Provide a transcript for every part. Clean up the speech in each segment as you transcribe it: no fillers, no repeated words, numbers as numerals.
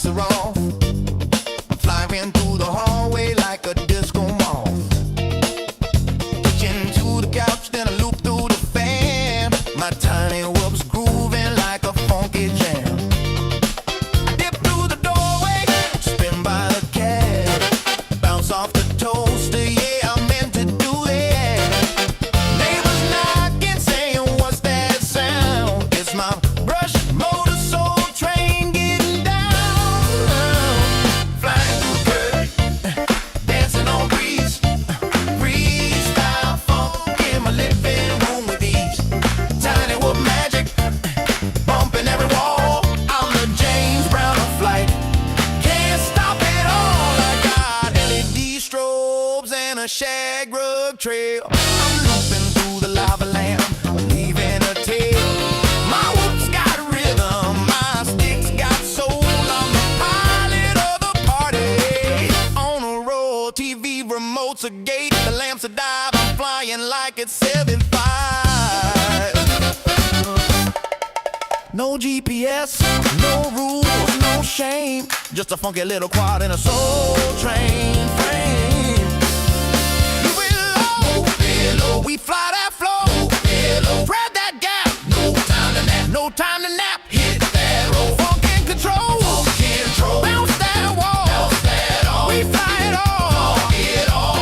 lights are off. Flying through the hallway like a disco moth. Hitching to the couch, then I loop through the fan. My tiny whoop's grooving like a funky jam. I dip through the doorway, spin by the cab, bounce off the toaster, yeah, I meant to do that. Neighbors knocking, saying, what's that sound? It's my brush motor soul train getting down. Flying through the curtain, dancing on breeze. Freestyle funk in my living room with ease. Tiny whoop magic, bumping every wall. I'm the James Brown of flight. Can't stop it all. I got LED strobes and a shag rug trail. I'm looping through the lava lamp, leaving a tail. My whoop's got rhythm, my stick's got soul. I'm the pilot of the party. On a roll, TV remote's a gate, the lamps a dive. I'm flying like it's 7.5. No GPS, no rules, no shame. Just a funky little quad in a soul train frame. We fly that flow, spread that gap. No time to nap, no time to nap. Hit that roll, funk and control, bounce that wall, we fly it all, we fly it all.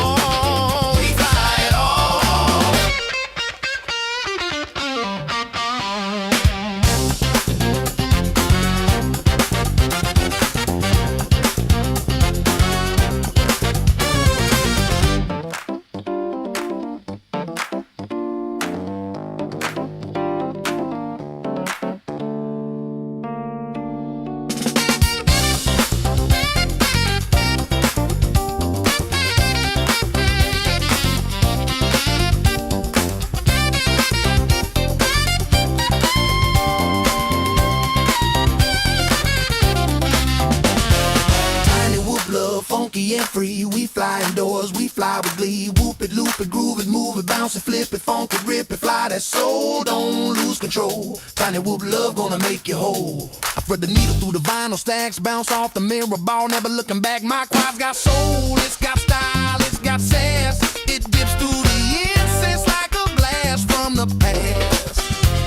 Tiny whoop love, funky and free. We fly indoors, we fly with glee. Whoop it, loop it, groove it, move it, bounce it, flip it, funk it, rip it, fly that soul, don't lose control. Tiny whoop love gonna make you whole. I thread the needle through the vinyl stacks, bounce off the mirror ball, never looking back. My quad's got soul, it's got style, it's got sass. It dips through the incense like a blast from the past.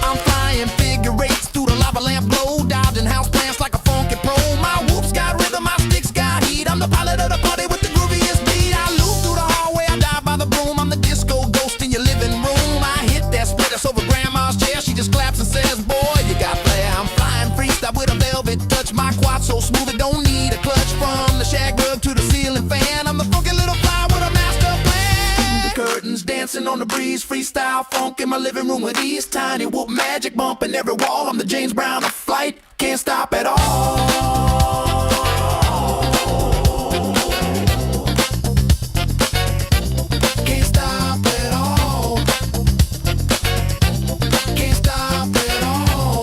I'm flying figure eights through the lava lamp glow, dodging house plants like a funky pro. My whoop's got rhythm, my stick's got heat. I'm the pilot of the party with the grooviest beat. I loop through the hallway, I dive by the broom. I'm the disco ghost in your living room. I hit that split, it's over grandma's chair. She just claps and says, boy, you got flair. I'm flying freestyle with a velvet touch. My quad so smooth it don't need a clutch. From the shag rug to the ceiling fan, I'm the funky little fly with a master plan. The curtains dancing on the breeze. Freestyle funk in my living room with ease. Tiny whoop magic bumping every wall. I'm the James Brown of flight. Can't stop at all. Can't stop at all. Can't stop at all.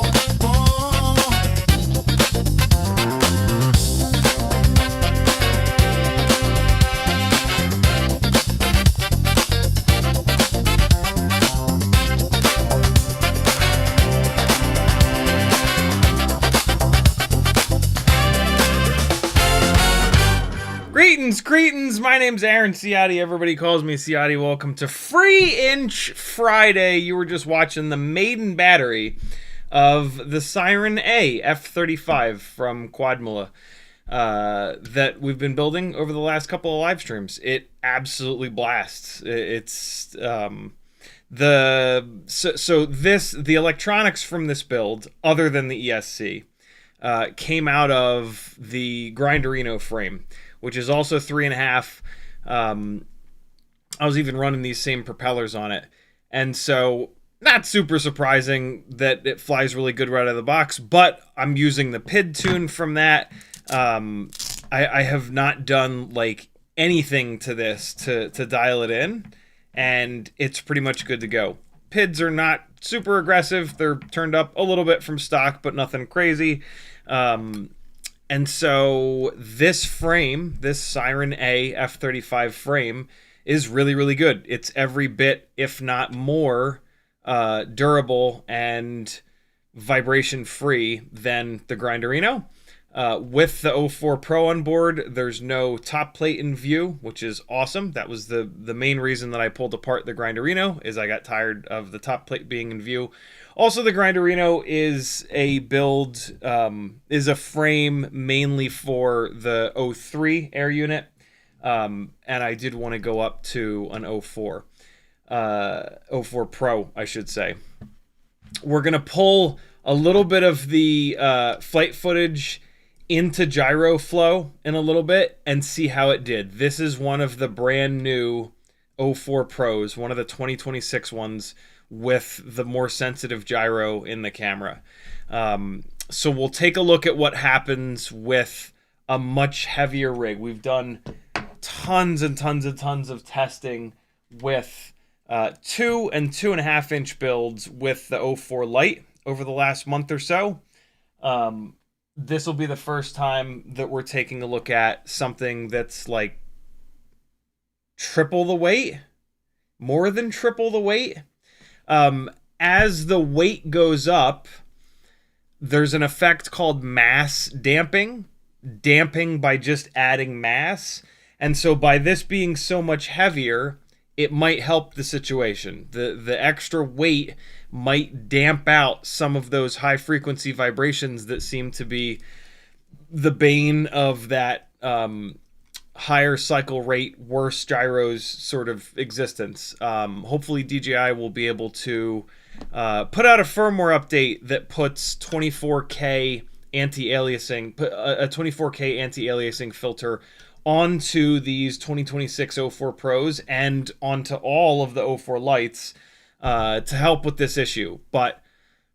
Greetings, my name's Aaron Ciotti. Everybody calls me Ciotti. Welcome to Free Inch Friday. You were just watching the maiden battery of the Siren F-35 from Quadmula that we've been building over the last couple of live streams. It absolutely blasts. It's the electronics from this build, other than the ESC, came out of the Grinderino frame, which is also 3.5. I was even running these same propellers on it. And so, not super surprising that it flies really good right out of the box, but I'm using the PID tune from that. I have not done like anything to this to dial it in, and it's pretty much good to go. PIDs are not super aggressive. They're turned up a little bit from stock, but nothing crazy. And so this frame, this Siren F-35 frame, is really, really good. It's every bit, if not more, durable and vibration-free than the Grinderino. With the 04 Pro on board, there's no top plate in view, which is awesome. That was the main reason that I pulled apart the Grinderino, is I got tired of the top plate being in view. Also, the Grinderino is a build, is a frame mainly for the 03 air unit, and I did want to go up to an 04 Pro, I should say. We're going to pull a little bit of the flight footage into Gyrowflow in a little bit and see how it did. This is one of the brand new 04 Pros, one of the 2026 ones with the more sensitive gyro in the camera. So we'll take a look at what happens with a much heavier rig. We've done tons and tons and tons of testing with 2 and 2.5 inch builds with the 04 Lite over the last month or so. This will be the first time that we're taking a look at something that's like triple the weight, more than triple the weight. As the weight goes up, there's an effect called mass damping by just adding mass. And so by this being so much heavier, it might help the situation. The extra weight might damp out some of those high frequency vibrations that seem to be the bane of that higher cycle rate, worse gyros sort of existence. Hopefully DJI will be able to put out a firmware update that puts 24K anti-aliasing, a 24K anti-aliasing filter onto these 2026 04 Pros and onto all of the 04 Lites to help with this issue. But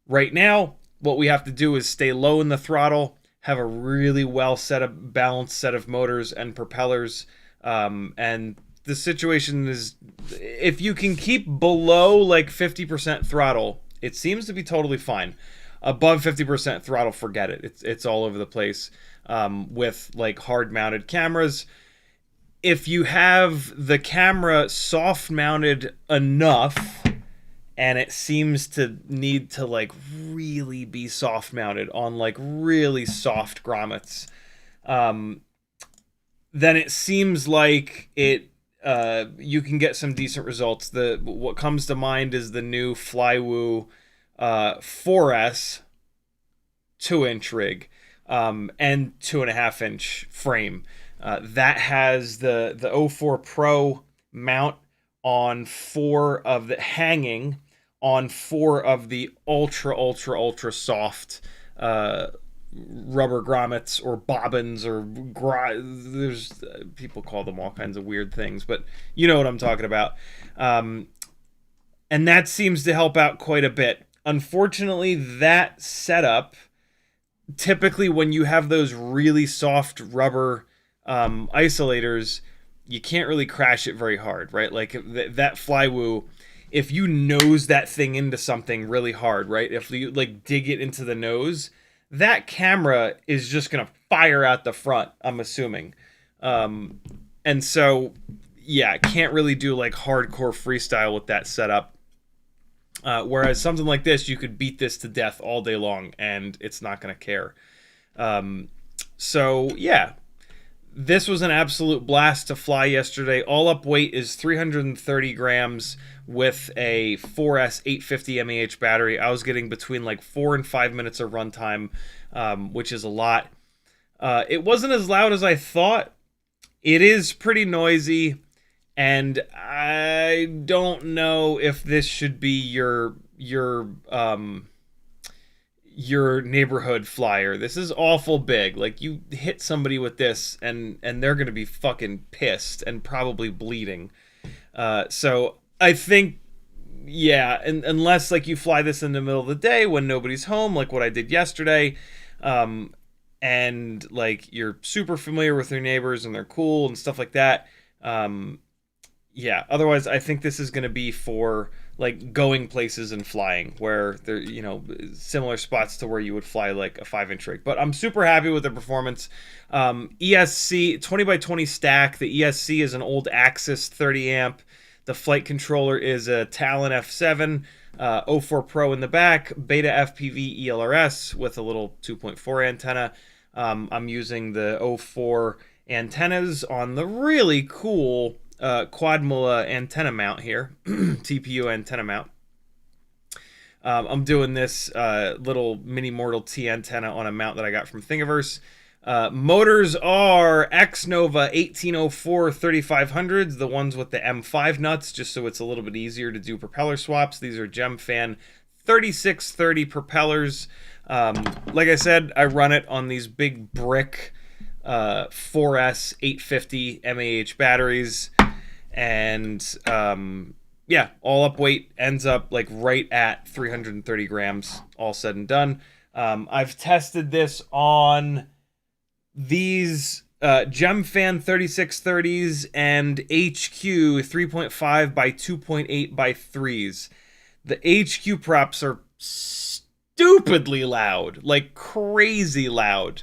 right now, what we have to do is stay low in the throttle, have a really well balanced set of motors and propellers, and the situation is, if you can keep below like 50% throttle, it seems to be totally fine. Above 50% throttle, forget it. It's all over the place with like hard mounted cameras. If you have the camera soft mounted enough, and it seems to need to like really be soft mounted on like really soft grommets, then it seems like it you can get some decent results. What comes to mind is the new Flywoo 4S 2-inch rig and 2.5 inch frame that has the 04 Pro mount on 4 of the hanging on 4 of the ultra soft rubber grommets or bobbins or there's people call them all kinds of weird things, but you know what I'm talking about. And that seems to help out quite a bit. Unfortunately, that setup, typically when you have those really soft rubber isolators, you can't really crash it very hard, right? Like that Flywoo, if you nose that thing into something really hard, right? If you like dig it into the nose, that camera is just gonna fire out the front, I'm assuming. And so, yeah, can't really do like hardcore freestyle with that setup. Whereas something like this, you could beat this to death all day long and it's not gonna care. So yeah, this was an absolute blast to fly yesterday. All up weight is 330 grams with a 4S 850 mAh battery. I was getting between like 4 and 5 minutes of runtime, which is a lot. It wasn't as loud as I thought. It is pretty noisy, and I don't know if this should be your neighborhood flyer. This is awful big. Like, you hit somebody with this and they're gonna be fucking pissed and probably bleeding. So I think, yeah, unless like you fly this in the middle of the day when nobody's home, like what I did yesterday, and like you're super familiar with your neighbors and they're cool and stuff like that, yeah, otherwise I think this is going to be for like going places and flying where there, you know, similar spots to where you would fly like a 5-inch rig. But I'm super happy with the performance. ESC 20x20 stack. The ESC is an old Axis 30 amp. The flight controller is a Talon F7, 04 Pro in the back, Beta FPV ELRS with a little 2.4 antenna. I'm using the 04 antennas on the really cool Quadmula antenna mount here, TPU antenna mount. I'm doing this little mini Mortal T antenna on a mount that I got from Thingiverse. Motors are X-Nova 1804 3500s, the ones with the M5 nuts, just so it's a little bit easier to do propeller swaps. These are Gemfan 3630 propellers. Like I said, I run it on these big brick 4S 850 mAh batteries, and yeah, all up weight ends up like right at 330 grams, all said and done. I've tested this on these Gemfan 3630s and HQ 3.5 by 2.8 by 3s. The HQ props are stupidly loud, like crazy loud.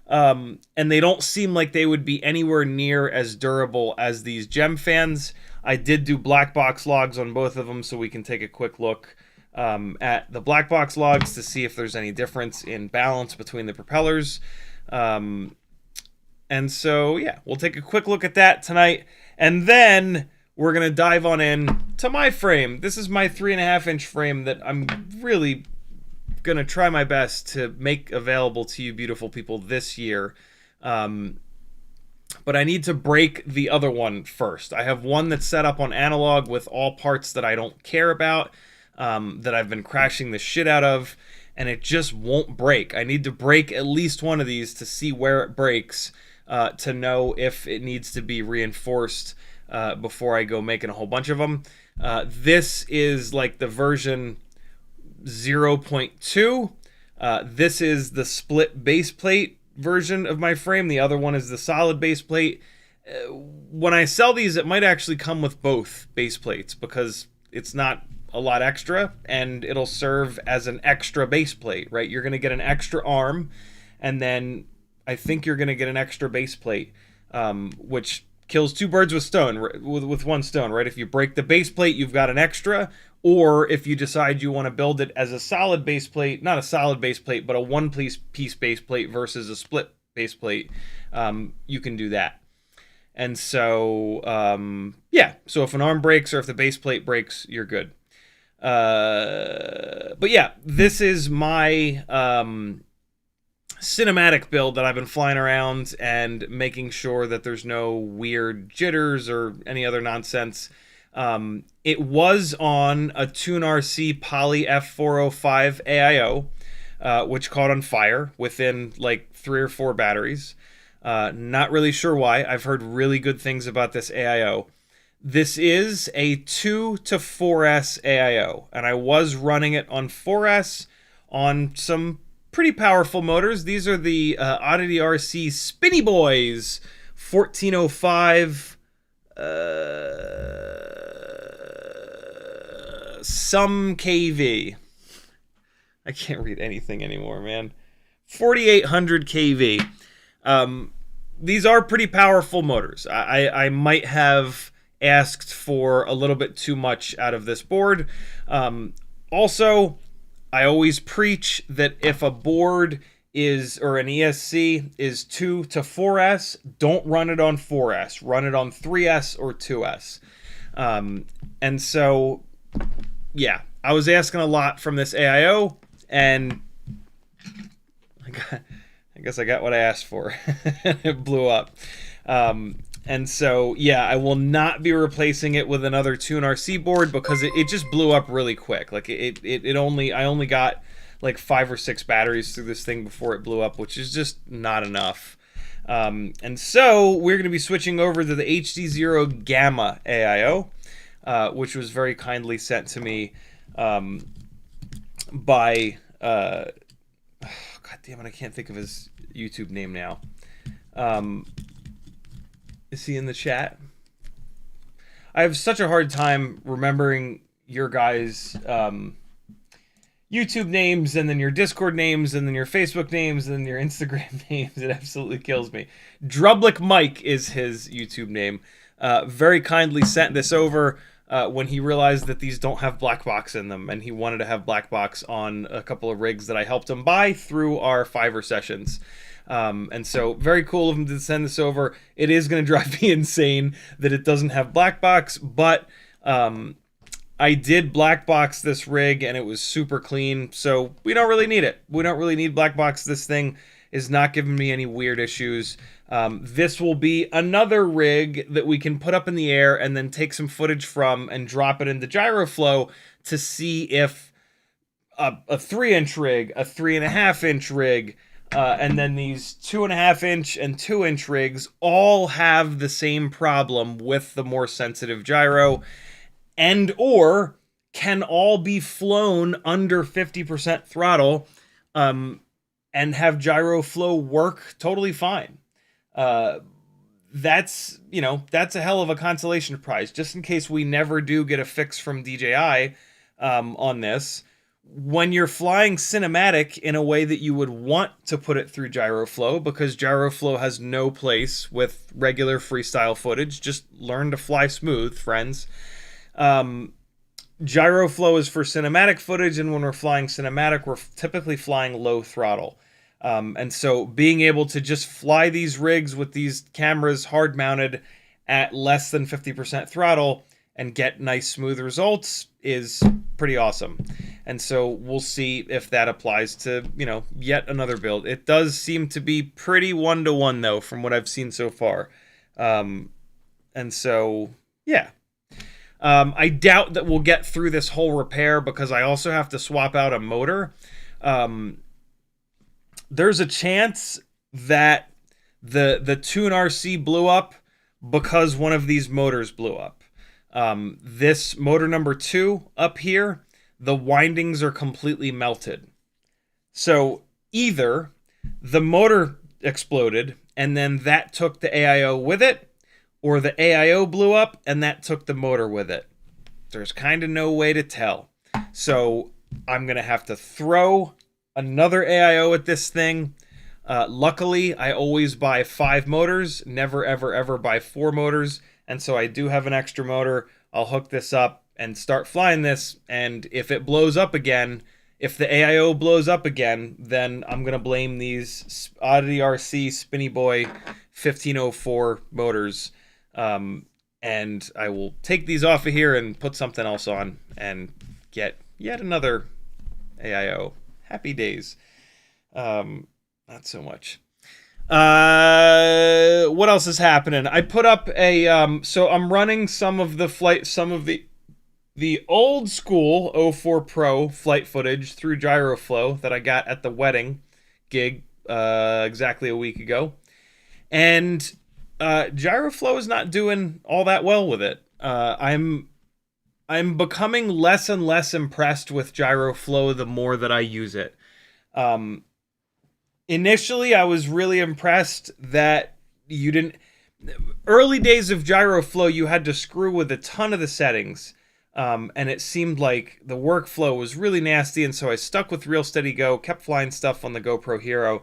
And they don't seem like they would be anywhere near as durable as these Gemfans. I did do Blackbox logs on both of them, so we can take a quick look at the Blackbox logs to see if there's any difference in balance between the propellers. And so, yeah, we'll take a quick look at that tonight. And then we're going to dive on in to my frame. This is my 3.5-inch frame that I'm really going to try my best to make available to you beautiful people this year. But I need to break the other one first. I have one that's set up on analog with all parts that I don't care about, that I've been crashing the shit out of, and it just won't break. I need to break at least one of these to see where it breaks, to know if it needs to be reinforced before I go making a whole bunch of them. This is like the version 0.2. This is the split base plate version of my frame. The other one is the solid base plate. When I sell these, it might actually come with both base plates because it's not a lot extra, and it'll serve as an extra base plate, right? You're going to get an extra arm, and then I think you're going to get an extra base plate, which kills two birds with one stone, right? If you break the base plate, you've got an extra. Or if you decide you want to build it as a solid base plate, not a solid base plate, but a one-piece base plate versus a split base plate, you can do that. And so, yeah, so if an arm breaks or if the base plate breaks, you're good. But yeah, this is my cinematic build that I've been flying around and making sure that there's no weird jitters or any other nonsense. It was on a Tune RC Poly F405 AIO, which caught on fire within like 3 or 4 batteries. Not really sure why. I've heard really good things about this AIO. This is a 2 to 4S AIO, and I was running it on 4S on some pretty powerful motors. These are the Oddity RC Spinny Boys 1405 some kV. I can't read anything anymore, man. 4800 kV. These are pretty powerful motors. I might have asked for a little bit too much out of this board. Also, I always preach that if a board is, or an ESC is 2 to 4S, don't run it on 4S. Run it on 3S or 2S. And so, yeah, I was asking a lot from this AIO, and I guess I got what I asked for. It blew up. And so, yeah, I will not be replacing it with another Tune RC board because it just blew up really quick. Like I only got like 5 or 6 batteries through this thing before it blew up, which is just not enough. And so we're going to be switching over to the HD0 Gamma AIO, which was very kindly sent to me by God damn it, I can't think of his YouTube name now. Is he in the chat? I have such a hard time remembering your guys' YouTube names, and then your Discord names, and then your Facebook names, and then your Instagram names. It absolutely kills me. Drublick Mike is his YouTube name. Very kindly sent this over when he realized that these don't have Blackbox in them, and he wanted to have Blackbox on a couple of rigs that I helped him buy through our Fiverr sessions. And so very cool of them to send this over. It is going to drive me insane that it doesn't have Blackbox, but I did Blackbox this rig and it was super clean, so we don't really need it. We don't really need Blackbox. This thing is not giving me any weird issues. This will be another rig that we can put up in the air and then take some footage from and drop it into Gyrowflow to see if a 3-inch rig, a 3.5-inch rig, and then these 2.5-inch and 2-inch rigs all have the same problem with the more sensitive gyro, and or can all be flown under 50% throttle and have Gyrowflow work totally fine. That's a hell of a consolation prize, just in case we never do get a fix from DJI on this. When you're flying cinematic in a way that you would want to put it through Gyrowflow, because Gyrowflow has no place with regular freestyle footage, just learn to fly smooth, friends. Gyrowflow is for cinematic footage, and when we're flying cinematic, we're typically flying low throttle. And so being able to just fly these rigs with these cameras hard mounted at less than 50% throttle and get nice smooth results is pretty awesome. And so we'll see if that applies to, yet another build. It does seem to be pretty 1-to-1 though, from what I've seen so far. And so, yeah. I doubt that we'll get through this whole repair because I also have to swap out a motor. There's a chance that the Tune RC blew up because one of these motors blew up. This motor number 2 up here, the windings are completely melted. So either the motor exploded and then that took the AIO with it, or the AIO blew up and that took the motor with it. There's kind of no way to tell. So I'm going to have to throw another AIO at this thing. Luckily, I always buy 5 motors, never, ever, ever buy 4 motors. And so I do have an extra motor. I'll hook this up and start flying this. And if it blows up again, if the AIO blows up again, then I'm going to blame these Oddity RC Spinny Boy 1504 motors. And I will take these off of here and put something else on and get yet another AIO. Happy days. Not so much. What else is happening? I put up a so I'm running some of the old school 04 Pro flight footage through Gyrowflow that I got at the wedding gig exactly a week ago, and Gyrowflow is not doing all that well with it. I'm becoming less and less impressed with Gyrowflow the more that I use it. Initially, I was really impressed that you didn't... Early days of Gyrowflow, you had to screw with a ton of the settings, and it seemed like the workflow was really nasty, and so I stuck with Real Steady Go, kept flying stuff on the GoPro Hero.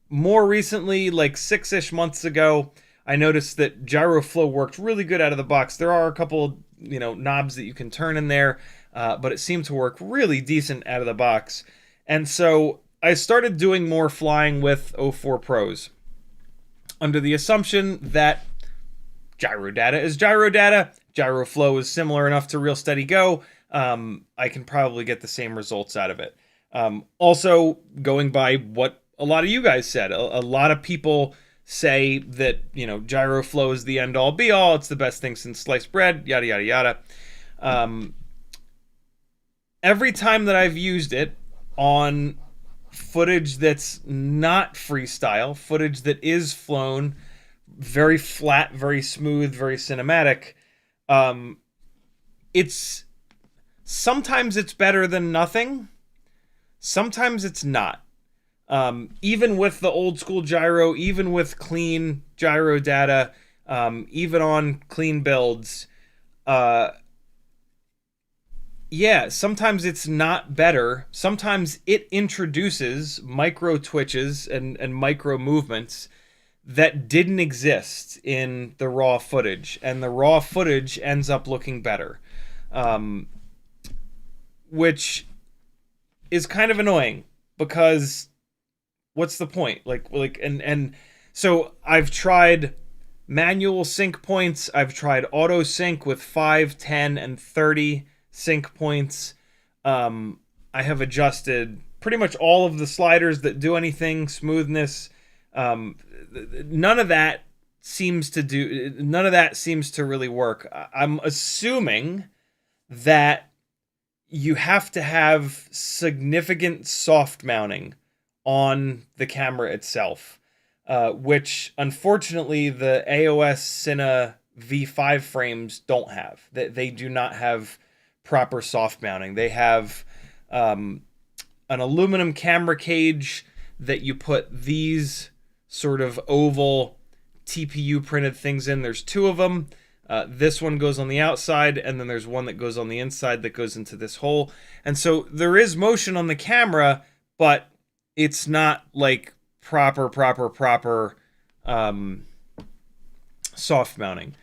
More recently, like 6-ish months ago, I noticed that Gyrowflow worked really good out of the box. There are a couple, knobs that you can turn in there, but it seemed to work really decent out of the box. And so I started doing more flying with 04 Pros under the assumption that gyro data is gyro data. Gyrowflow is similar enough to Real Steady Go. I can probably get the same results out of it. Also, going by what a lot of you guys said, a lot of people say that, Gyrowflow is the end-all be-all. It's the best thing since sliced bread, yada, yada, yada. Every time that I've used it on footage that's not freestyle, footage that is flown very flat, very smooth, very cinematic, sometimes it's better than nothing. Sometimes it's not. Even with the old school gyro, even with clean gyro data, even on clean builds, sometimes it's not better. Sometimes it introduces micro twitches and micro movements that didn't exist in the raw footage, and the raw footage ends up looking better, which is kind of annoying because what's the point? And so I've tried manual sync points. I've tried auto sync with 5, 10, and 30 sync points. I have adjusted pretty much all of the sliders that do anything, smoothness. None of that seems to really work. I'm assuming that you have to have significant soft mounting on the camera itself, which unfortunately the AOS Cine V5 frames don't have. They do not have proper soft mounting. They have an aluminum camera cage that you put these sort of oval TPU printed things in. There's 2 of them. This one goes on the outside, and then there's one that goes on the inside that goes into this hole. And so there is motion on the camera, but it's not like proper soft mounting.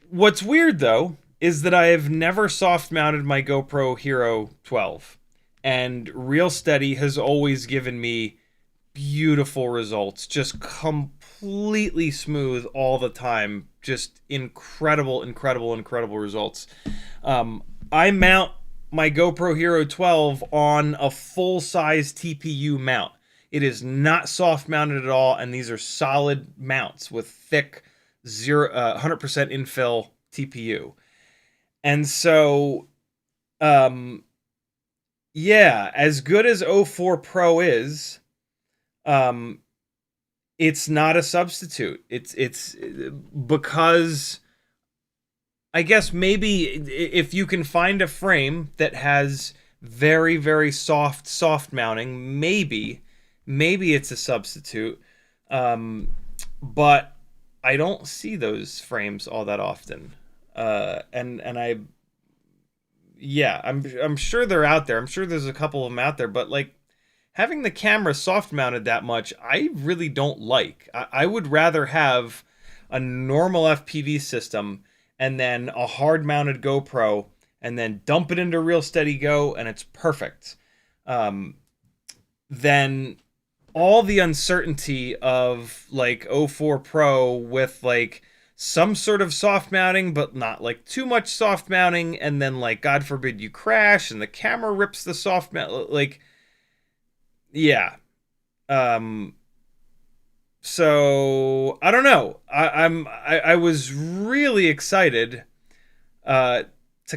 What's weird though is that I have never soft mounted my GoPro Hero 12, and Real Steady has always given me beautiful results, just completely smooth all the time, just incredible results. I mount my GoPro Hero 12 on a full-size TPU mount. It is not soft mounted at all, and these are solid mounts with thick 100% infill TPU. And so yeah, as good as 04 Pro is, it's not a substitute. It's because I guess maybe if you can find a frame that has very soft mounting, maybe it's a substitute. But I don't see those frames all that often. I'm sure they're out there. I'm sure there's a couple of them out there, but like having the camera soft mounted that much, I really don't like. I would rather have a normal FPV system and then a hard mounted GoPro and then dump it into Real Steady Go and it's perfect. Then all the uncertainty of like 04 Pro with like some sort of soft mounting, but not like too much soft mounting, and then like God forbid you crash and the camera rips the soft mount, like yeah. So I don't know. I was really excited to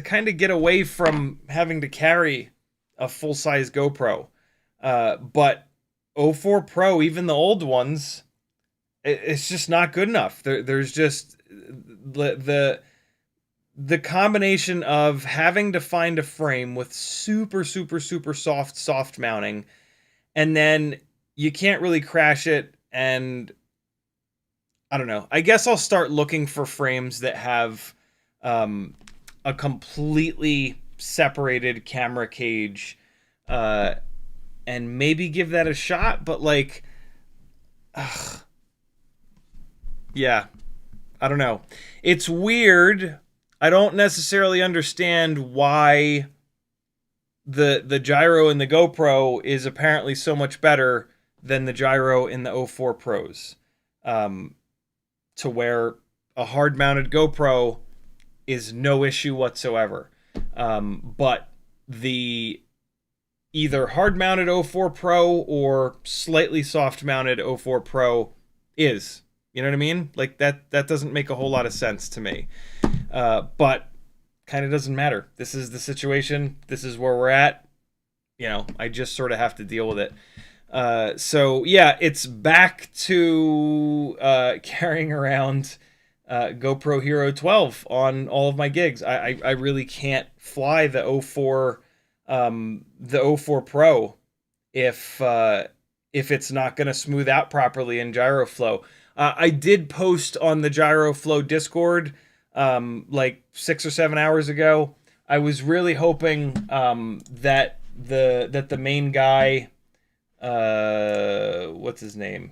kind of get away from having to carry a full-size GoPro, but 04 Pro, even the old ones, it's just not good enough. There's just the combination of having to find a frame with super soft mounting, and then you can't really crash it. And I don't know. I guess I'll start looking for frames that have a completely separated camera cage, and maybe give that a shot. But like, yeah, I don't know. It's weird. I don't necessarily understand why the gyro in the GoPro is apparently so much better than the gyro in the 04 Pros, to where a hard-mounted GoPro is no issue whatsoever. But the either hard-mounted 04 Pro or slightly soft-mounted 04 Pro is. You know what I mean? Like, that doesn't make a whole lot of sense to me. But kind of doesn't matter. This is the situation. This is where we're at. You know, I just sort of have to deal with it. So yeah, it's back to carrying around GoPro Hero 12 on all of my gigs. I really can't fly the 04 Pro if it's not going to smooth out properly in Gyrowflow. I did post on the Gyrowflow Discord like 6 or 7 hours ago. I was really hoping that the main guy, what's his name,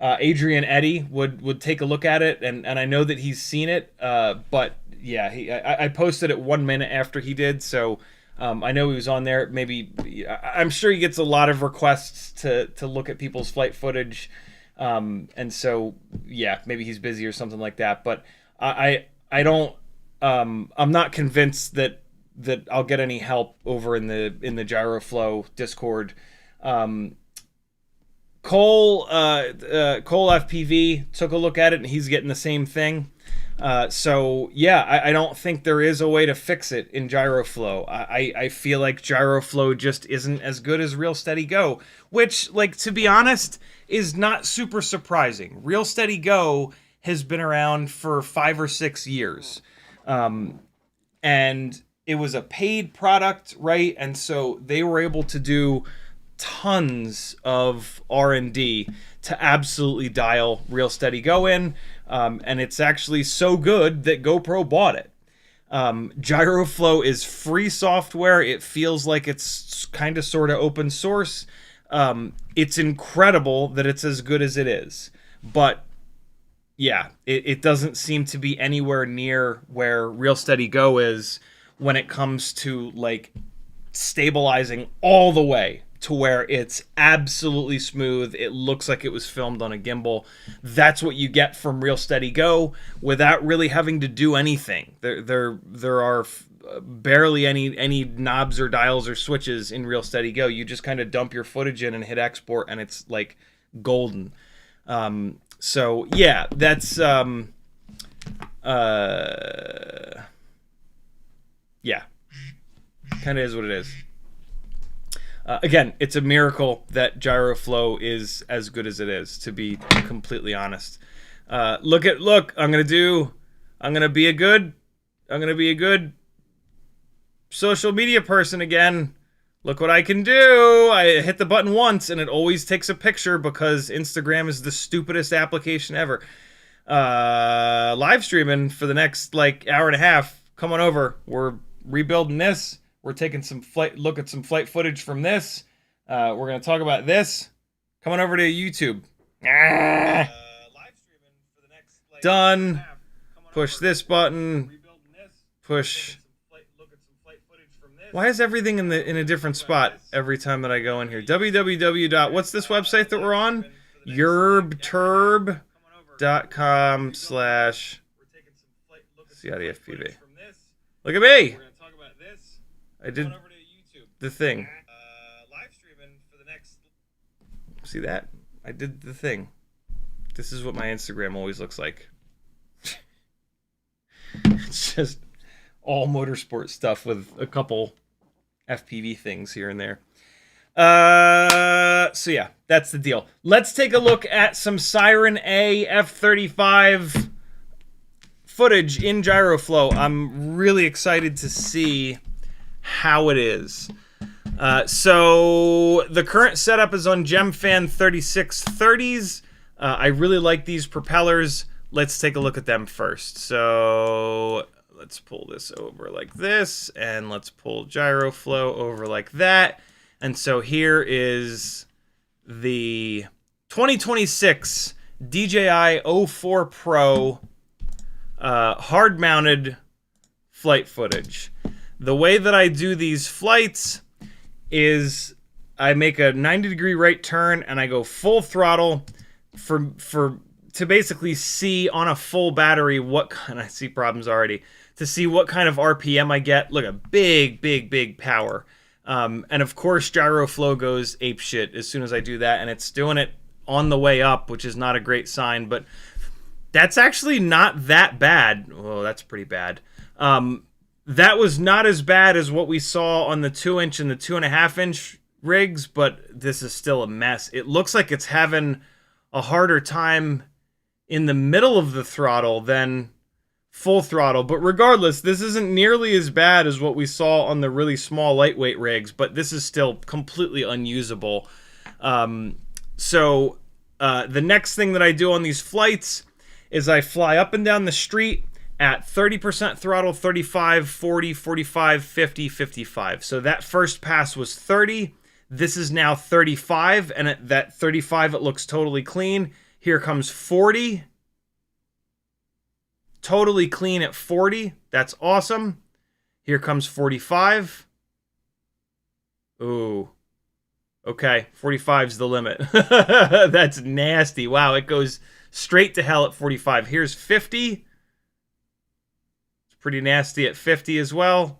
Adrian Eddy, would take a look at it, and I know that he's seen it, but yeah, I posted it 1 minute after he did, so I know he was on there. Maybe I'm sure he gets a lot of requests to look at people's flight footage, and so yeah, maybe he's busy or something like that. But I don't. I'm not convinced that I'll get any help over in the Gyrowflow Discord. Cole FPV took a look at it, and he's getting the same thing. So yeah, I don't think there is a way to fix it in Gyrowflow. I feel like Gyrowflow just isn't as good as Real Steady Go, which, like, to be honest, is not super surprising. Real Steady Go has been around for 5 or 6 years, and it was a paid product, right? And so they were able to do tons of R&D to absolutely dial Real Steady Go in, and it's actually so good that GoPro bought it. Gyrowflow is free software. It feels like it's kind of sort of open source. It's incredible that it's as good as it is, but yeah, it doesn't seem to be anywhere near where Real Steady Go is when it comes to, like, stabilizing all the way to where it's absolutely smooth. It looks like it was filmed on a gimbal. That's what you get from Real Steady Go without really having to do anything. There are barely any knobs or dials or switches in Real Steady Go. You just kind of dump your footage in and hit export, and it's like golden. So yeah, that's yeah, kind of is what it is. Again, it's a miracle that Gyrowflow is as good as it is, to be completely honest. Look, I'm gonna be a good social media person again. Look what I can do. I hit the button once and it always takes a picture because Instagram is the stupidest application ever. Live streaming for the next, like, hour and a half. Come on over. We're rebuilding this. We're taking some look at some flight footage from this. We're going to talk about this. Coming over to YouTube. Live streaming for the next, like, done. Push this button. Push. Why is everything in a different spot every time that I go in here? www. What's this website that we're on? yerbturb.com/CiottiFPV. Look at me. I did the thing. See that? I did the thing. This is what my Instagram always looks like. It's just all motorsport stuff with a couple FPV things here and there. So yeah, that's the deal. Let's take a look at some Siren F-35 footage in Gyrowflow. I'm really excited to see how it is. So the current setup is on GemFan 3630s. I really like these propellers. Let's take a look at them first. So let's pull this over like this, and let's pull Gyrowflow over like that. And so here is the 2026 DJI O4 Pro hard-mounted flight footage. The way that I do these flights is I make a 90-degree right turn and I go full throttle to basically see on a full battery what kind. I see problems already. To see what kind of RPM I get. Look at big power. And of course Gyrowflow goes apeshit as soon as I do that, and it's doing it on the way up, which is not a great sign, but that's actually not that bad. Oh, that's pretty bad. That was not as bad as what we saw on the 2-inch and the 2.5-inch rigs, but this is still a mess. It looks like it's having a harder time in the middle of the throttle than full throttle. But regardless, this isn't nearly as bad as what we saw on the really small lightweight rigs, but this is still completely unusable. So the next thing that I do on these flights is I fly up and down the street at 30% throttle, 35, 40, 45, 50, 55. So that first pass was 30. This is now 35, and at that 35 it looks totally clean. Here comes 40. Totally clean at 40. That's awesome. Here comes 45. Ooh. Okay, 45's the limit. That's nasty. Wow, it goes straight to hell at 45. Here's 50. It's pretty nasty at 50 as well.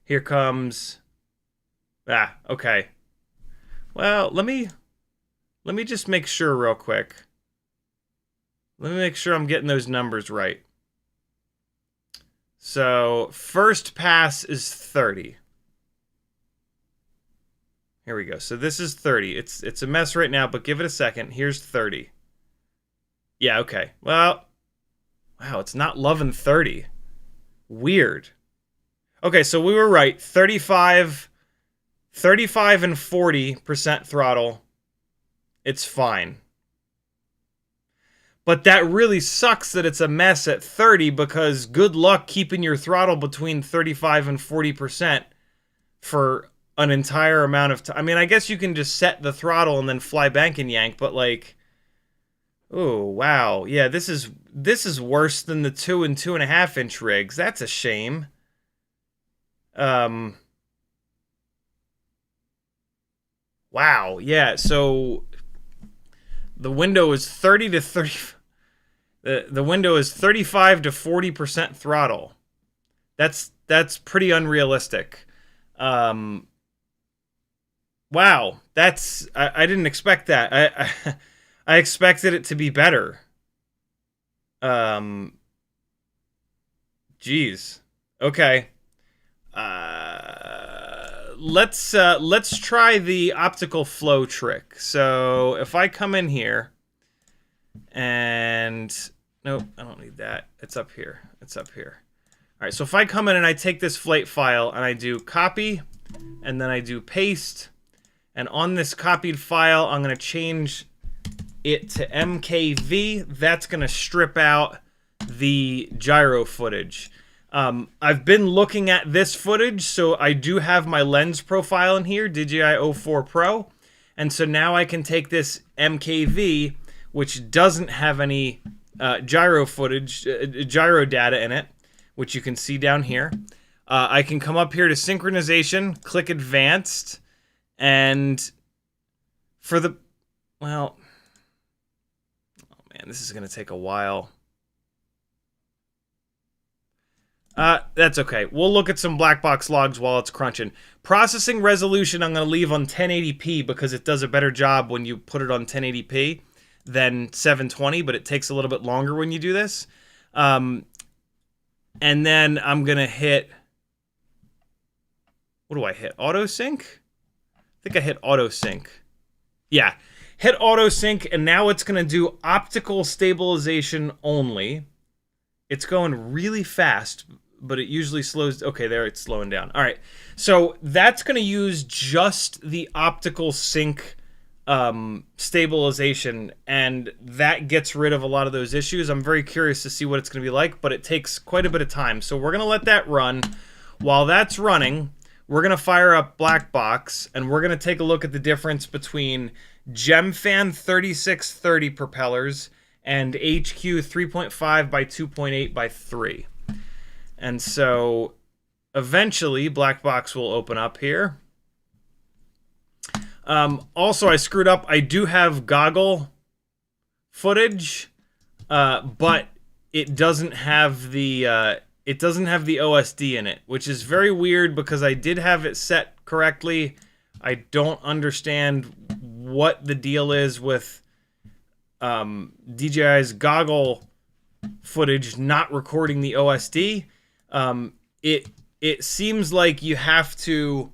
Here comes... Ah, okay. Well, let me just make sure real quick. Let me make sure I'm getting those numbers right. So, first pass is 30. Here we go. So this is 30. It's a mess right now, but give it a second. Here's 30. Yeah, okay. Well, wow, it's not loving 30. Weird. Okay, so we were right. 35 and 40% throttle. It's fine. But that really sucks that it's a mess at 30, because good luck keeping your throttle between 35 and 40% for an entire amount of time. I mean, I guess you can just set the throttle and then fly bank and yank, but like, oh wow, yeah, this is worse than the 2 and 2.5 inch rigs. That's a shame. Wow, yeah. So the window is 30 to 30. The window is 35 to 40% throttle. That's pretty unrealistic. Wow, I didn't expect that. I expected it to be better. Geez. Okay. Let's try the optical flow trick. So if I come in here and nope, I don't need that. It's up here. It's up here. All right. So if I come in and I take this flight file and I do copy and then I do paste. And on this copied file, I'm going to change it to MKV. That's going to strip out the gyro footage. I've been looking at this footage, so I do have my lens profile in here, DJI 04 Pro. And so now I can take this MKV, which doesn't have any gyro footage, gyro data in it, which you can see down here. I can come up here to synchronization, click advanced. And for the, well, oh man, this is going to take a while. That's okay. We'll look at some Blackbox logs while it's crunching. Processing resolution I'm going to leave on 1080p because it does a better job when you put it on 1080p than 720, but it takes a little bit longer when you do this. And then I'm going to hit, what do I hit? Auto sync? I think I hit auto sync. Yeah, hit auto sync, and now it's going to do optical stabilization only. It's going really fast, but it usually slows. Okay, there, it's slowing down. All right, so that's going to use just the optical sync stabilization, and that gets rid of a lot of those issues. I'm very curious to see what it's going to be like, but it takes quite a bit of time. So we're going to let that run. While that's running, we're going to fire up Blackbox, and we're going to take a look at the difference between GemFan 3630 propellers and HQ 3.5 by 2.8 by 3. And so eventually Blackbox will open up here. Also, I screwed up. I do have goggle footage, but it doesn't have the OSD in it, which is very weird because I did have it set correctly. I don't understand what the deal is with DJI's goggle footage not recording the OSD. It seems like you have to.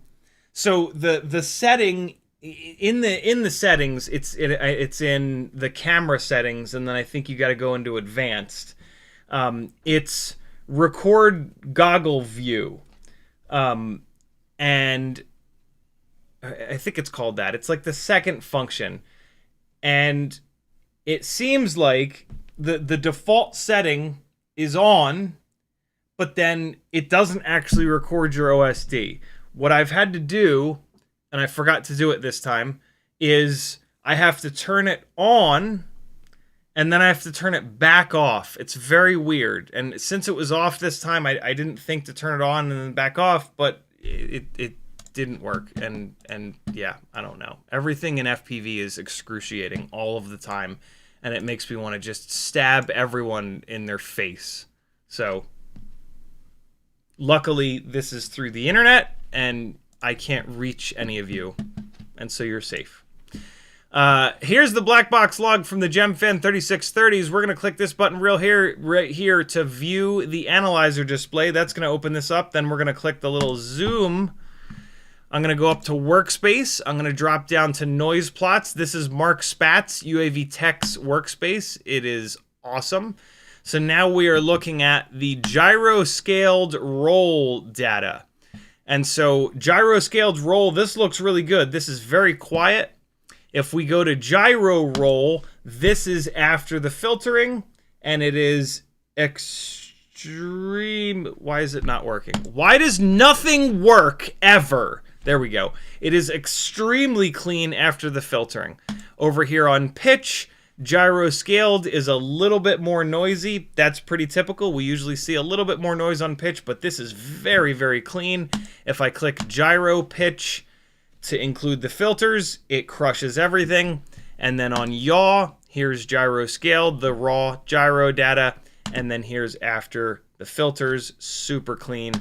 So the setting in the settings, it's in the camera settings, and then I think you got to go into advanced. It's record goggle view, and I think it's called that. It's like the second function, and it seems like the default setting is on, but then it doesn't actually record your OSD. What I've had to do, and I forgot to do it this time, is I have to turn it on, and then I have to turn it back off. It's very weird. And since it was off this time, I didn't think to turn it on and then back off, but it just didn't work. And yeah, I don't know. Everything in FPV is excruciating all of the time, and it makes me want to just stab everyone in their face. So luckily this is through the internet and I can't reach any of you, and so you're safe. Here's the Blackbox log from the GemFan 3630s. We're going to click this button right here to view the analyzer display. That's going to open this up. Then we're going to click the little zoom. I'm going to go up to workspace. I'm going to drop down to noise plots. This is Mark Spatz, UAV Tech's workspace. It is awesome. So now we are looking at the gyro scaled roll data. And so gyro scaled roll, this looks really good. This is very quiet. If we go to gyro roll, this is after the filtering, and it is extreme. Why is it not working? Why does nothing work ever? There we go. It is extremely clean after the filtering. Over here on pitch, gyro scaled is a little bit more noisy. That's pretty typical. We usually see a little bit more noise on pitch, but this is very, very clean. If I click gyro pitch to include the filters, it crushes everything. And then on yaw, here's gyro scaled, the raw gyro data, and then here's after the filters, super clean.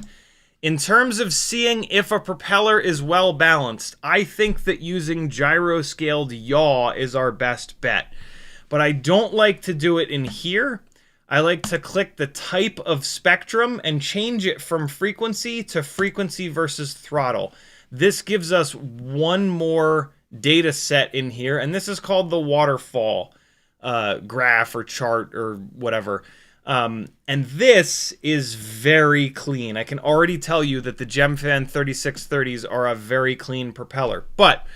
In terms of seeing if a propeller is well balanced, I think that using gyro scaled yaw is our best bet. But I don't like to do it in here. I like to click the type of spectrum and change it from frequency to frequency versus throttle. This gives us one more data set in here, and this is called the waterfall graph or chart or whatever. And this is very clean. I can already tell you that the GemFan 3630s are a very clean propeller. But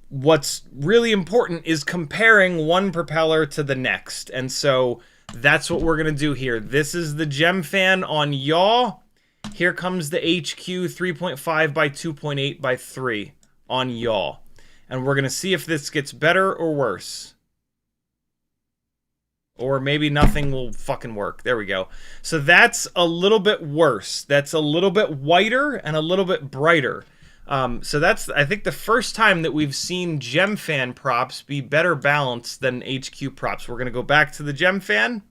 what's really important is comparing one propeller to the next. And so that's what we're going to do here. This is the GemFan on yaw. Here comes the HQ 3.5 by 2.8 by 3 on yaw. And we're going to see if this gets better or worse. Or maybe nothing will fucking work. There we go. So that's a little bit worse. That's a little bit whiter and a little bit brighter. So that's, I think, the first time that we've seen GemFan props be better balanced than HQ props. We're going to go back to the GemFan,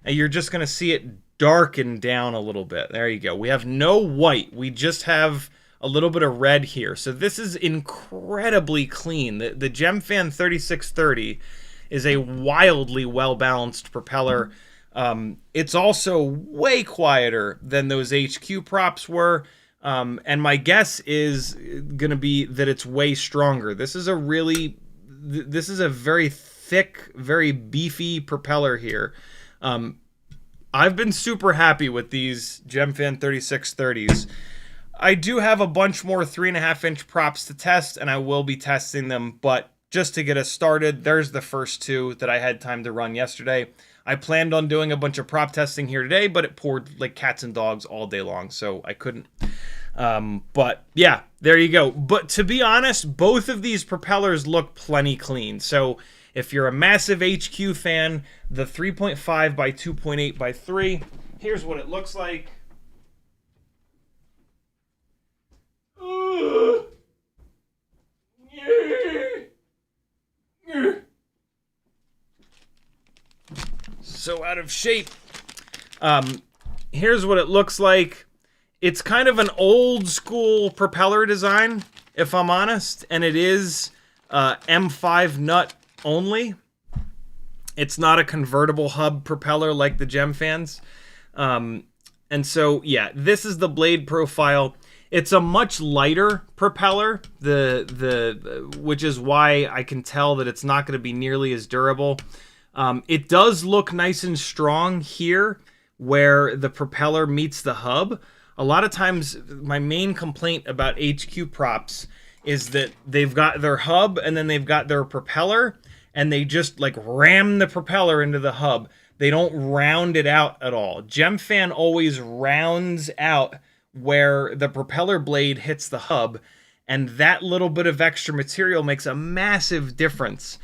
and you're just going to see it darken down a little bit. There you go. We have no white. We just have a little bit of red here. So this is incredibly clean. The GemFan 3630 is a wildly well-balanced propeller. It's also way quieter than those HQ props were. And my guess is going to be that it's way stronger. This is a very thick, very beefy propeller here. I've been super happy with these GemFan 3630s. I do have a bunch more 3.5-inch props to test, and I will be testing them, but just to get us started, there's the first two that I had time to run yesterday. I planned on doing a bunch of prop testing here today, but it poured like cats and dogs all day long, so I couldn't. But yeah, there you go. But to be honest, both of these propellers look plenty clean. So if you're a massive HQ fan, the 3.5 by 2.8 by 3, here's what it looks like. So out of shape. Here's what it looks like. It's kind of an old school propeller design, if I'm honest, and it is M5 nut only. It's not a convertible hub propeller like the GemFans. And so, yeah, this is the blade profile. It's a much lighter propeller, which is why I can tell that it's not going to be nearly as durable. It does look nice and strong here where the propeller meets the hub. A lot of times, my main complaint about HQ props is that they've got their hub and then they've got their propeller, and they just like ram the propeller into the hub. They don't round it out at all. GemFan always rounds out where the propeller blade hits the hub, and that little bit of extra material makes a massive difference.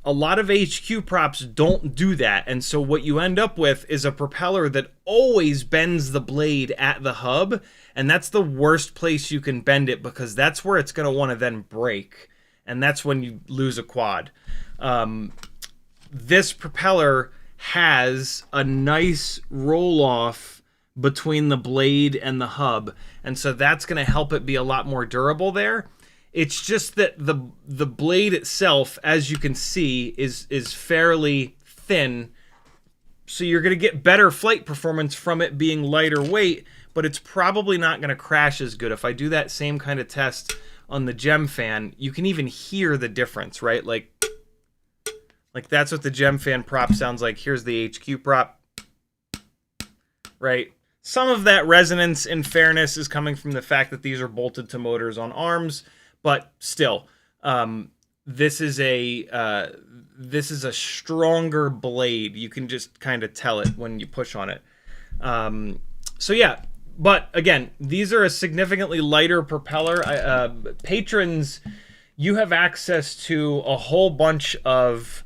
a lot of HQ props don't do that, and so what you end up with is a propeller that always bends the blade at the hub, and that's the worst place you can bend it, because that's where it's going to want to then break, and that's when you lose a quad. This propeller has a nice roll-off between the blade and the hub, and so that's going to help it be a lot more durable there. It's just that the blade itself, as you can see, is fairly thin, so you're going to get better flight performance from it being lighter weight, but it's probably not going to crash as good. If I do that same kind of test on the Gem Fan, you can even hear the difference, right? Like that's what the Gem Fan prop sounds like. Here's the HQ prop, right? Some of that resonance, in fairness, is coming from the fact that these are bolted to motors on arms. But still, this is a stronger blade. You can just kind of tell it when you push on it. So yeah, but again, these are a significantly lighter propeller. Patrons, you have access to a whole bunch of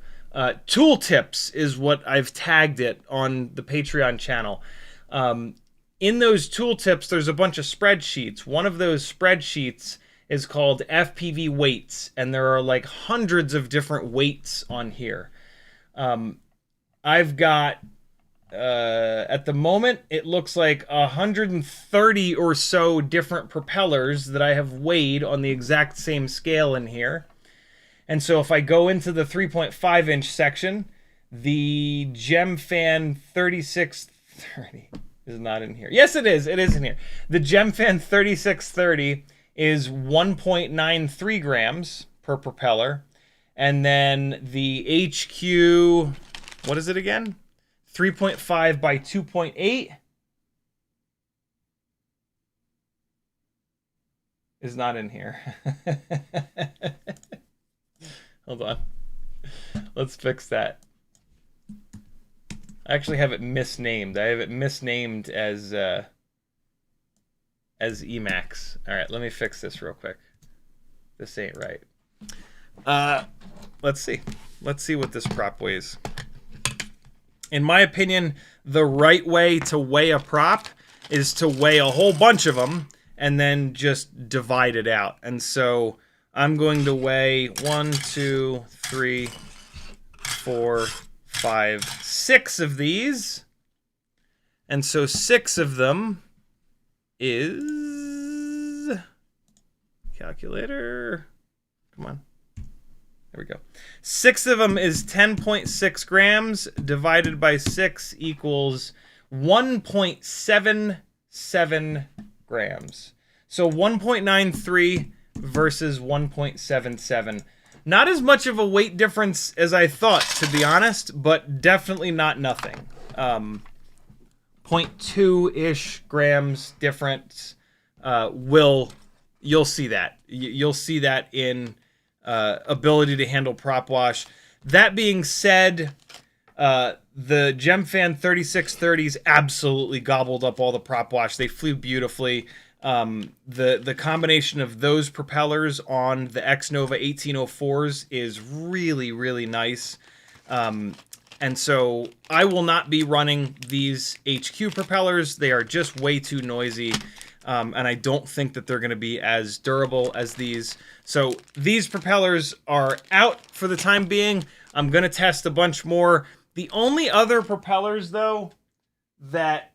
tool tips, is what I've tagged it on the Patreon channel. In those tool tips, there's a bunch of spreadsheets. One of those spreadsheets is called FPV weights, and there are like hundreds of different weights on here. I've got, at the moment, it looks like 130 or so different propellers that I have weighed on the exact same scale in here. And so if I go into the 3.5-inch section, the Gem Fan 3630 is not in here. Yes, it is. It is in here. The Gem Fan 3630 is 1.93 grams per propeller. And then the HQ, what is it again? 3.5 by 2.8 is not in here. Hold on. Let's fix that. I actually have it misnamed. I have it misnamed as Emacs. All right, let me fix this real quick. This ain't right. Let's see. Let's see what this prop weighs. In my opinion, the right way to weigh a prop is to weigh a whole bunch of them and then just divide it out. And so I'm going to weigh 1, 2, 3, 4, 5, 6 of these. And so 6 of them is, calculator, come on, there we go. 6 of them is 10.6 grams divided by 6 equals 1.77 grams. So 1.93 versus 1.77. Not as much of a weight difference as I thought, to be honest, but definitely not nothing. 0.2-ish grams difference. You'll see that. You'll see that in ability to handle prop wash. That being said, the Gem Fan 3630s absolutely gobbled up all the prop wash. They flew beautifully. The combination of those propellers on the X-Nova 1804s is really, really nice. And so I will not be running these HQ propellers. They are just way too noisy. And I don't think that they're going to be as durable as these. So these propellers are out for the time being. I'm going to test a bunch more. The only other propellers, though, that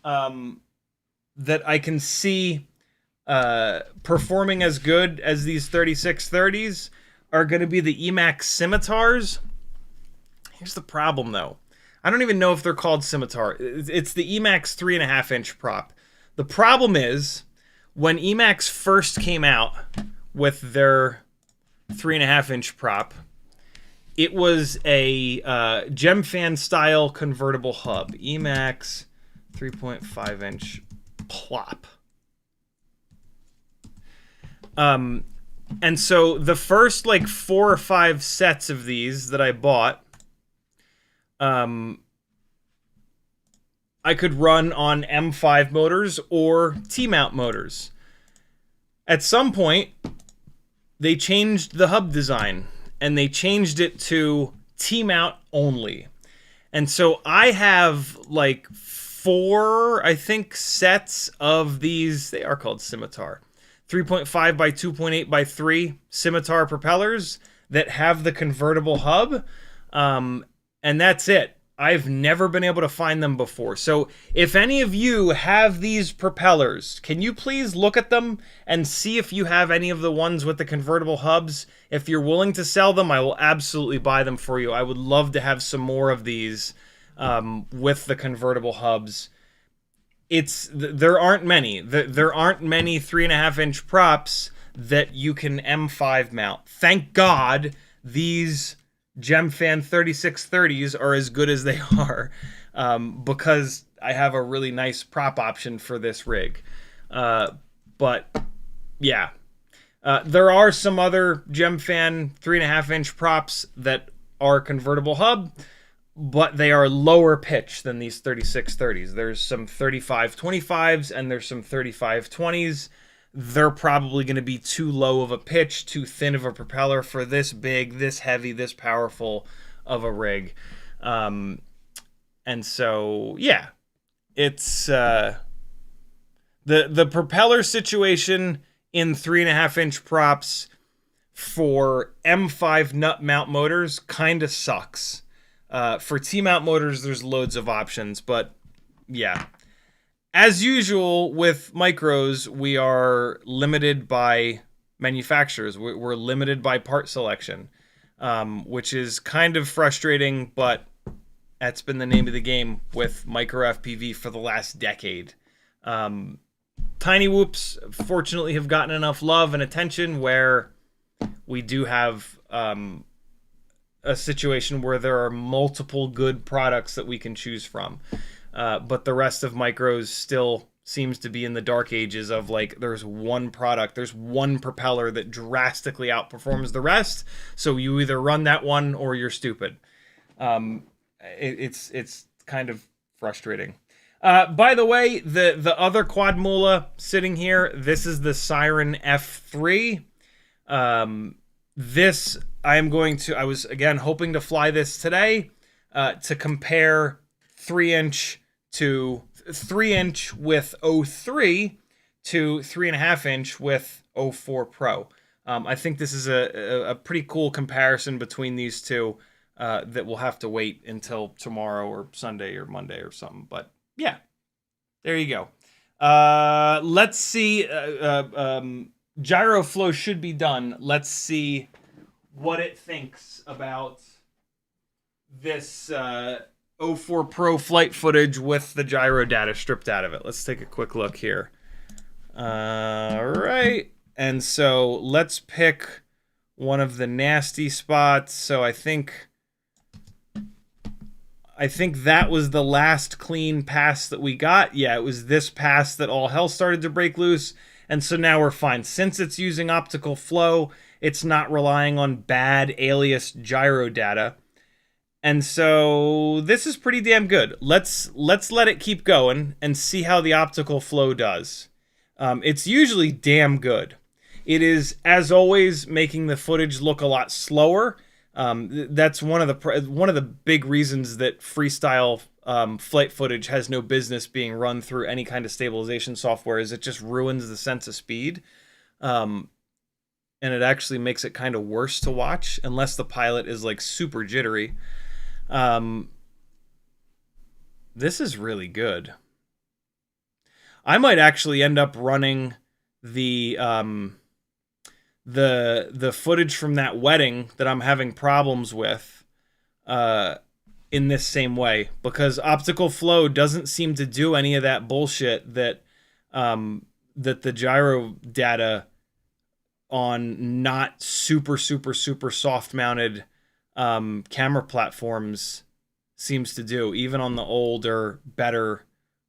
that I can see performing as good as these 3630s are going to be the Emacs Scimitars. Here's the problem, though. I don't even know if they're called Scimitar. It's the Emacs 3.5-inch prop. The problem is, when Emacs first came out with their 3.5-inch prop, it was a Gem Fan style convertible hub. Emacs 3.5-inch plop. And so the first like 4 or 5 sets of these that I bought, I could run on M5 motors or T-mount motors. At some point, they changed the hub design, and they changed it to T-mount only. And so I have like 4, I think, sets of these. They are called Scimitar. 3.5 by 2.8 by 3 Scimitar propellers that have the convertible hub. And that's it. I've never been able to find them before. So if any of you have these propellers, can you please look at them and see if you have any of the ones with the convertible hubs? If you're willing to sell them, I will absolutely buy them for you. I would love to have some more of these with the convertible hubs. There aren't many. There aren't many 3.5-inch props that you can M5 mount. Thank God these GemFan 3630s are as good as they are, because I have a really nice prop option for this rig. But yeah, there are some other GemFan 3.5-inch props that are convertible hub, but they are lower pitch than these 3630s. There's some 3525s and there's some 3520s. They're probably going to be too low of a pitch, too thin of a propeller for this big, this heavy, this powerful of a rig. And so, yeah, it's the propeller situation in 3.5-inch props for M5 nut mount motors kind of sucks. For T-mount motors, there's loads of options, but yeah. As usual with micros, we are limited by manufacturers. We're limited by part selection, which is kind of frustrating, but that's been the name of the game with micro FPV for the last decade. Tiny whoops, fortunately, have gotten enough love and attention where we do have a situation where there are multiple good products that we can choose from. But the rest of micros still seems to be in the dark ages of like, there's one product, there's one propeller that drastically outperforms the rest. So you either run that one or you're stupid. It's kind of frustrating. By the way, the other quad mula sitting here, this is the Siren F-3. This I was again hoping to fly this today to compare 3-inch with 03 to 3.5-inch with 04 Pro. I think this is a pretty cool comparison between these two that we'll have to wait until tomorrow or Sunday or Monday or something. But yeah, there you go. Let's see. Gyrowflow should be done. Let's see what it thinks about this 04 Pro flight footage with the gyro data stripped out of it. Let's take a quick look here. All right. And so let's pick one of the nasty spots. So I think that was the last clean pass that we got. Yeah, it was this pass that all hell started to break loose. And so now we're fine. Since it's using optical flow, it's not relying on bad alias gyro data. And so this is pretty damn good. Let's let it keep going and see how the optical flow does. It's usually damn good. It is, as always, making the footage look a lot slower. That's one of the big reasons that Freestyle flight footage has no business being run through any kind of stabilization software, is it just ruins the sense of speed. And it actually makes it kind of worse to watch unless the pilot is like super jittery. This is really good. I might actually end up running the footage from that wedding that I'm having problems with in this same way, because optical flow doesn't seem to do any of that bullshit that the gyro data on not super soft mounted camera platforms seems to do, even on the older, better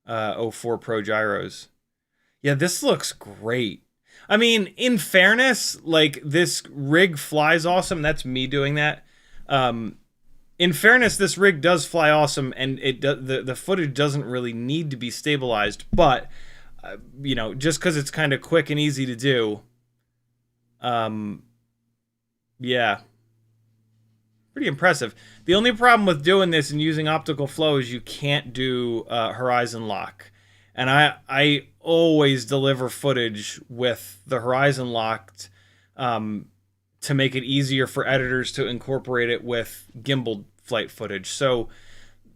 04 Pro gyros. Yeah, this looks great. I mean, in fairness, like, this rig flies awesome. That's me doing that. In fairness, this rig does fly awesome, and the footage doesn't really need to be stabilized. But you know, just because it's kind of quick and easy to do, yeah, pretty impressive. The only problem with doing this and using optical flow is you can't do horizon lock. And I always deliver footage with the horizon locked to make it easier for editors to incorporate it with gimbal flight footage. So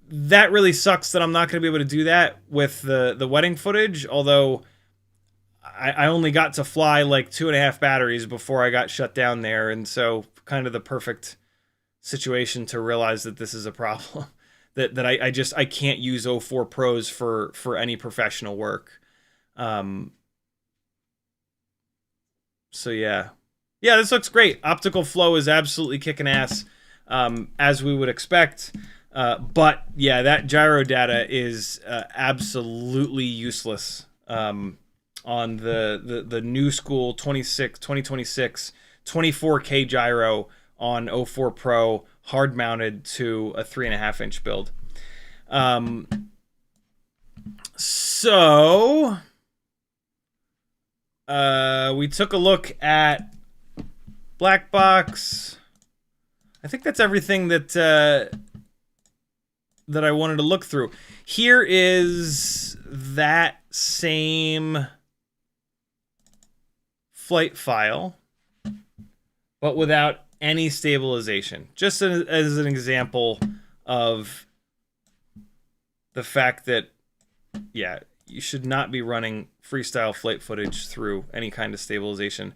that really sucks that I'm not going to be able to do that with the wedding footage, although I only got to fly like 2.5 batteries before I got shut down there, and so kind of the perfect situation to realize that this is a problem. that I can't use O4 Pros for any professional work. So yeah. Yeah, this looks great. Optical flow is absolutely kicking ass, as we would expect. But yeah, that gyro data is absolutely useless on the new school 2026 24K gyro on O4 Pro, hard mounted to a 3.5-inch build. So we took a look at Blackbox. I think that's everything that I wanted to look through. Here is that same flight file, but without any stabilization. Just as an example of the fact that, yeah, you should not be running freestyle flight footage through any kind of stabilization.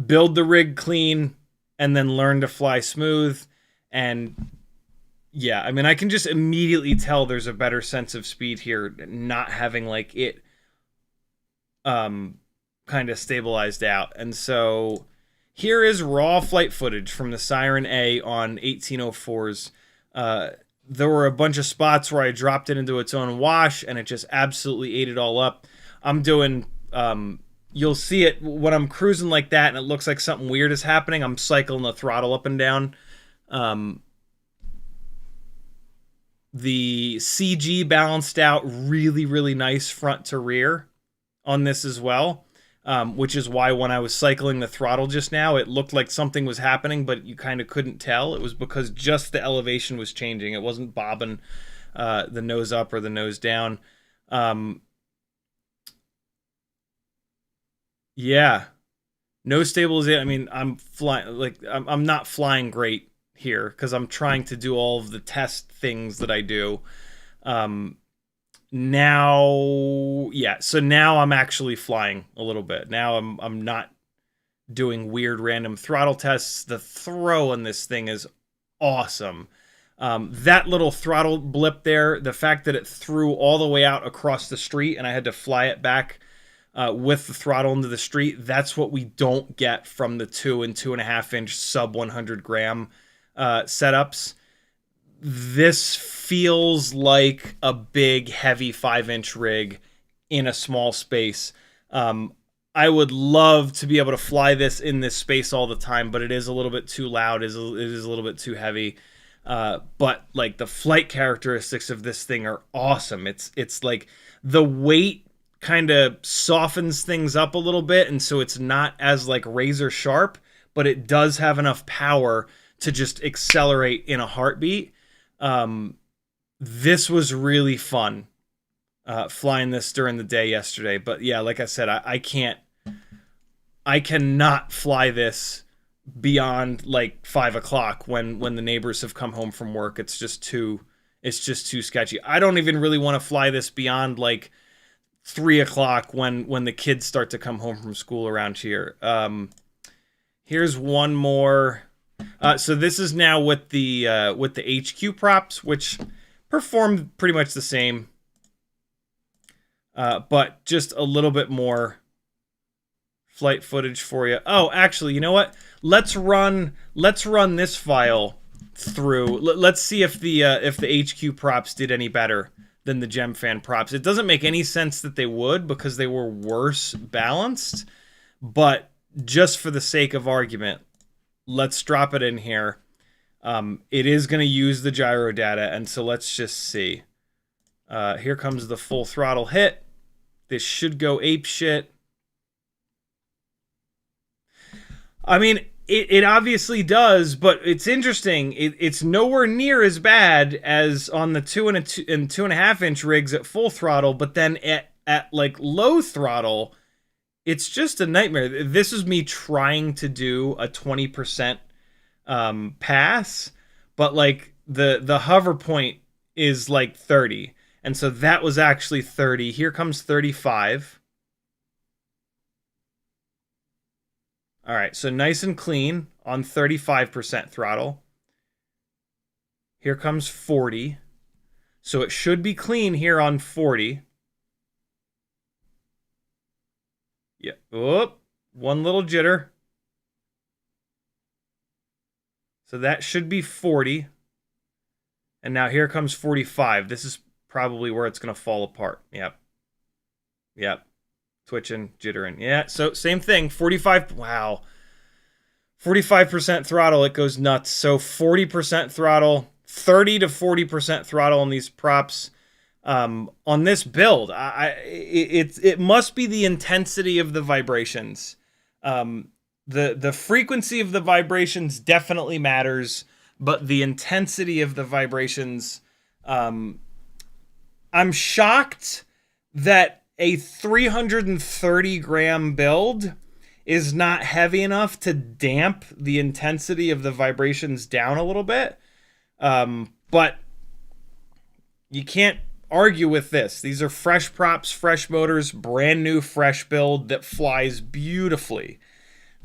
Build the rig clean and then learn to fly smooth. And yeah, I mean, I can just immediately tell there's a better sense of speed here, not having like it kind of stabilized out. And so here is raw flight footage from the Siren A on 1804s. There were a bunch of spots where I dropped it into its own wash and it just absolutely ate it all up. I'm doing, you'll see it when I'm cruising like that and it looks like something weird is happening. I'm cycling the throttle up and down. The CG balanced out really, really nice front to rear on this as well, which is why when I was cycling the throttle just now, it looked like something was happening, but you kind of couldn't tell. It was because just the elevation was changing. It wasn't bobbing the nose up or the nose down. Yeah, no stabilization. I mean, I'm flying like I'm not flying great here because I'm trying to do all of the test things that I do. Now, yeah, so now I'm actually flying a little bit. Now I'm not doing weird random throttle tests. The throw on this thing is awesome. That little throttle blip there, the fact that it threw all the way out across the street and I had to fly it back with the throttle into the street, that's what we don't get from the 2 and 2.5-inch sub 100 gram setups. This feels like a big, heavy 5-inch rig in a small space. I would love to be able to fly this in this space all the time, but it is a little bit too loud. It is a little bit too heavy. But like the flight characteristics of this thing are awesome. It's like the weight kind of softens things up a little bit, and so it's not as like razor sharp, but it does have enough power to just accelerate in a heartbeat. This was really fun flying this during the day yesterday, but yeah, like I said, I cannot fly this beyond like 5 o'clock when the neighbors have come home from work. It's just too sketchy. I don't even really want to fly this beyond like 3 o'clock when the kids start to come home from school around here. Here's one more. So this is now with the HQ props, which performed pretty much the same, but just a little bit more flight footage for you. Oh, actually, you know what? Let's run this file through. Let's see if the HQ props did any better than the GemFan props. It doesn't make any sense that they would because they were worse balanced, but just for the sake of argument, let's drop it in here. It is going to use the gyro data, and so let's just see. Here comes the full throttle hit. This should go apeshit. I mean, It obviously does, but it's interesting. It's nowhere near as bad as on the 2.5 inch rigs at full throttle, but then at like low throttle, it's just a nightmare. This is me trying to do a 20% pass, but like the hover point is like 30, and so that was actually 30. Here comes 35. All right, so nice and clean on 35% throttle. Here comes 40. So it should be clean here on 40. Yeah. Oh, one little jitter. So that should be 40. And now here comes 45. This is probably where it's going to fall apart. Yep. Yep. Twitching, jittering. Yeah, so same thing. 45. Wow. 45% throttle, it goes nuts. So 40% throttle, 30 to 40% throttle on these props. On this build, it must be the intensity of the vibrations. The frequency of the vibrations definitely matters, but the intensity of the vibrations, I'm shocked that a 330 gram build is not heavy enough to damp the intensity of the vibrations down a little bit. But you can't argue with this. These are fresh props, fresh motors, brand new fresh build that flies beautifully.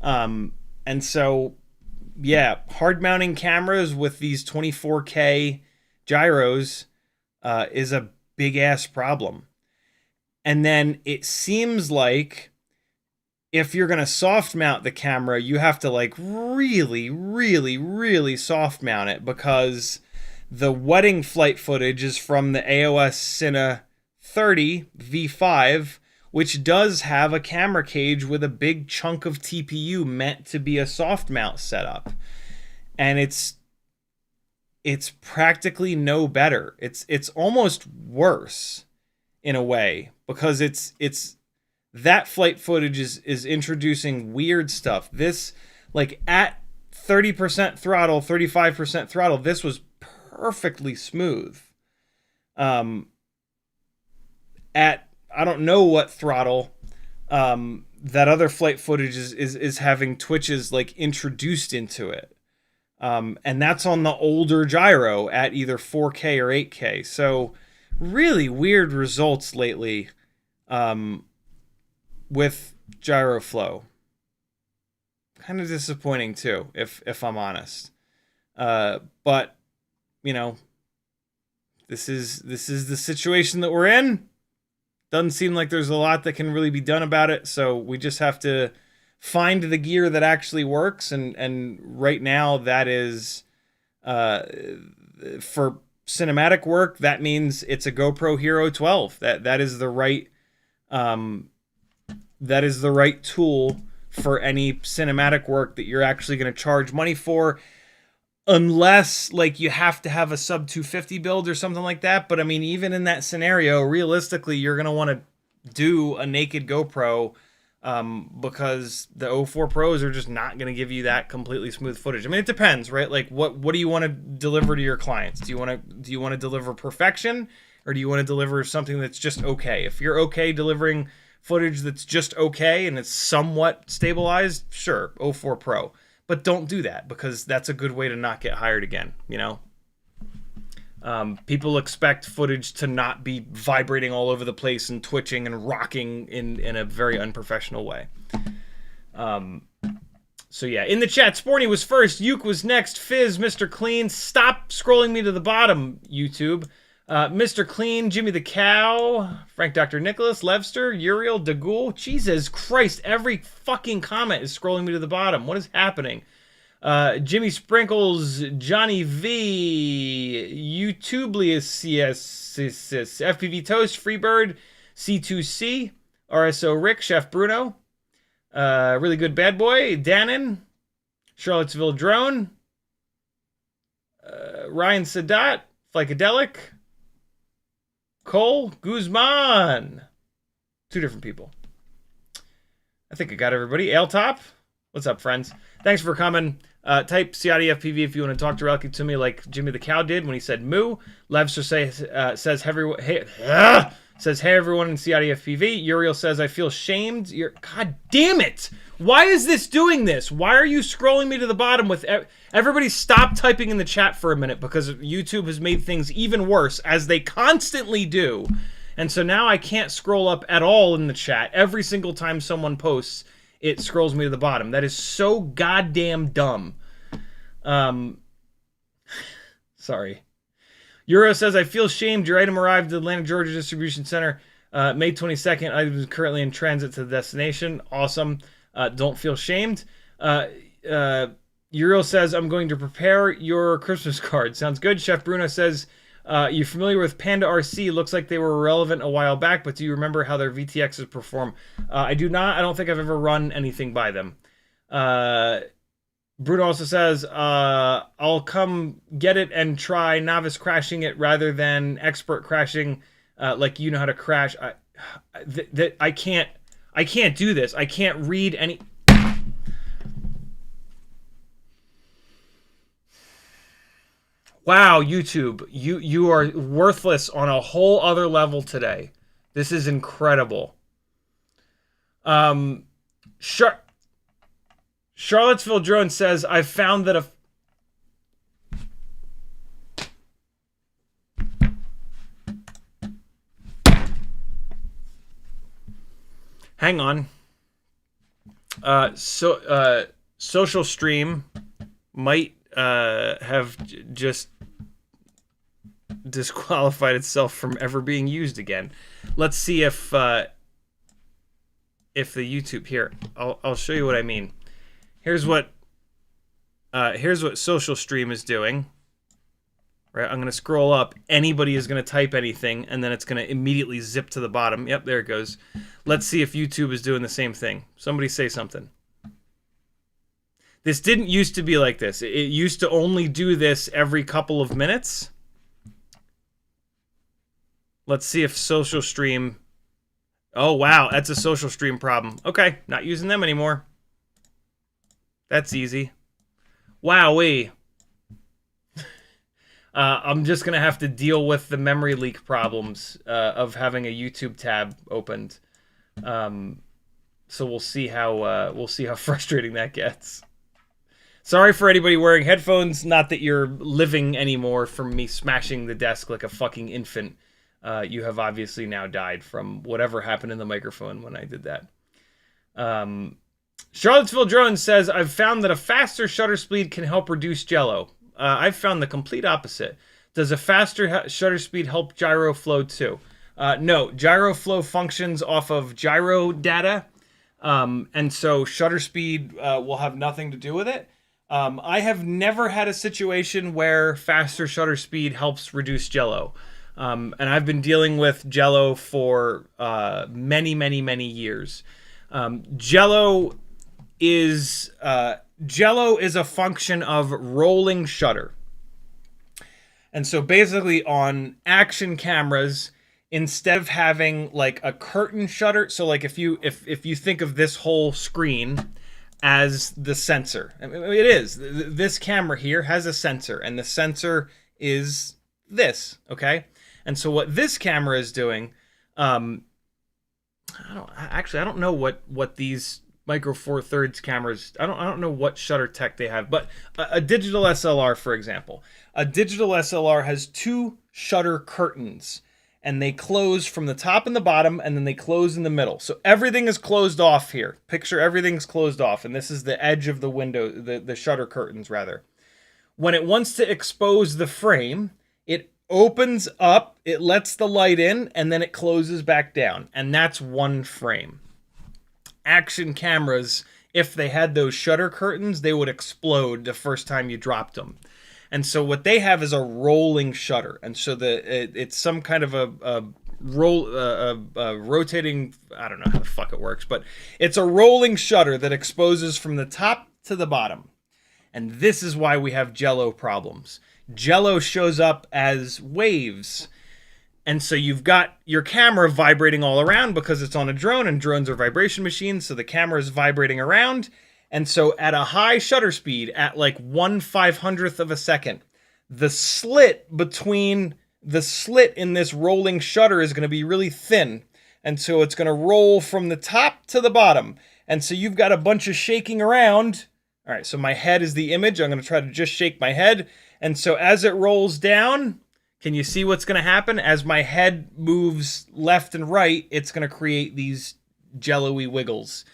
And so, yeah, hard mounting cameras with these 24K gyros is a big ass problem. And then it seems like if you're going to soft mount the camera, you have to like really, really, really soft mount it, because the wedding flight footage is from the AIO Cine 30 V5, which does have a camera cage with a big chunk of TPU meant to be a soft mount setup. And it's practically no better. It's almost worse in a way, because it's that flight footage is introducing weird stuff. This, like at 30% throttle, 35% throttle, this was perfectly smooth. At I don't know what throttle, that other flight footage is having twitches like introduced into it. And that's on the older gyro at either 4K or 8K. So really weird results lately with Gyrowflow. Kind of disappointing too, if I'm honest. But you know, this is the situation that we're in. Doesn't seem like there's a lot that can really be done about it, so we just have to find the gear that actually works, and right now that is for cinematic work, that means it's a GoPro Hero 12. That is the right tool for any cinematic work that you're actually going to charge money for, unless like you have to have a sub 250 build or something like that. But I mean, even in that scenario, realistically, you're going to want to do a naked GoPro, because the 04 Pros are just not going to give you that completely smooth footage. I mean, it depends, right? Like what do you want to deliver to your clients? Do you want to deliver perfection, or do you want to deliver something that's just okay? If you're okay delivering footage that's just okay and it's somewhat stabilized, sure, 04 Pro. But don't do that, because that's a good way to not get hired again, you know? People expect footage to not be vibrating all over the place and twitching and rocking in a very unprofessional way. So yeah, in the chat, Sporny was first, Uke was next, Fizz, Mr. Clean. Stop scrolling me to the bottom, YouTube. Mr. Clean, Jimmy the Cow, Frank Dr. Nicholas, Levster, Uriel, Dagul. Jesus Christ, every fucking comment is scrolling me to the bottom. What is happening? Jimmy Sprinkles, Johnny V, YouTublius CS, FPV Toast, Freebird, C2C, RSO Rick, Chef Bruno, Really Good Bad Boy, Dannon, Charlottesville Drone, Ryan Sadat, Flycadelic, Cole Guzman. Two different people. I think I got everybody. Aletop, What's up, friends? Thanks for coming. Type CiottiFPV if you want to talk directly to me like Jimmy the Cow did when he said moo. Levster says, hey everyone in CiottiFPV. Uriel says, I feel shamed. God damn it! Why is this doing this? Why are you scrolling me to the bottom with... Everybody stop typing in the chat for a minute because YouTube has made things even worse, as they constantly do. And so now I can't scroll up at all in the chat. Every single time someone posts, it scrolls me to the bottom. That is so goddamn dumb. Sorry. Euro says, I feel shamed. Your item arrived at the Atlanta, Georgia Distribution Center May 22nd. Item is currently in transit to the destination. Awesome. Don't feel shamed. Euro says, I'm going to prepare your Christmas card. Sounds good. Chef Bruno says, you're familiar with Panda RC? Looks like they were relevant a while back, but do you remember how their VTXs perform? I do not. I don't think I've ever run anything by them. Bruno also says, I'll come get it and try novice crashing it rather than expert crashing like you know how to crash. I can't do this. I can't read any... Wow, YouTube, you are worthless on a whole other level today. This is incredible. Charlottesville Drone says, I've found that hang on. Social Stream might have just disqualified itself from ever being used again. Let's see if the YouTube here. I'll show you what I mean. Here's what Social Stream is doing. Right, I'm gonna scroll up. Anybody is gonna type anything, and then it's gonna immediately zip to the bottom. Yep, there it goes. Let's see if YouTube is doing the same thing. Somebody say something. This didn't used to be like this. It used to only do this every couple of minutes. Let's see if Social Stream... Oh, wow. That's a Social Stream problem. Okay, not using them anymore. That's easy. Wowee. I'm just going to have to deal with the memory leak problems of having a YouTube tab opened. So we'll see how frustrating that gets. Sorry for anybody wearing headphones. Not that you're living anymore from me smashing the desk like a fucking infant. You have obviously now died from whatever happened in the microphone when I did that. Charlottesville Drone says, I've found that a faster shutter speed can help reduce jello. I've found the complete opposite. Does a faster shutter speed help Gyrowflow too? No, Gyrowflow functions off of gyro data. And so shutter speed will have nothing to do with it. I have never had a situation where faster shutter speed helps reduce jello. And I've been dealing with jello for many, many, many years. Jello is a function of rolling shutter. And so basically on action cameras, instead of having like a curtain shutter, so like if you think of this whole screen as the sensor, I mean, it is. This camera here has a sensor, and the sensor is this, okay? And so what this camera is doing, I don't know what these Micro Four Thirds cameras, I don't know what shutter tech they have, but a digital SLR, for example, a digital SLR has two shutter curtains, and they close from the top and the bottom, and then they close in the middle. So everything is closed off here. Picture everything's closed off, and this is the edge of the window, the shutter curtains rather. When it wants to expose the frame, it opens up, it lets the light in, and then it closes back down, and that's one frame. Action cameras, if they had those shutter curtains, they would explode the first time you dropped them. And so what they have is a rolling shutter, and so it's some kind of a rotating, I don't know how the fuck it works, but it's a rolling shutter that exposes from the top to the bottom. And this is why we have jello problems. Jello shows up as waves. And so you've got your camera vibrating all around because it's on a drone, and drones are vibration machines, so the camera is vibrating around. And so at a high shutter speed, at like 1/500th of a second, the slit in this rolling shutter is going to be really thin. And so it's going to roll from the top to the bottom. And so you've got a bunch of shaking around. All right, so my head is the image. I'm going to try to just shake my head. And so as it rolls down, can you see what's going to happen? As my head moves left and right, it's going to create these jello-y wiggles.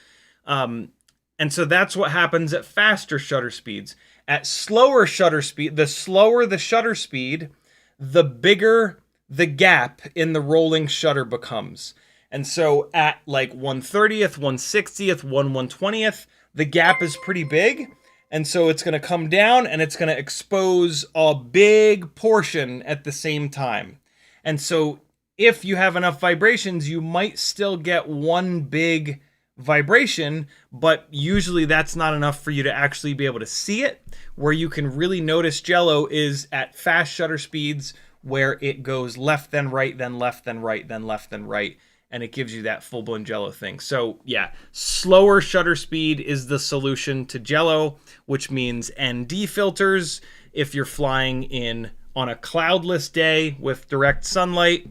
And so that's what happens at faster shutter speeds. At slower shutter speed, the slower the shutter speed, the bigger the gap in the rolling shutter becomes. And so at like 1/30th, 1/60th, 1/120th, the gap is pretty big. And so it's going to come down and it's going to expose a big portion at the same time. And so if you have enough vibrations, you might still get one big vibration, but usually that's not enough for you to actually be able to see it. Where you can really notice jello is at fast shutter speeds where it goes left then right, then left then right, then left then right, and it gives you that full-blown jello thing. So yeah, slower shutter speed is the solution to jello, which means ND filters if you're flying on a cloudless day with direct sunlight.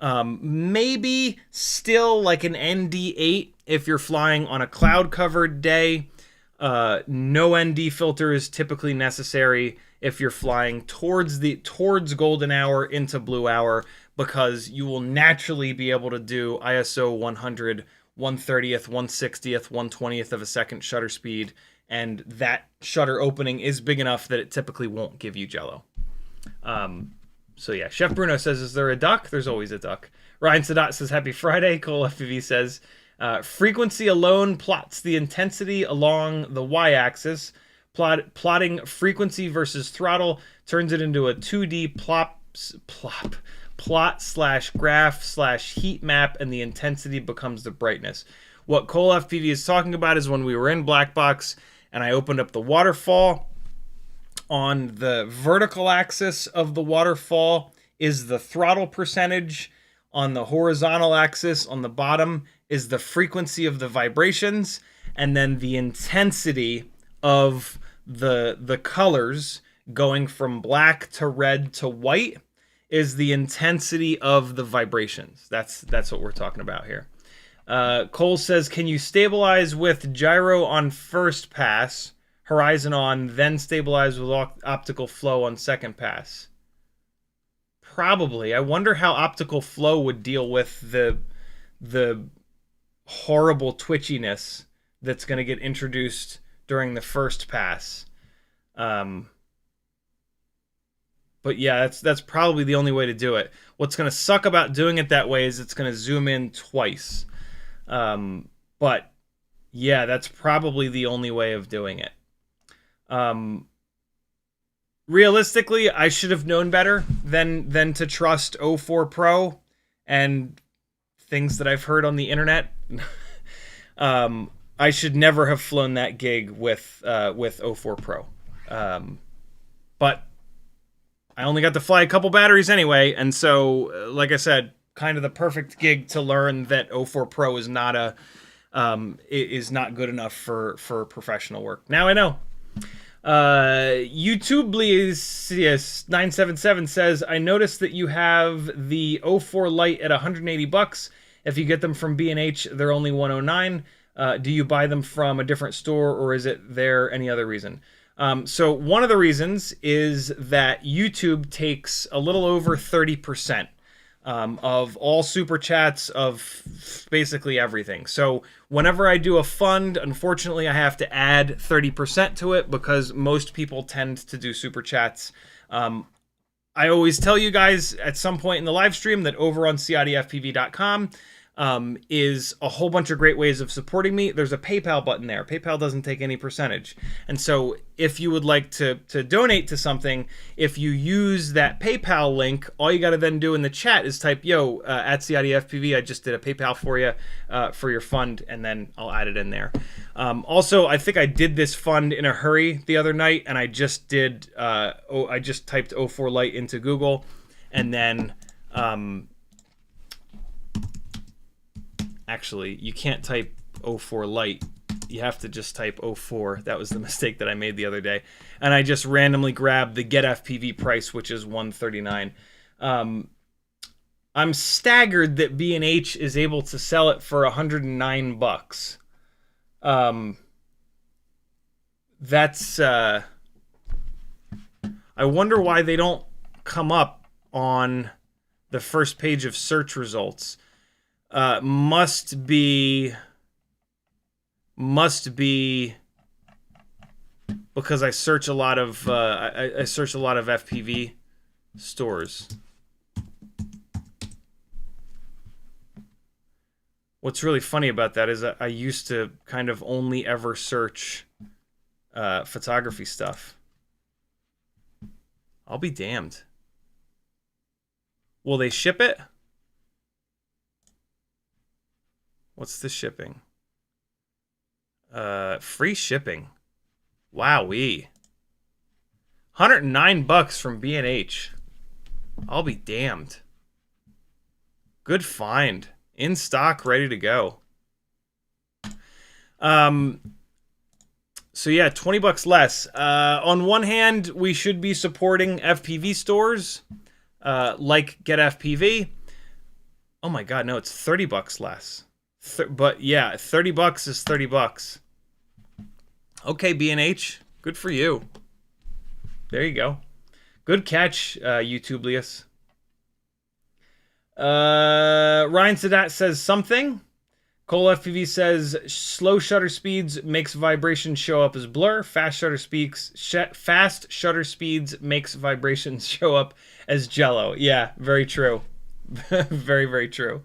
Maybe still like an ND8 if you're flying on a cloud-covered day. No ND filter is typically necessary if you're flying towards golden hour into blue hour, because you will naturally be able to do ISO 100, 1/30th, 1/60th, 1/20th of a second shutter speed, and that shutter opening is big enough that it typically won't give you jello. So yeah, Chef Bruno says, is there a duck? There's always a duck. Ryan Sadat says, happy Friday. Cole FPV says, frequency alone plots the intensity along the y-axis. Plotting frequency versus throttle turns it into a 2D plot/graph/heat map, and the intensity becomes the brightness. What Cole FPV is talking about is when we were in Blackbox and I opened up the waterfall. On the vertical axis of the waterfall is the throttle percentage. On the horizontal axis on the bottom is the frequency of the vibrations, and then the intensity of the colors going from black to red to white is the intensity of the vibrations. That's what we're talking about here. Cole says, can you stabilize with gyro on first pass, horizon on, then stabilize with optical flow on second pass? Probably. I wonder how optical flow would deal with the horrible twitchiness that's going to get introduced during the first pass. But yeah, that's probably the only way to do it. What's going to suck about doing it that way is it's going to zoom in twice. But yeah, that's probably the only way of doing it. Realistically, I should have known better than to trust 04 Pro and things that I've heard on the internet. I should never have flown that gig with 04 Pro. But I only got to fly a couple batteries anyway, and so, like I said, kind of the perfect gig to learn that 04 Pro is not good enough for professional work. Now I know. YouTube Blees 977 says, I noticed that you have the 04 Lite at $180. If you get them from B&H, they're only $109. Do you buy them from a different store, or is it there any other reason? So one of the reasons is that YouTube takes a little over 30% of all super chats, of basically everything. So whenever I do a fund, unfortunately, I have to add 30% to it because most people tend to do super chats. I always tell you guys at some point in the live stream that over on CiottiFPV.com is a whole bunch of great ways of supporting me. There's a PayPal button there. PayPal doesn't take any percentage. And so if you would like to donate to something, if you use that PayPal link, all you got to then do in the chat is type, yo, at CiottiFPV, I just did a PayPal for you for your fund, and then I'll add it in there. Also, I think I did this fund in a hurry the other night, and I just typed 04 Lite into Google, and then actually, you can't type 04 Lite you have to just type 04. That was the mistake that I made the other day. And I just randomly grabbed the Get FPV price, which is $139. I'm staggered that B&H is able to sell it for $109. That's I wonder why they don't come up on the first page of search results. Must be because I search a lot of I search a lot of FPV stores. What's really funny about that is I used to kind of only ever search photography stuff. I'll be damned. Will they ship it? What's the shipping? Free shipping. Wowee. $109 from B&H. I'll be damned. Good find. In stock, ready to go. So yeah, $20 less. On one hand, we should be supporting FPV stores, like Get FPV. Oh my God, no, it's $30 less. But yeah, $30 is $30. Okay, B&H, good for you. There you go. Good catch, YouTubelius. Ryan Sadat says something. Cole FPV says slow shutter speeds makes vibrations show up as blur. Fast shutter speeds makes vibrations show up as jello. Yeah, very true. Very, very true.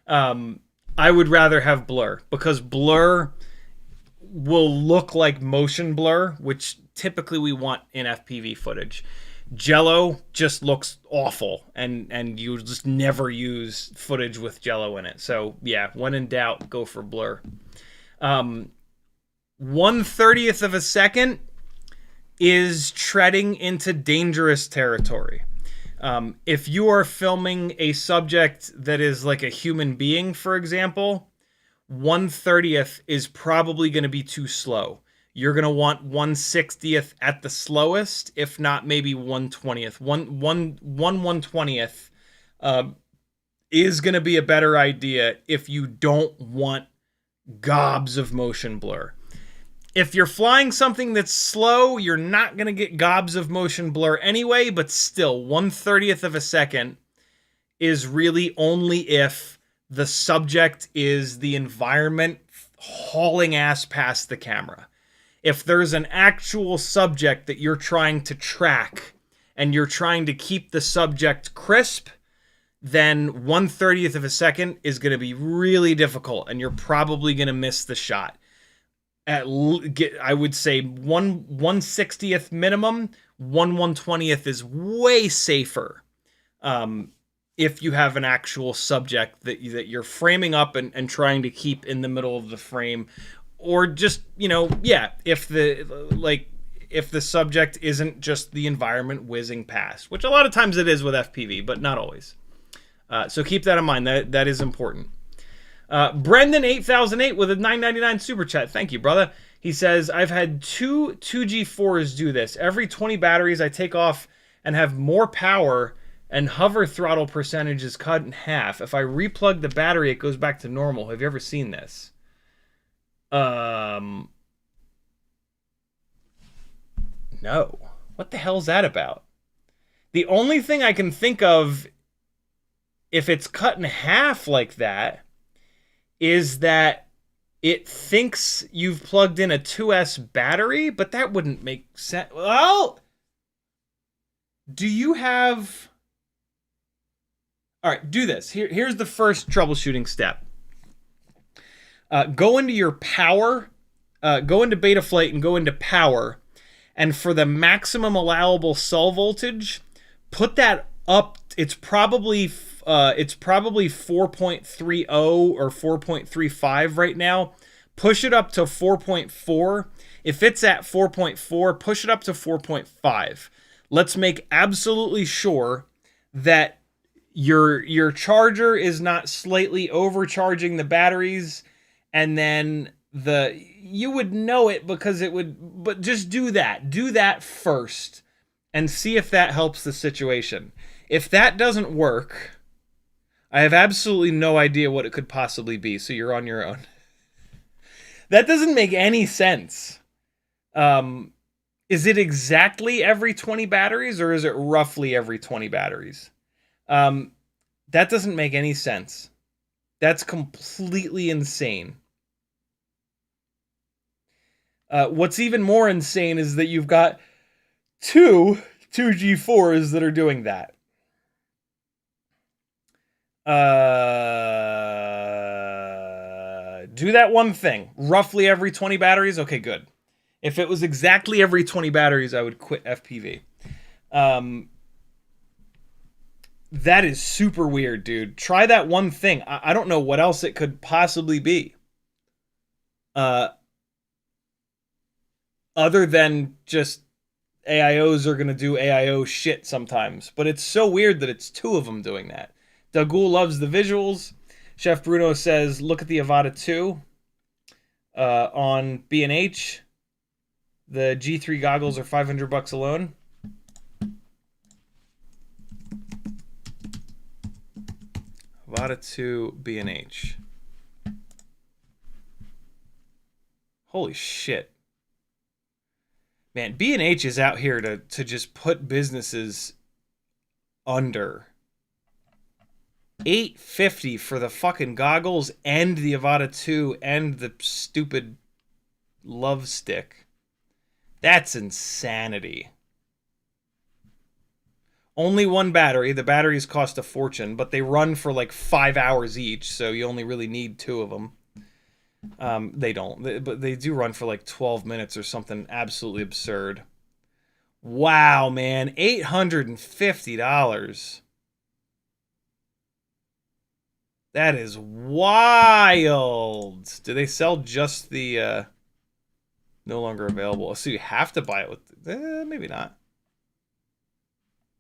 I would rather have blur because blur will look like motion blur, which typically we want in FPV footage. Jello just looks awful, and you just never use footage with jello in it. So yeah, when in doubt, go for blur. 1/30th of a second is treading into dangerous territory. If you are filming a subject that is like a human being, for example, 1/30th is probably going to be too slow. You're going to want 1/60th at the slowest, if not maybe 1/20th. 1/20th is going to be a better idea if you don't want gobs of motion blur. If you're flying something that's slow, you're not going to get gobs of motion blur anyway, but still, 1/30th of a second is really only if the subject is the environment hauling ass past the camera. If there's an actual subject that you're trying to track and you're trying to keep the subject crisp, then 1/30th of a second is going to be really difficult and you're probably going to miss the shot. I would say 1/60th minimum, 1/120th is way safer. If you have an actual subject that you're framing up and trying to keep in the middle of the frame, or just, if the subject isn't just the environment whizzing past, which a lot of times it is with FPV, but not always. So keep that in mind. That is important. Brendan 8008 with a $9.99 super chat. Thank you, brother. He says, I've had two 2G4s do this. Every 20 batteries I take off and have more power, and hover throttle percentage is cut in half. If I replug the battery, it goes back to normal. Have you ever seen this? No. What the hell's that about? The only thing I can think of, if it's cut in half like that, is that it thinks you've plugged in a 2S battery, but that wouldn't make sense. Well, do you have... All right, do this. Here's the first troubleshooting step. Go into your power, go into Betaflight and go into power, and for the maximum allowable cell voltage, put that up. It's probably 4.30 or 4.35 right now. Push it up to 4.4. If it's at 4.4, push it up to 4.5. Let's make absolutely sure that your charger is not slightly overcharging the batteries, and then you would know it because it would, but just do that first and see if that helps the situation. If that doesn't work, I have absolutely no idea what it could possibly be, so you're on your own. That doesn't make any sense. Is it exactly every 20 batteries, or is it roughly every 20 batteries? That doesn't make any sense. That's completely insane. What's even more insane is that you've got two G4s that are doing that. Do that one thing. Roughly every 20 batteries? Okay, good. If it was exactly every 20 batteries, I would quit FPV. That is super weird, dude. Try that one thing. I don't know what else it could possibly be. Other than just AIOs are going to do AIO shit sometimes. But it's so weird that it's two of them doing that. Dagul loves the visuals. Chef Bruno says, look at the Avata 2 on B&H. The G3 goggles are $500 alone. Avata 2 B&H. Holy shit. Man, B&H is out here to just put businesses under. $850 for the fucking goggles and the Avata 2 and the stupid love stick. That's insanity. Only one battery. The batteries cost a fortune, but they run for like 5 hours each, so you only really need two of them. They don't, but they do run for like 12 minutes or something absolutely absurd. Wow, man. $850. That is wild. Do they sell just the no longer available? So you have to buy it with maybe not.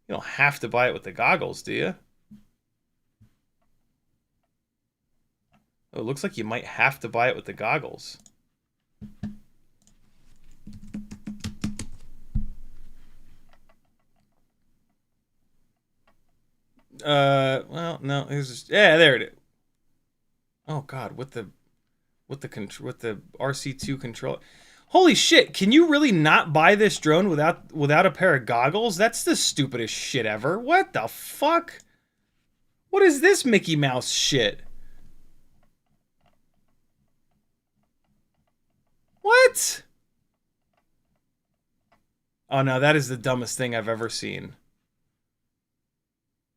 You don't have to buy it with the goggles, do you? Oh, it looks like you might have to buy it with the goggles. Well, no, it was just, yeah, there it is. Oh God, with the RC2 control. Holy shit, can you really not buy this drone without a pair of goggles? That's the stupidest shit ever. What the fuck? What is this Mickey Mouse shit? What? Oh no, that is the dumbest thing I've ever seen.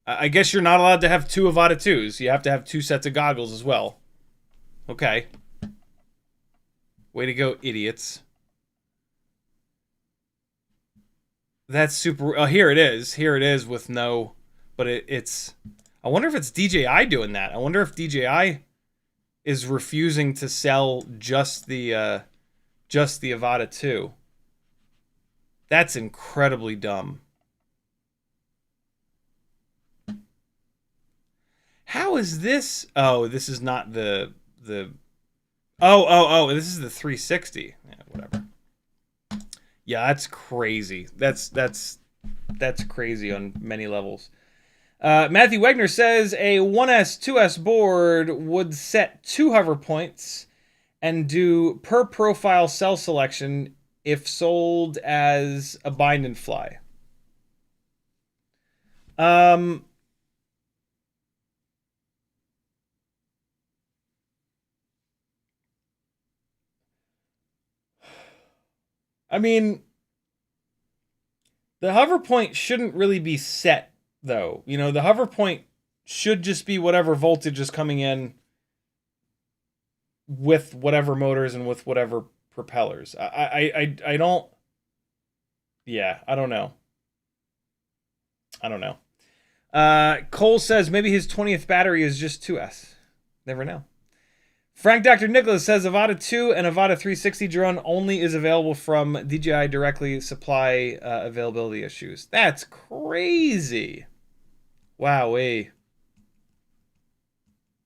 I guess you're not allowed to have two Avata 2s. You have to have two sets of goggles as well. Okay. Way to go, idiots. That's super... Oh, here it is. Here it is with no... But it's... I wonder if it's DJI doing that. I wonder if DJI is refusing to sell just the Avata 2. That's incredibly dumb. How is this? Oh, this is not the Oh, this is the 360. Yeah, whatever. Yeah, that's crazy. That's crazy on many levels. Matthew Wegner says a 1S, 2S board would set 2 hover points and do per profile cell selection if sold as a bind and fly. I mean, the hover point shouldn't really be set, though. You know, the hover point should just be whatever voltage is coming in with whatever motors and with whatever propellers. I don't... Yeah, I don't know. Cole says maybe his 20th battery is just 2S. Never know. Frank Dr. Nicholas says Avata 2 and Avata 360 drone only is available from DJI directly supply availability issues. That's crazy. Wowee.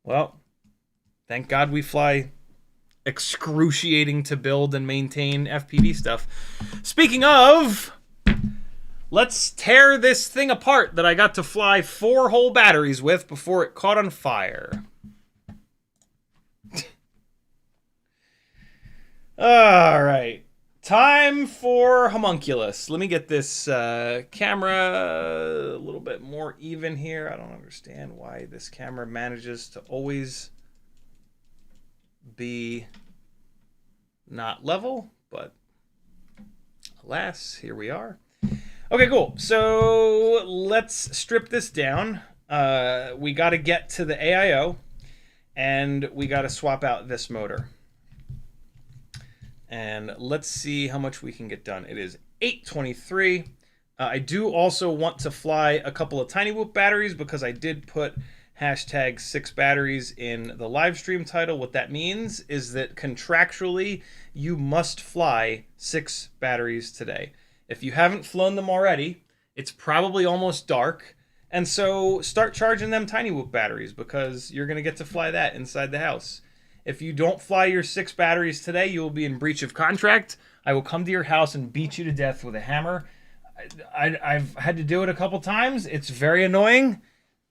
Well, thank God we fly excruciating to build and maintain FPV stuff. Speaking of, let's tear this thing apart that I got to fly 4 whole batteries with before it caught on fire. All right. Time for homunculus. Let me get this camera a little bit more even here. I don't understand why this camera manages to always be not level, but alas, here we are. Okay, cool. So let's strip this down. We got to get to the AIO, and we got to swap out this motor. And let's see how much we can get done. It is 8:23. I do also want to fly a couple of Tiny Whoop batteries because I did put hashtag 6 batteries in the live stream title. What that means is that contractually, you must fly 6 batteries today. If you haven't flown them already, it's probably almost dark. And so start charging them Tiny Whoop batteries because you're going to get to fly that inside the house. If you don't fly your 6 batteries today, you will be in breach of contract. I will come to your house and beat you to death with a hammer. I've had to do it a couple times. It's very annoying.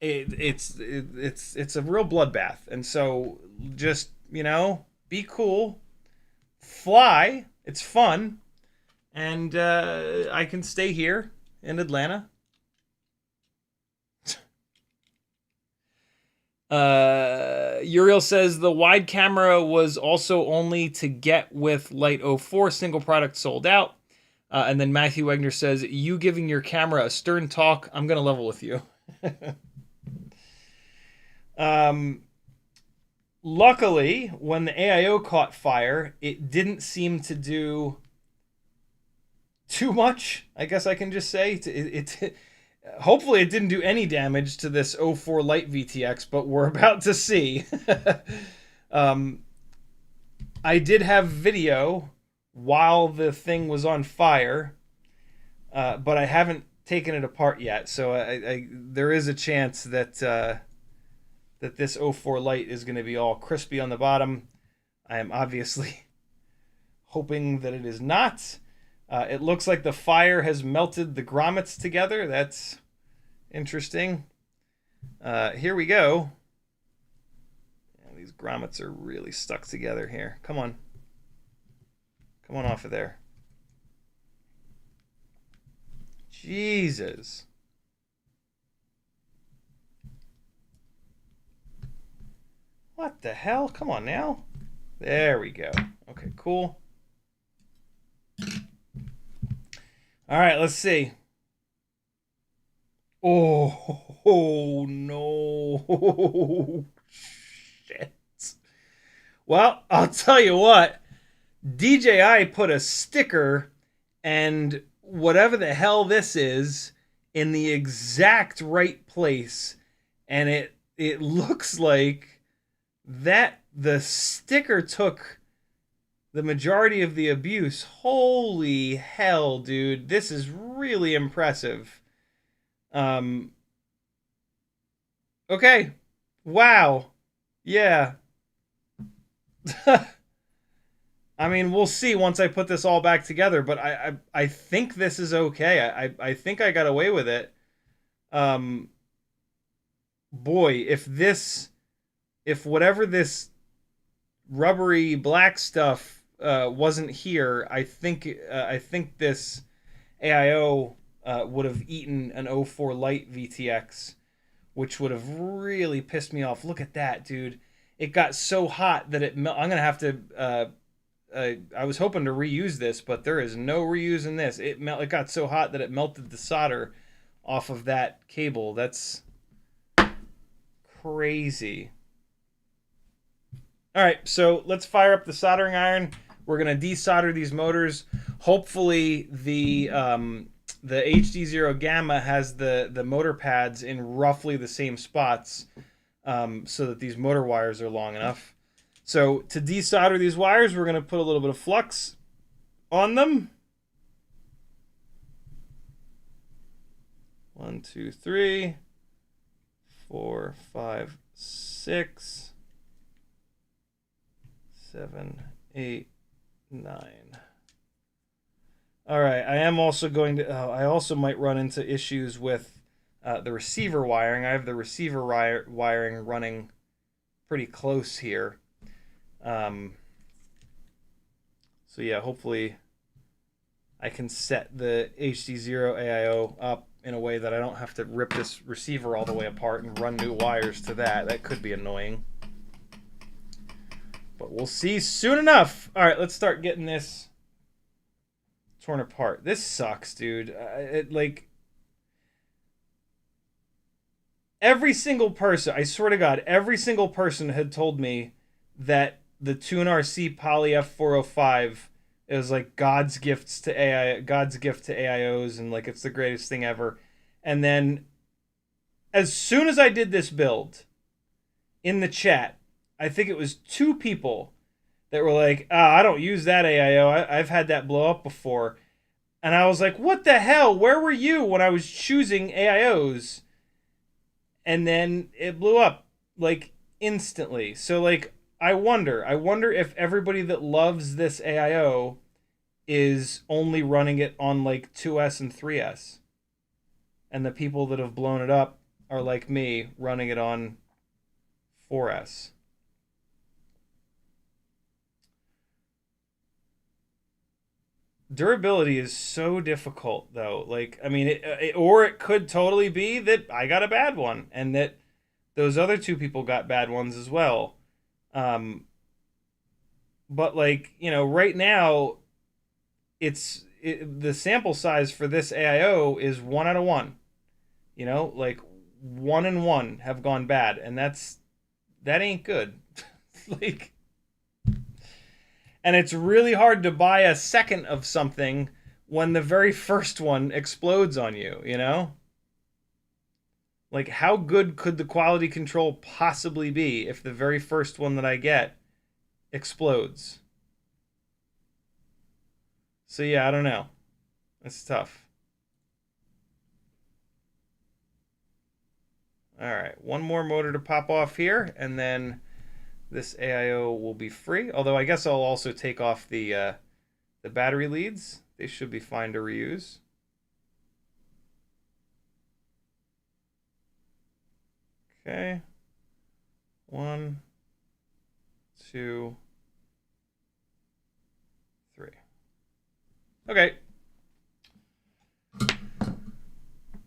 It's a real bloodbath. And so just, you know, be cool. Fly. It's fun. And I can stay here in Atlanta. Uriel says the wide camera was also only to get with Light 04 single product sold out. And then Matthew Wegner says, you giving your camera a stern talk, I'm going to level with you. Luckily, when the AIO caught fire, it didn't seem to do too much, I guess I can just say. Hopefully it didn't do any damage to this 04 Lite VTX, but we're about to see. I did have video while the thing was on fire, but I haven't taken it apart yet. So there is a chance that that this 04 Lite is going to be all crispy on the bottom. I am obviously hoping that it is not. It looks like the fire has melted the grommets together. That's interesting. Here we go. Yeah, these grommets are really stuck together here. Come on. Come on off of there. Jesus. What the hell? Come on now. There we go. Okay, cool. All right, let's see. Oh no. Shit. Well, I'll tell you what. DJI put a sticker and whatever the hell this is in the exact right place. And it looks like that the sticker took the majority of the abuse. Holy hell, dude. This is really impressive. Okay. Wow. Yeah. I mean, we'll see once I put this all back together, but I think this is okay. I think I got away with it. Boy, if whatever this rubbery black stuff wasn't here, I think this AIO would have eaten an 04 Lite VTX, which would have really pissed me off. Look at that, dude. It got so hot that I'm gonna have to. I was hoping to reuse this, but there is no reusing this. It got so hot that it melted the solder off of that cable. That's crazy. All right, so let's fire up the soldering iron. We're gonna desolder these motors. Hopefully the HD0 Gamma has the motor pads in roughly the same spots, so that these motor wires are long enough. So to desolder these wires, we're gonna put a little bit of flux on them. 1, 2, 3, 4, 5, 6, 7, 8, 9. All right, I am also going to, I also might run into issues with the receiver wiring. I have the receiver wiring running pretty close here. So yeah, hopefully I can set the HD0 AIO up in a way that I don't have to rip this receiver all the way apart and run new wires to that. That could be annoying. But we'll see soon enough. All right, let's start getting this torn apart. This sucks, dude. Every single person, I swear to God, every single person had told me that the Tune RC Poly F405 is like God's gift to AIOs, and like it's the greatest thing ever. And then as soon as I did this build in the chat, I think it was 2 people that were like, I don't use that AIO. I've had that blow up before. And I was like, what the hell? Where were you when I was choosing AIOs? And then it blew up like instantly. So like I wonder if everybody that loves this AIO is only running it on like 2S and 3S. And the people that have blown it up are like me, running it on 4S. Durability is so difficult, though. Like, I mean, or it could totally be that I got a bad one, and that those other 2 people got bad ones as well. But like, you know, right now, the sample size for this AIO is 1 out of 1. You know, like 1 and 1 have gone bad, and that ain't good. Like. And it's really hard to buy a second of something when the very first one explodes on you, you know? Like, how good could the quality control possibly be if the very first one that I get explodes? So yeah, I don't know. It's tough. All right, one more motor to pop off here, and then this AIO will be free, although I guess I'll also take off the battery leads. They should be fine to reuse. Okay. 1, 2, 3. Okay.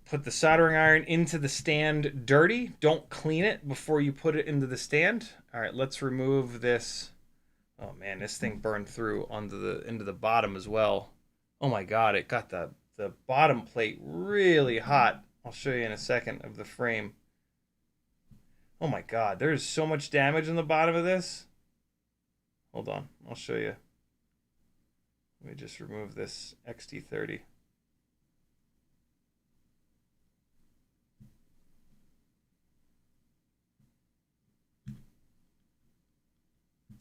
Put the soldering iron into the stand dirty. Don't clean it before you put it into the stand. All right, let's remove this. Oh man, this thing burned through into the bottom as well. Oh my God, it got the bottom plate really hot. I'll show you in a second of the frame. Oh my God, there's so much damage in the bottom of this. Hold on, I'll show you. Let me just remove this XT30.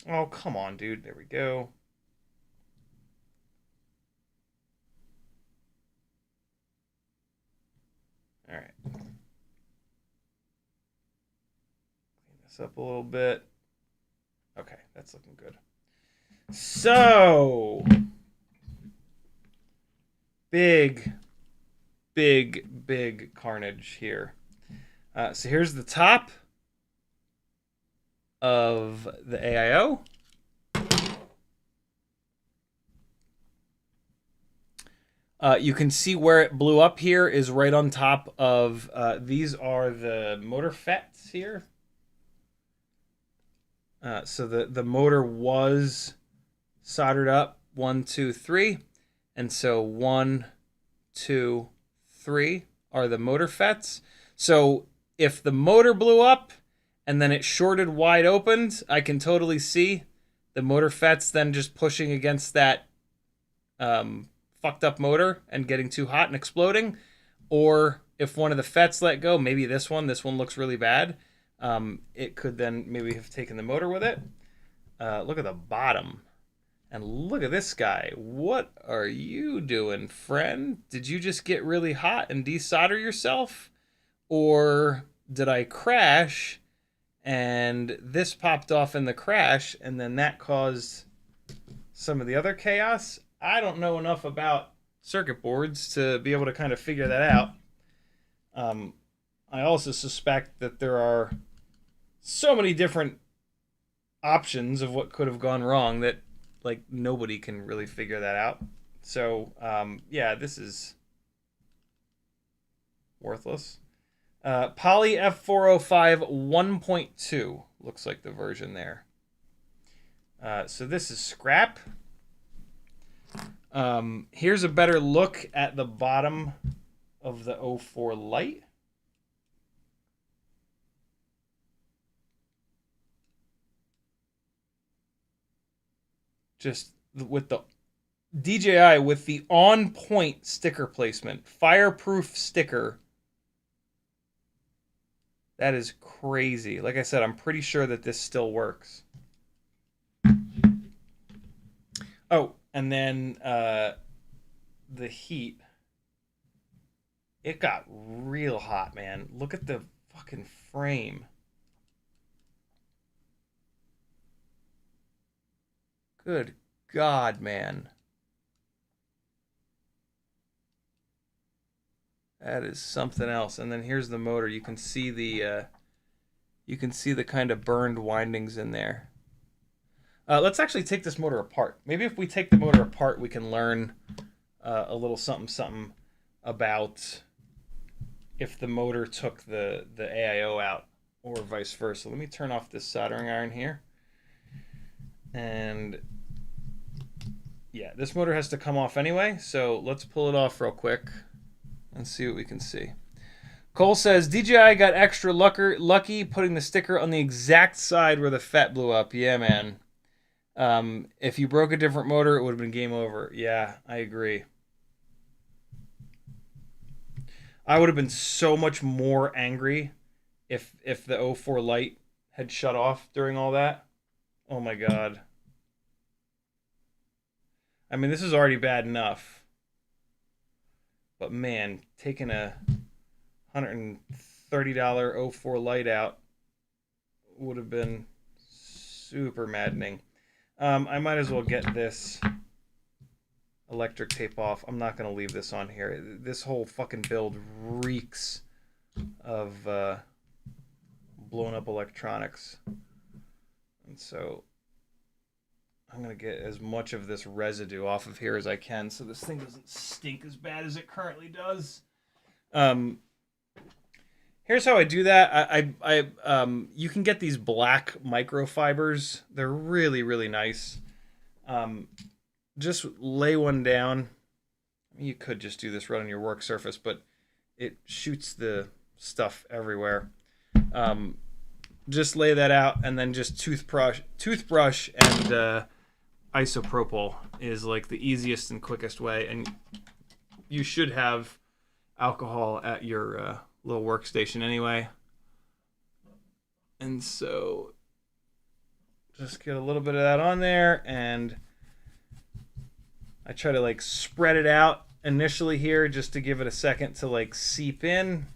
Oh, come on, dude. There we go. All right. Clean this up a little bit. Okay, that's looking good. So, big carnage here. So here's the top of the AIO. You can see where it blew up here is right on top of, these are the motor FETs here. So the motor was soldered up 1, 2, 3. And so 1, 2, 3 are the motor FETs. So if the motor blew up and then it shorted wide open, I can totally see the motor FETs then just pushing against that fucked up motor and getting too hot and exploding. Or if one of the FETs let go, maybe this one looks really bad. It could then maybe have taken the motor with it. Look at the bottom. And look at this guy. What are you doing, friend? Did you just get really hot and desolder yourself? Or did I crash and this popped off in the crash, and then that caused some of the other chaos. I don't know enough about circuit boards to be able to kind of figure that out. I also suspect that there are so many different options of what could have gone wrong that like nobody can really figure that out. So yeah, this is worthless. Poly F405 1.2 looks like the version there. So this is scrap. Here's a better look at the bottom of the 04 Lite. Just with the DJI with the on-point sticker placement, fireproof sticker. That is crazy. Like I said, I'm pretty sure that this still works. Oh, and then the heat. It got real hot, man. Look at the fucking frame. Good God, man. That is something else. And then here's the motor. You can see the kind of burned windings in there. Let's actually take this motor apart. Maybe if we take the motor apart, we can learn a little something about if the motor took the AIO out or vice versa. Let me turn off this soldering iron here. And yeah, this motor has to come off anyway, so let's pull it off real quick and see what we can see. Cole says, DJI got extra lucky putting the sticker on the exact side where the FET blew up. Yeah, man. If you broke a different motor, it would have been game over. Yeah, I agree. I would have been so much more angry if the 04 Lite had shut off during all that. Oh my God. I mean, this is already bad enough. But man, taking a $130 04 Lite out would have been super maddening. I might as well get this electric tape off. I'm not going to leave this on here. This whole fucking build reeks of blown up electronics. And so I'm going to get as much of this residue off of here as I can so this thing doesn't stink as bad as it currently does. Here's how I do that. You can get these black microfibers. They're really, really nice. Just lay one down. You could just do this right on your work surface, but it shoots the stuff everywhere. Just lay that out, and then just toothbrush and isopropyl is like the easiest and quickest way. And you should have alcohol at your little workstation anyway. And so just get a little bit of that on there, and I try to like spread it out initially here just to give it a second to like seep in.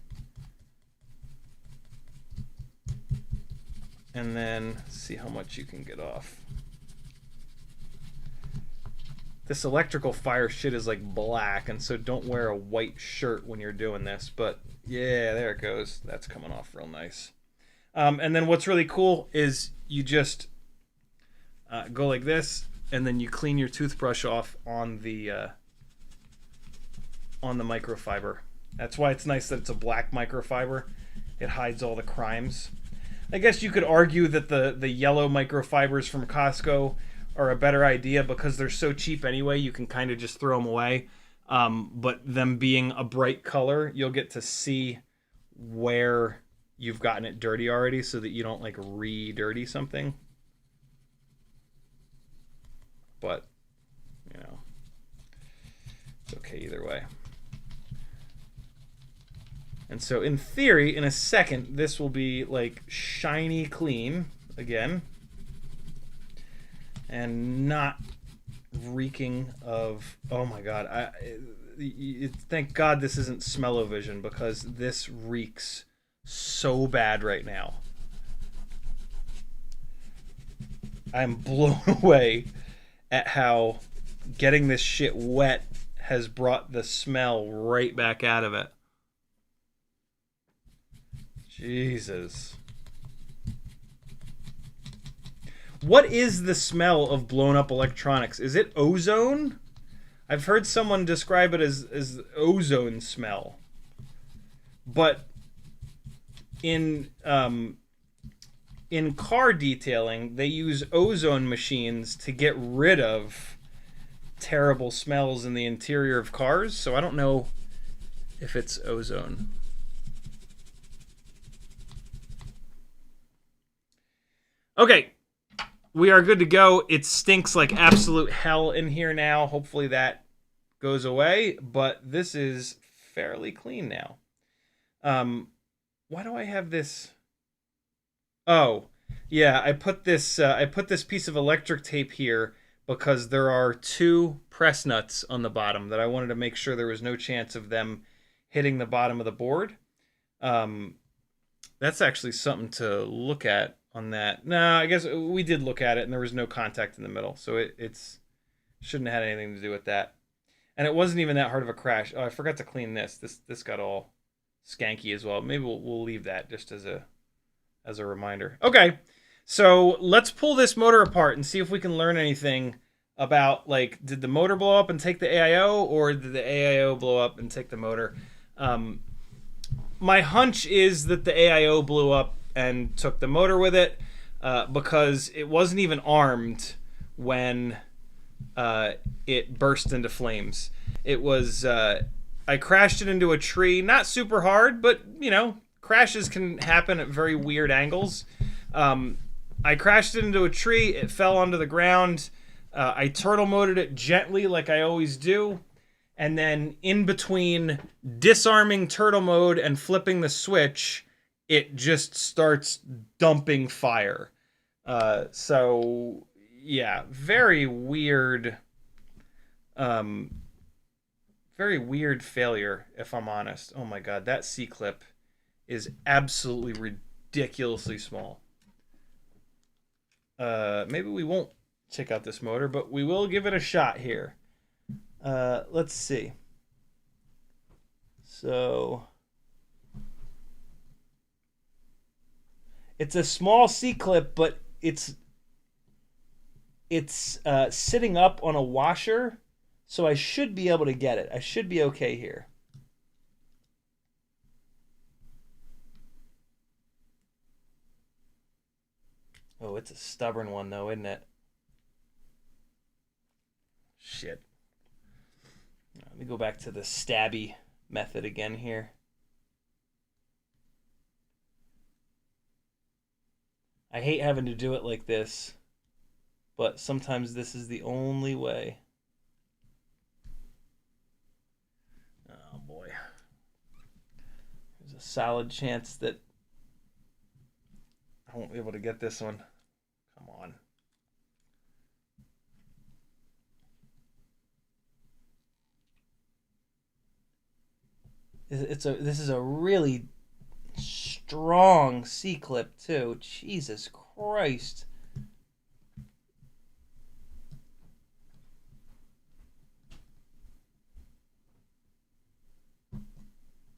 And then see how much you can get off. This electrical fire shit is like black, and so don't wear a white shirt when you're doing this. But yeah, there it goes. That's coming off real nice. And then what's really cool is you just go like this, and then you clean your toothbrush off on the microfiber. That's why it's nice that it's a black microfiber. It hides all the crimes. I guess you could argue that the yellow microfibers from Costco are a better idea because they're so cheap anyway, you can kind of just throw them away. But them being a bright color, you'll get to see where you've gotten it dirty already so that you don't like re-dirty something. But, you know, it's okay either way. And so in theory, in a second, this will be like shiny clean again. And not reeking of, oh my God. Thank God this isn't smell-o-vision because this reeks so bad right now. I'm blown away at how getting this shit wet has brought the smell right back out of it. Jesus. What is the smell of blown up electronics? Is it ozone? I've heard someone describe it as ozone smell. But in car detailing, they use ozone machines to get rid of terrible smells in the interior of cars, so I don't know if it's ozone. Okay, we are good to go. It stinks like absolute hell in here now. Hopefully that goes away, but this is fairly clean now. Why do I have this? Oh, yeah, I put this piece of electric tape here because there are 2 press nuts on the bottom that I wanted to make sure there was no chance of them hitting the bottom of the board. That's actually something to look at on that. No, I guess we did look at it and there was no contact in the middle, so it's shouldn't have had anything to do with that. And it wasn't even that hard of a crash. Oh, I forgot to clean this. This got all skanky as well. Maybe we'll leave that just as a reminder. Okay, so let's pull this motor apart and see if we can learn anything about, like, did the motor blow up and take the AIO, or did the AIO blow up and take the motor? My hunch is that the AIO blew up and took the motor with it, because it wasn't even armed when it burst into flames. It was, I crashed it into a tree, not super hard, but, you know, crashes can happen at very weird angles. I crashed it into a tree, it fell onto the ground, I turtle moded it gently like I always do, and then in between disarming turtle mode and flipping the switch, it just starts dumping fire. So yeah, very weird failure, if I'm honest. Oh my god, that C-clip is absolutely ridiculously small. Maybe we won't check out this motor, but we will give it a shot here. Let's see. So it's a small C-clip, but it's sitting up on a washer, so I should be able to get it. I should be okay here. Oh, it's a stubborn one, though, isn't it? Shit. Let me go back to the stabby method again here. I hate having to do it like this, but sometimes this is the only way. Oh boy. There's a solid chance that I won't be able to get this one. Come on. This is a really strong C-clip too. Jesus Christ.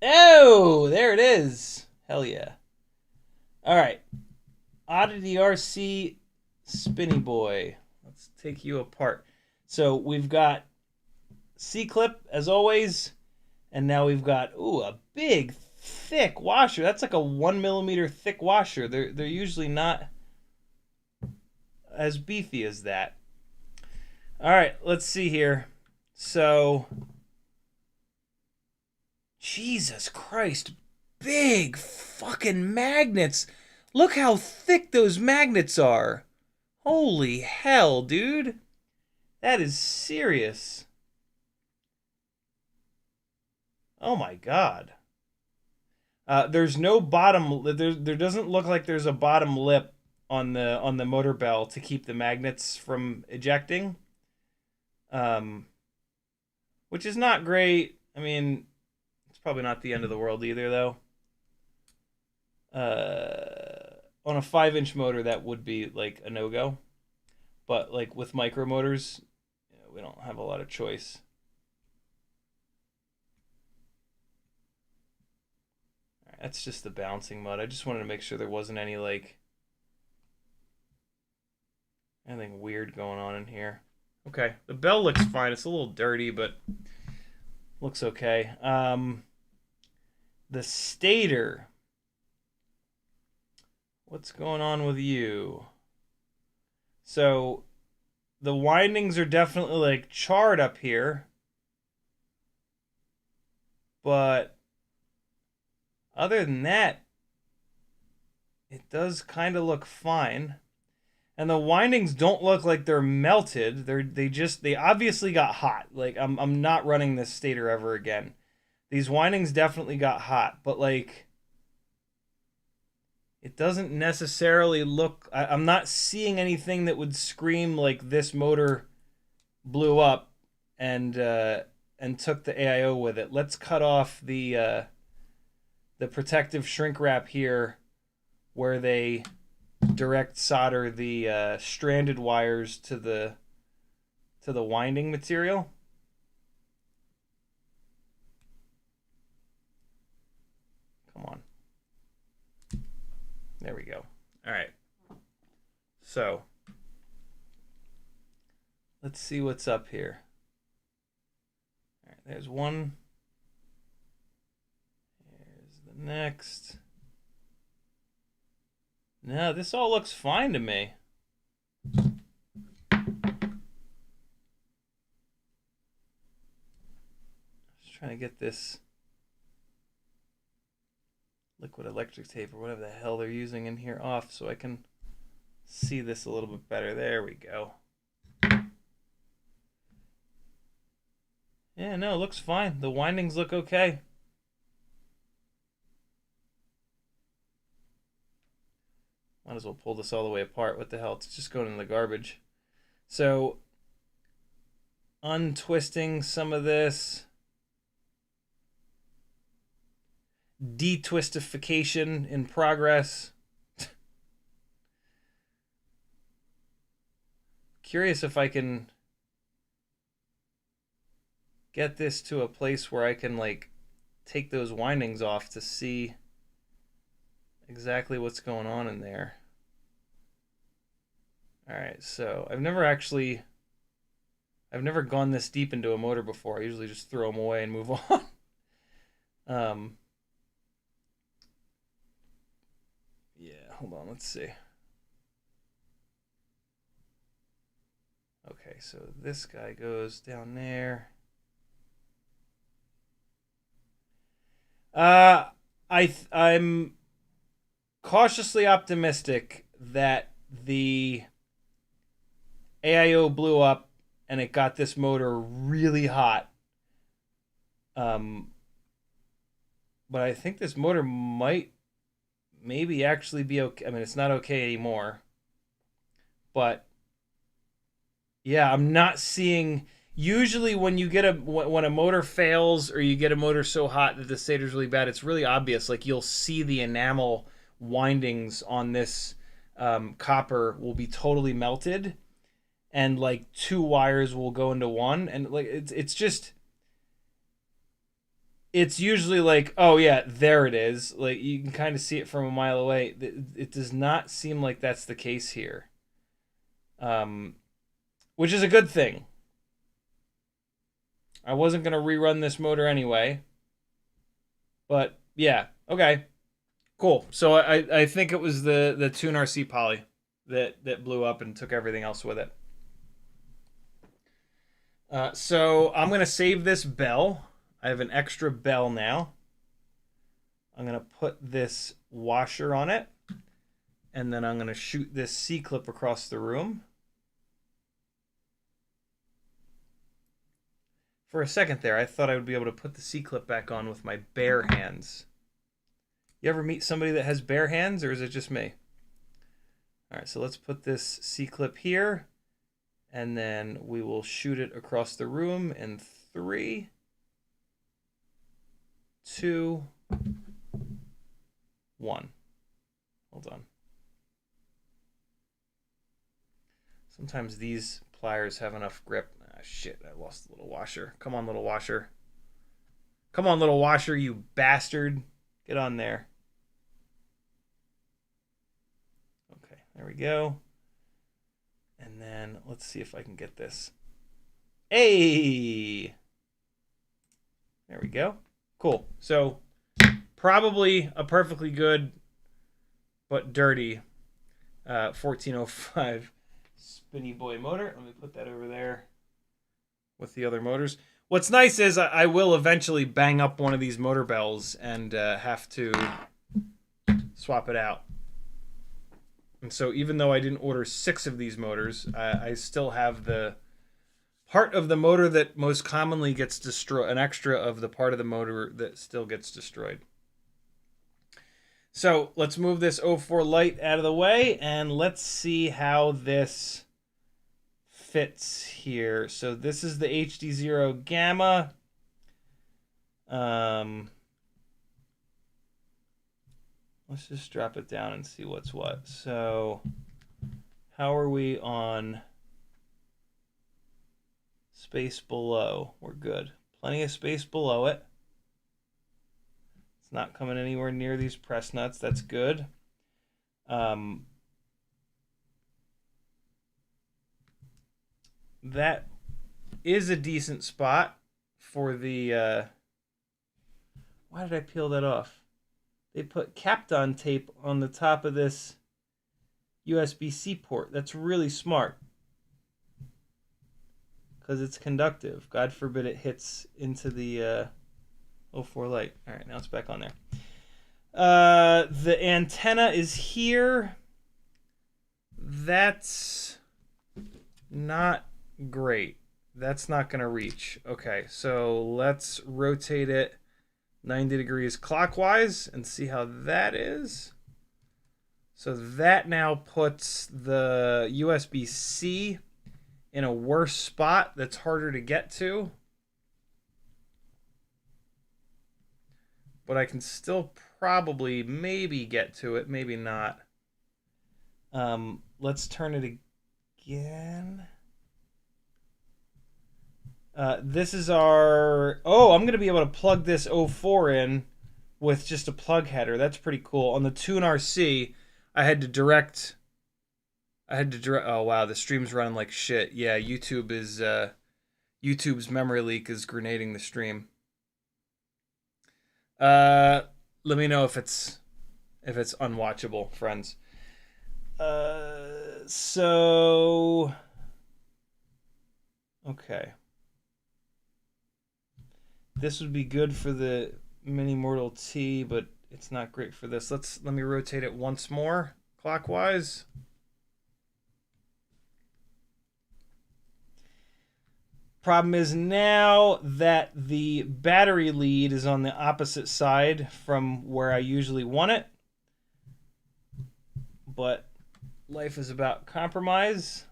Oh, there it is. Hell yeah. All right. Oddity RC Spinny Boy. Let's take you apart. So we've got C-clip as always, and now we've got a big thick washer. That's like a 1 millimeter thick washer. They're usually not as beefy as that. All right, let's see here. So, Jesus Christ, big fucking magnets. Look how thick those magnets are. Holy hell, dude. That is serious. Oh my god. There's no bottom. There doesn't look like there's a bottom lip on the motor bell to keep the magnets from ejecting. Which is not great. I mean, it's probably not the end of the world either, though. On a 5-inch motor, that would be like a no-go. But like with micro motors, we don't have a lot of choice. All right, that's just the bouncing mud. I just wanted to make sure there wasn't any like anything weird going on in here. Okay, the bell looks fine. It's a little dirty, but looks okay. The stator. What's going on with you? So the windings are definitely like charred up here, but other than that, it does kind of look fine. And the windings don't look like they're melted. They obviously got hot. Like I'm not running this stator ever again. These windings definitely got hot, but like it doesn't necessarily look. I'm not seeing anything that would scream like this motor blew up and took the AIO with it. Let's cut off the protective shrink wrap here, where they direct solder the stranded wires to the winding material. Come on. There we go. All right. So let's see what's up here. All right, there's one. Here's the next. No, this all looks fine to me. Just trying to get this liquid electric tape or whatever the hell they're using in here off so I can see this a little bit better. There we go. Yeah, no, it looks fine. The windings look okay. Might as well pull this all the way apart. What the hell? It's just going in the garbage. So, untwisting some of this. Detwistification in progress. Curious if I can get this to a place where I can like take those windings off to see exactly what's going on in there. All right, so I've never gone this deep into a motor before. I usually just throw them away and move on. Yeah, hold on, let's see. Okay, so this guy goes down there. I'm cautiously optimistic that the AIO blew up and it got this motor really hot. But I think this motor might maybe actually be okay. I mean, it's not okay anymore. But yeah, I'm not seeing. Usually, when you get when a motor fails or you get a motor so hot that the stator's really bad, it's really obvious. Like you'll see the enamel windings on this copper will be totally melted, and like two wires will go into one, and like it's just. It's usually like, oh yeah, there it is. Like you can kind of see it from a mile away. It does not seem like that's the case here, which is a good thing. I wasn't gonna rerun this motor anyway, but yeah, okay, cool. So I think it was the Tune RC Poly that blew up and took everything else with it. So I'm gonna save this bell. I have an extra bell now. I'm going to put this washer on it, and then I'm going to shoot this C-clip across the room. For a second there, I thought I would be able to put the C-clip back on with my bare hands. You ever meet somebody that has bare hands, or is it just me? All right, so let's put this C-clip here, and then we will shoot it across the room in 3, 2, 1. Hold on. Sometimes these pliers have enough grip. Ah, shit, I lost the little washer. Come on, little washer. Come on, little washer, you bastard. Get on there. Okay, there we go. And then let's see if I can get this. Hey! There we go. Cool. So probably a perfectly good but dirty 1405 Spinny Boy motor. Let me put that over there with the other motors. What's nice is I will eventually bang up one of these motor bells and have to swap it out. And so even though I didn't order 6 of these motors, I still have the part of the motor that most commonly gets destroyed, an extra of the part of the motor that still gets destroyed. So let's move this 04 light out of the way and let's see how this fits here. So this is the HD0 Gamma. Let's just drop it down and see what's what. So how are we on space below? We're good. Plenty of space below it. It's not coming anywhere near these press nuts. That's good. That is a decent spot for the... why did I peel that off? They put Kapton tape on the top of this USB-C port. That's really smart. Because it's conductive. God forbid it hits into the 04 light. All right, now it's back on there. The antenna is here. That's not great. That's not going to reach. Okay, so let's rotate it 90 degrees clockwise and see how that is. So that now puts the USB-C in a worse spot that's harder to get to. But I can still probably maybe get to it, maybe not. Let's turn it again. This is our... Oh, I'm going to be able to plug this 04 in with just a plug header. That's pretty cool. On the Tune RC, I had to direct... Oh, wow, the stream's running like shit. Yeah, YouTube is... YouTube's memory leak is grenading the stream. Let me know if it's unwatchable, friends. So... Okay. This would be good for the Mini Mortal T, but it's not great for this. Let me rotate it once more clockwise. Problem is now that the battery lead is on the opposite side from where I usually want it. But life is about compromise.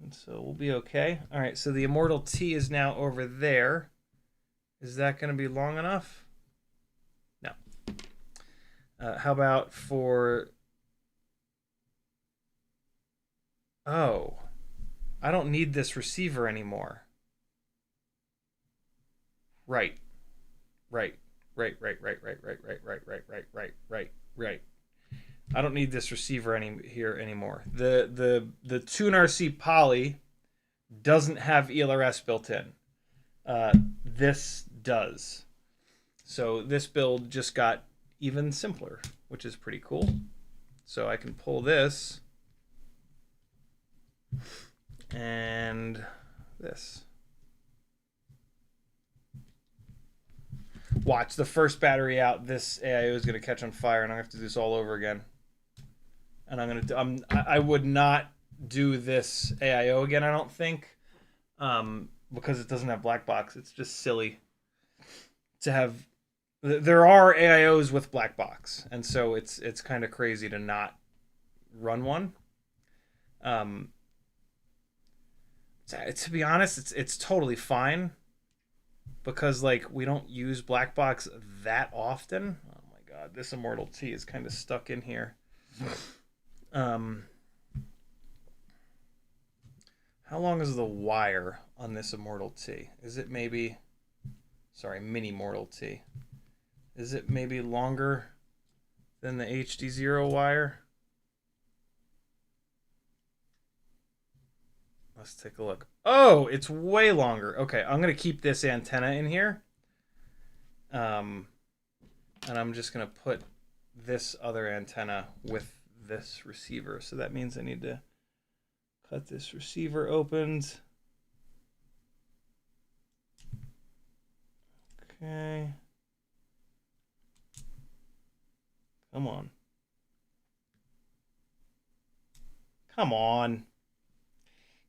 And so we'll be okay. All right, so the Immortal T is now over there. Is that going to be long enough? No. How about for... Oh, I don't need this receiver anymore. Right. I don't need this receiver here anymore. The Tune RC Poly doesn't have ELRS built in. This does. So this build just got even simpler, which is pretty cool. So I can pull this and this. Watch, the first battery out, this AIO is going to catch on fire, and I'm going to have to do this all over again. And I'm going to I would not do this AIO again, I don't think, because it doesn't have Blackbox. It's just silly to have. There are AIOs with Blackbox, and so it's kind of crazy to not run one. To be honest, it's totally fine, because like we don't use Blackbox that often. Oh my god, this Immortal T is kind of stuck in here. How long is the wire on this Immortal T? Is it maybe, sorry, Mini Mortal T? Is it maybe longer than the HD0 wire? Let's take a look. Oh, it's way longer. Okay, I'm going to keep this antenna in here. And I'm just going to put this other antenna with this receiver. So that means I need to cut this receiver opened. Okay. Come on. Come on.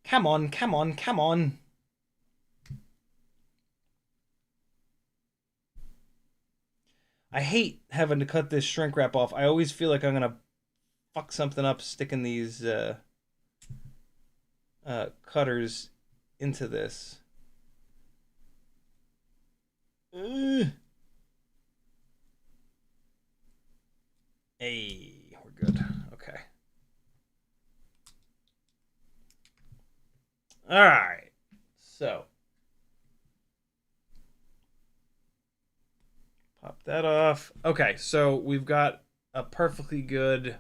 Come on, come on, come on. I hate having to cut this shrink wrap off. I always feel like I'm going to fuck something up sticking these cutters into this. Hey, we're good. Okay. All right. So pop that off. Okay, so we've got a perfectly good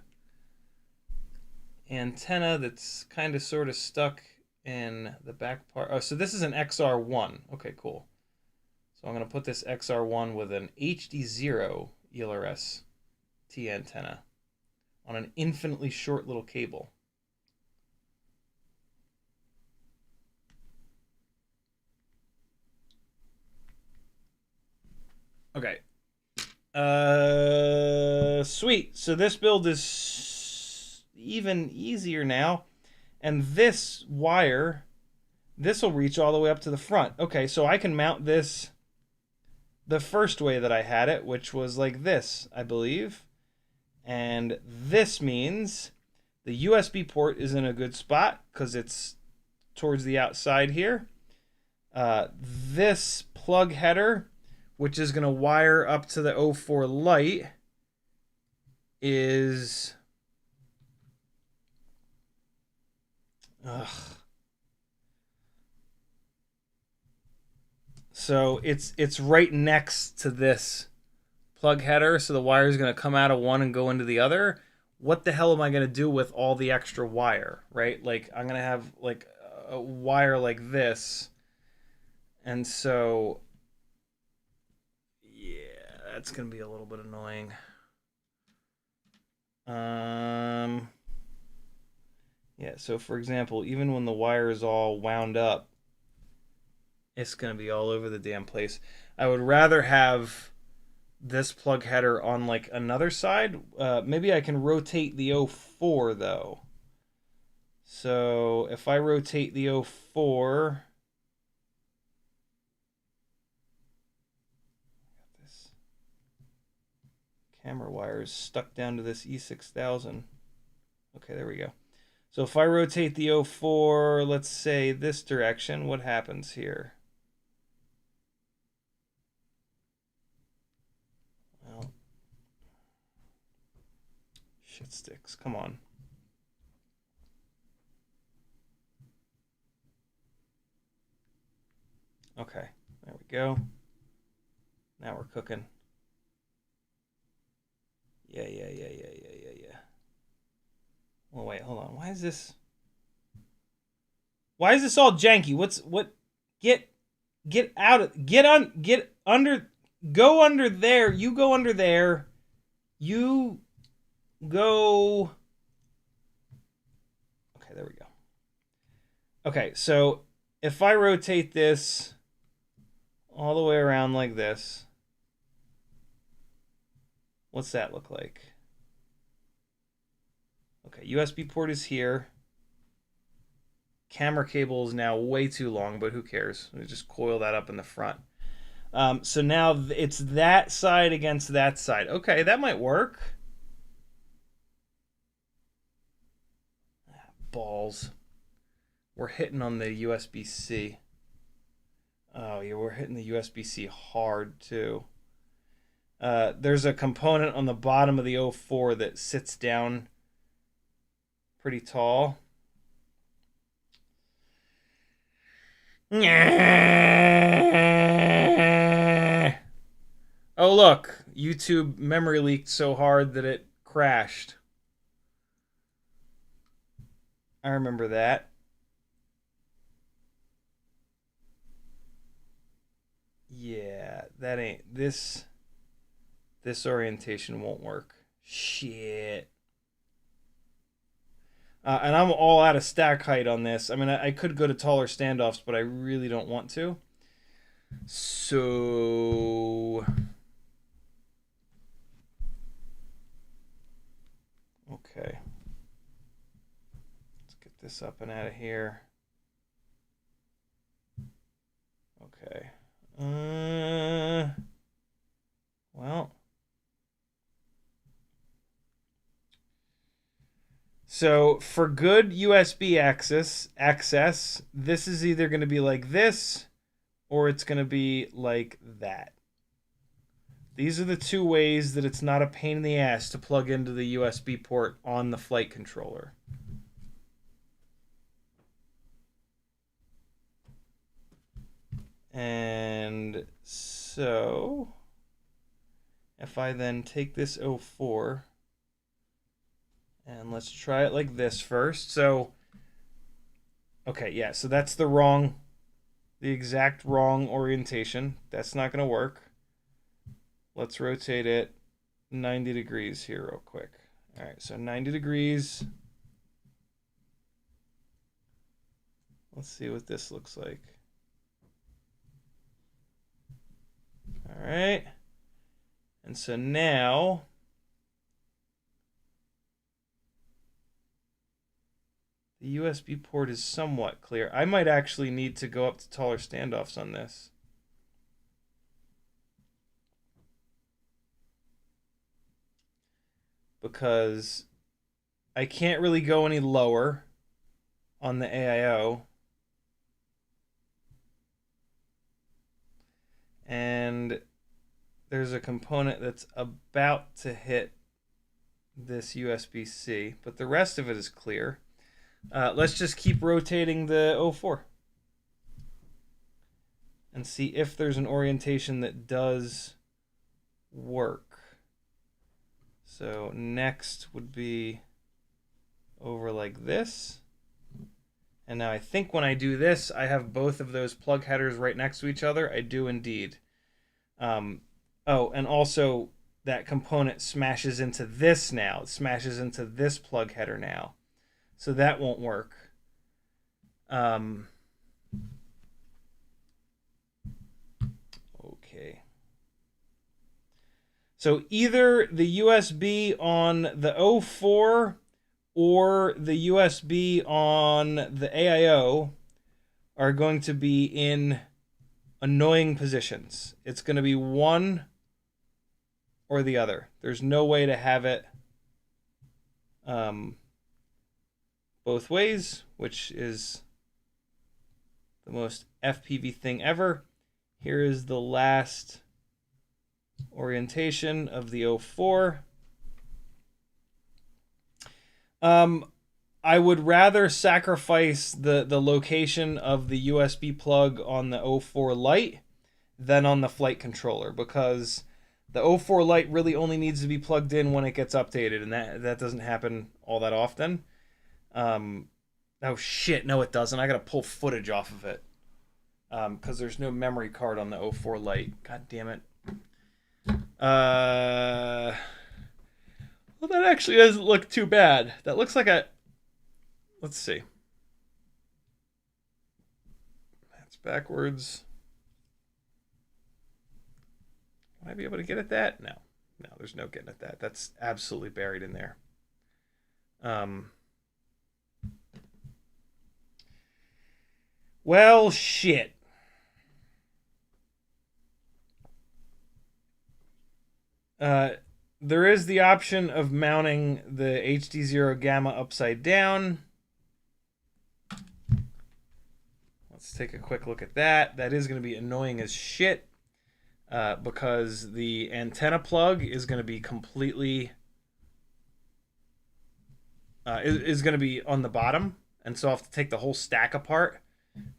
antenna that's kind of sort of stuck in the back part. Oh, so this is an XR1. Okay, cool. So I'm going to put this XR1 with an HD0 ELRS T antenna on an infinitely short little cable. Okay. Sweet. So this build is even easier now. And this wire, this will reach all the way up to the front. Okay, so I can mount this the first way that I had it, which was like this, I believe. And this means the USB port is in a good spot because it's towards the outside here. This plug header, which is going to wire up to the 04 light, is... So it's right next to this plug header, so the wire is going to come out of one and go into the other. What the hell am I going to do with all the extra wire, right? Like, I'm going to have like a wire like this. And so, yeah, that's going to be a little bit annoying. Yeah, so for example, even when the wire is all wound up, it's going to be all over the damn place. I would rather have this plug header on like another side. Maybe I can rotate the 04 though. So if I rotate the 04, this camera wire is stuck down to this E6000. Okay, there we go. So if I rotate the 04, let's say this direction, what happens here? Well, shit sticks. Come on. Okay, there we go. Now we're cooking. Yeah. Well, wait, hold on. Why is this all janky? Get out of, get under, go under there. You go under there. You go. Okay, there we go. Okay, so if I rotate this all the way around like this, what's that look like? Okay, USB port is here. Camera cable is now way too long, but who cares? We just coil that up in the front. So now it's that side against that side. Okay, that might work. Balls. We're hitting on the USB-C. Oh, yeah, we're hitting the USB-C hard, too. There's a component on the bottom of the 04 that sits down pretty tall. Oh, look. YouTube memory leaked so hard that it crashed. I remember that. Yeah, that ain't this orientation won't work. Shit. And I'm all out of stack height on this. I mean, I could go to taller standoffs, but I really don't want to. So... Okay. Let's get this up and out of here. Okay. Well... So for good USB access, this is either going to be like this or it's going to be like that. These are the two ways that it's not a pain in the ass to plug into the USB port on the flight controller. And so if I then take this 04 and let's try it like this first. So, okay, yeah, so that's the exact wrong orientation. That's not going to work. Let's rotate it 90 degrees here real quick. All right, so 90 degrees. Let's see what this looks like. All right. And so now... the USB port is somewhat clear. I might actually need to go up to taller standoffs on this. Because I can't really go any lower on the AIO. And there's a component that's about to hit this USB-C, but the rest of it is clear. Let's just keep rotating the 04 and see if there's an orientation that does work. So next would be over like this. And now I think when I do this, I have both of those plug headers right next to each other. I do indeed. Oh, and also that component smashes into this now. It smashes into this plug header now. So that won't work. Okay. So either the USB on the 04 or the USB on the AIO are going to be in annoying positions. It's going to be one or the other. There's no way to have it both ways, which is the most FPV thing ever. Here is the last orientation of the 04. I would rather sacrifice the location of the USB plug on the 04 Lite than on the flight controller, because the 04 Lite really only needs to be plugged in when it gets updated, and that doesn't happen all that often. Oh shit, no it doesn't. I gotta pull footage off of it because there's no memory card on the 04 Lite. God damn it. Well, that actually doesn't look too bad. That looks like a... Let's see. That's backwards. Will I be able to get at that? No. No, there's no getting at that. That's absolutely buried in there. Well, shit. There is the option of mounting the HD0 Gamma upside down. Let's take a quick look at that. That is going to be annoying as shit because the antenna plug is going to be completely... is going to be on the bottom, and so I'll have to take the whole stack apart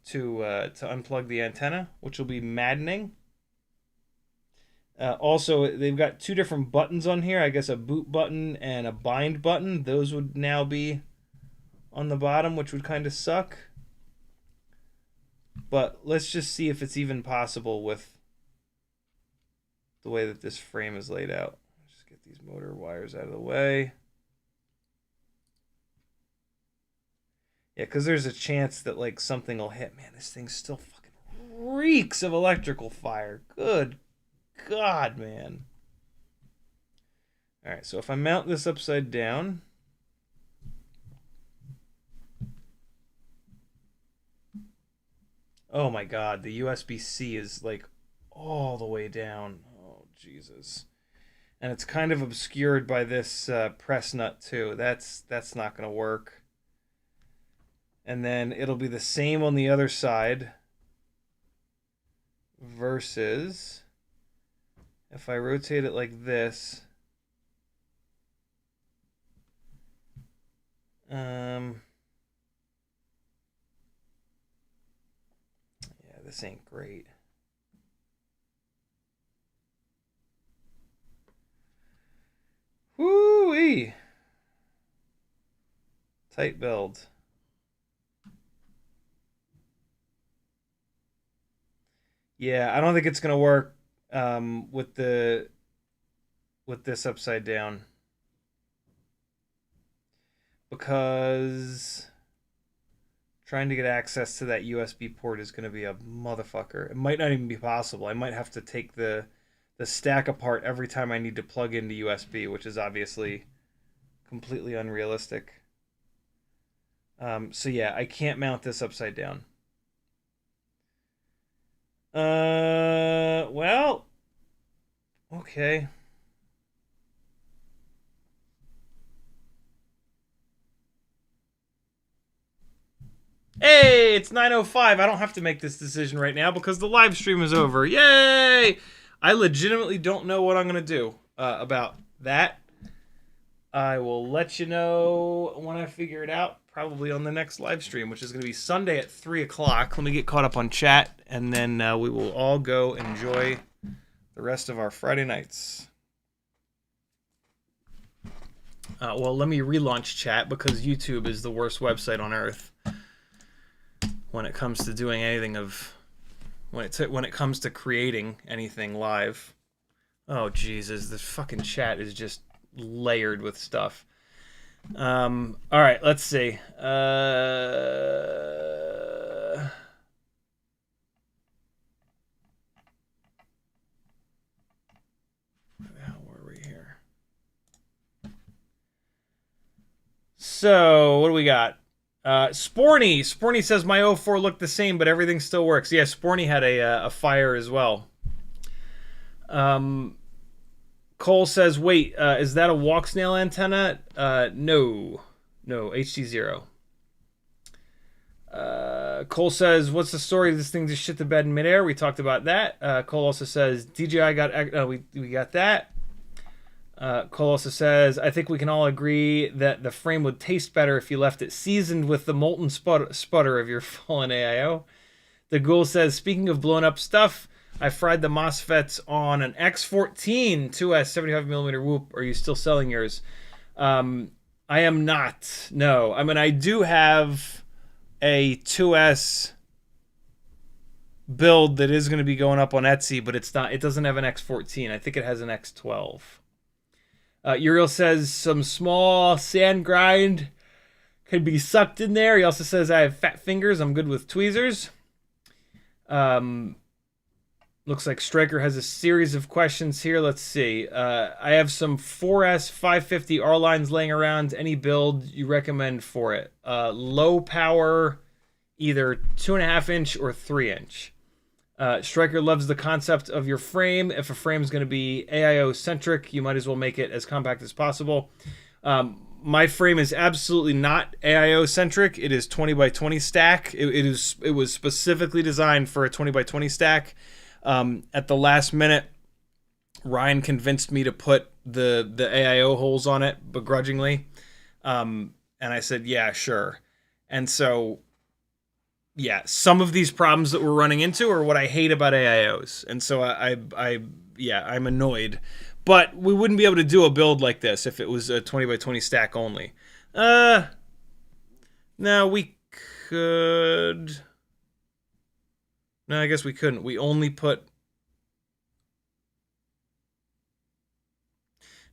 to unplug the antenna, which will be maddening. Also, they've got two different buttons on here. I guess a boot button and a bind button. Those would now be on the bottom, which would kind of suck. But let's just see if it's even possible with the way that this frame is laid out. Just get these motor wires out of the way. Yeah, because there's a chance that like something will hit. Man, this thing still fucking reeks of electrical fire. Good God, man. All right, so if I mount this upside down, oh my God, the USB-C is like all the way down. Oh, Jesus. And it's kind of obscured by this press nut too. That's not going to work. And then it'll be the same on the other side versus if I rotate it like this. Yeah, this ain't great. Woo-wee. Tight build. Yeah, I don't think it's gonna work with this upside down, because trying to get access to that USB port is gonna be a motherfucker. It might not even be possible. I might have to take the stack apart every time I need to plug into USB, which is obviously completely unrealistic. So yeah, I can't mount this upside down. Well, okay. Hey, it's 9:05. I don't have to make this decision right now because the live stream is over. Yay! I legitimately don't know what I'm going to do about that. I will let you know when I figure it out, probably on the next live stream, which is going to be Sunday at 3 o'clock. Let me get caught up on chat, and then we will all go enjoy the rest of our Friday nights. Well, let me relaunch chat because YouTube is the worst website on earth when it comes to doing anything of... when it comes to creating anything live. Oh, Jesus, this fucking chat is just layered with stuff. All right, let's see. Where the hell were we here? So, what do we got? Sporny says my 04 looked the same, but everything still works. Yeah, Sporny had a fire as well. Cole says, wait, is that a walk snail antenna? No, HD0. Cole says, what's the story of this thing just shit the bed in midair? We talked about that. Cole also says, DJI got, we got that. Cole also says, I think we can all agree that the frame would taste better if you left it seasoned with the molten sputter of your fallen AIO. The Ghoul says, speaking of blown up stuff, I fried the MOSFETs on an X14 2S 75mm whoop. Are you still selling yours? I am not. No. I mean, I do have a 2S build that is going to be going up on Etsy, but it's not. It doesn't have an X14. I think it has an X12. Uriel says some small sand grind could be sucked in there. He also says I have fat fingers. I'm good with tweezers. Looks like Striker has a series of questions here. Let's see. I have some 4S 550 R lines laying around. Any build you recommend for it? Low power, either 2.5 inch or 3 inch. Striker loves the concept of your frame. If a frame is going to be AIO centric, you might as well make it as compact as possible. My frame is absolutely not AIO centric. It is 20 by 20 stack. It was specifically designed for a 20 by 20 stack. At the last minute, Ryan convinced me to put the AIO holes on it begrudgingly. And I said, yeah, sure. And so yeah, some of these problems that we're running into are what I hate about AIOs. And so I'm annoyed. But we wouldn't be able to do a build like this if it was a 20 by 20 stack only. No, we could. No, I guess we couldn't. We only put.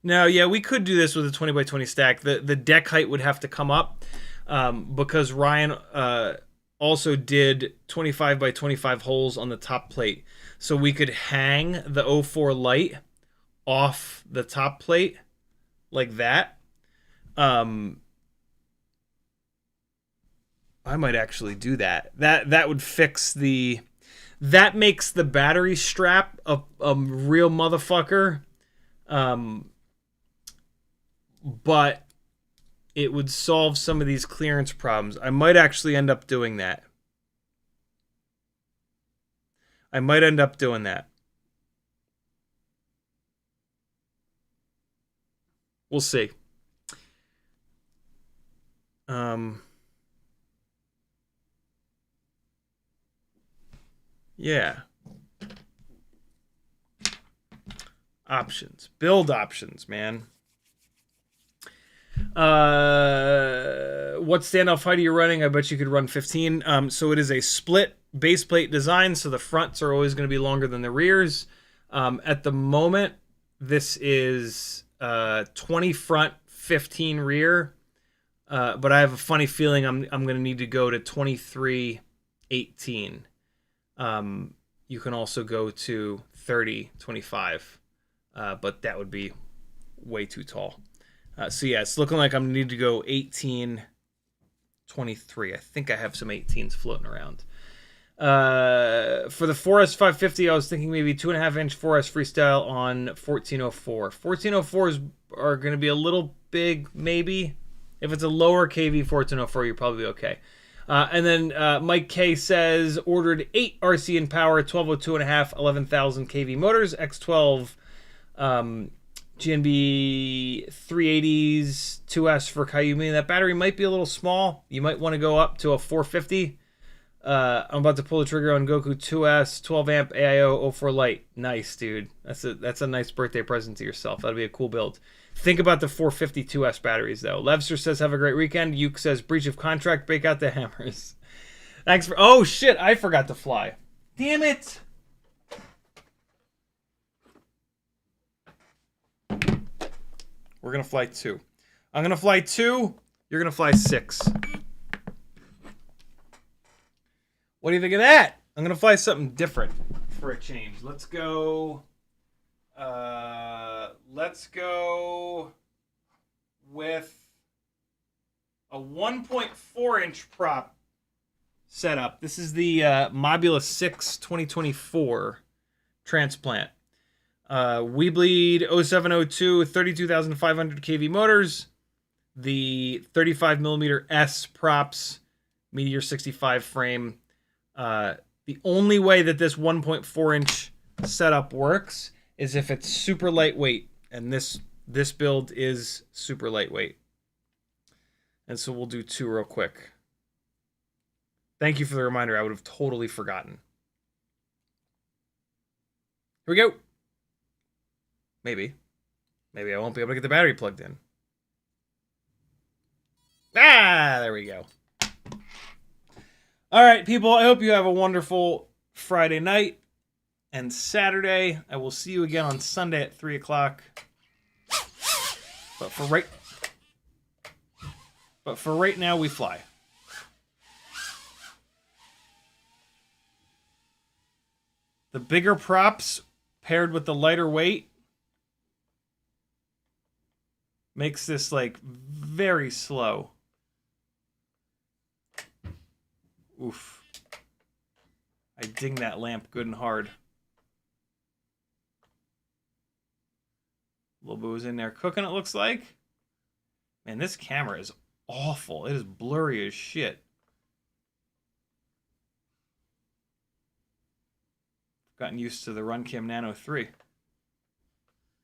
No, yeah, we could do this with a 20 by 20 stack. The deck height would have to come up because Ryan also did 25 by 25 holes on the top plate. So we could hang the 04 light off the top plate like that. I might actually do that. That would fix the... That makes the battery strap a real motherfucker. But it would solve some of these clearance problems. I might actually end up doing that. We'll see. Yeah. Options. Build options, man. What standoff height are you running? I bet you could run 15. So it is a split base plate design, so the fronts are always going to be longer than the rears. At the moment, this is 20 front, 15 rear. But I have a funny feeling I'm going to need to go to 23, 18. You can also go to 30, 25. But that would be way too tall. So yeah, it's looking like I'm going to need to go 18, 23. I think I have some 18s floating around. For the 4S 550, I was thinking maybe 2.5-inch 4S Freestyle on 1404. 1404s are going to be a little big, maybe. If it's a lower KV 1404, you're probably okay. And then Mike K says, ordered 8 RC in power, 1202.5, 11,000 KV motors, X12 GNB 380s 2S for Kayumi. That battery might be a little small. You might want to go up to a 450. I'm about to pull the trigger on Goku 2S 12 amp AIO 04 light. Nice, dude. That's a nice birthday present to yourself. That'll be a cool build. Think about the 450 2S batteries though. Levster says have a great weekend. Yuke says breach of contract, break out the hammers. Thanks for... Oh shit, I forgot to fly. Damn it. We're going to fly 2. I'm going to fly 2. You're going to fly 6. What do you think of that? I'm going to fly something different for a change. Let's go with a 1.4-inch prop setup. This is the Mobula 6 2024 transplant. Weebleed 0702 32,500 kV motors. The 35mm S props, Meteor 65 frame. The only way that this 1.4-inch setup works is if it's super lightweight, and this build is super lightweight. And so we'll do 2 real quick. Thank you for the reminder. I would have totally forgotten. Here we go. Maybe I won't be able to get the battery plugged in. Ah, there we go. All right, people, I hope you have a wonderful Friday night and Saturday. I will see you again on Sunday at 3 o'clock. But for right now, we fly. The bigger props paired with the lighter weight makes this like very slow. Oof. I ding that lamp good and hard. Little boo's in there cooking, it looks like. Man, this camera is awful. It is blurry as shit. Gotten used to the Runcam Nano 3.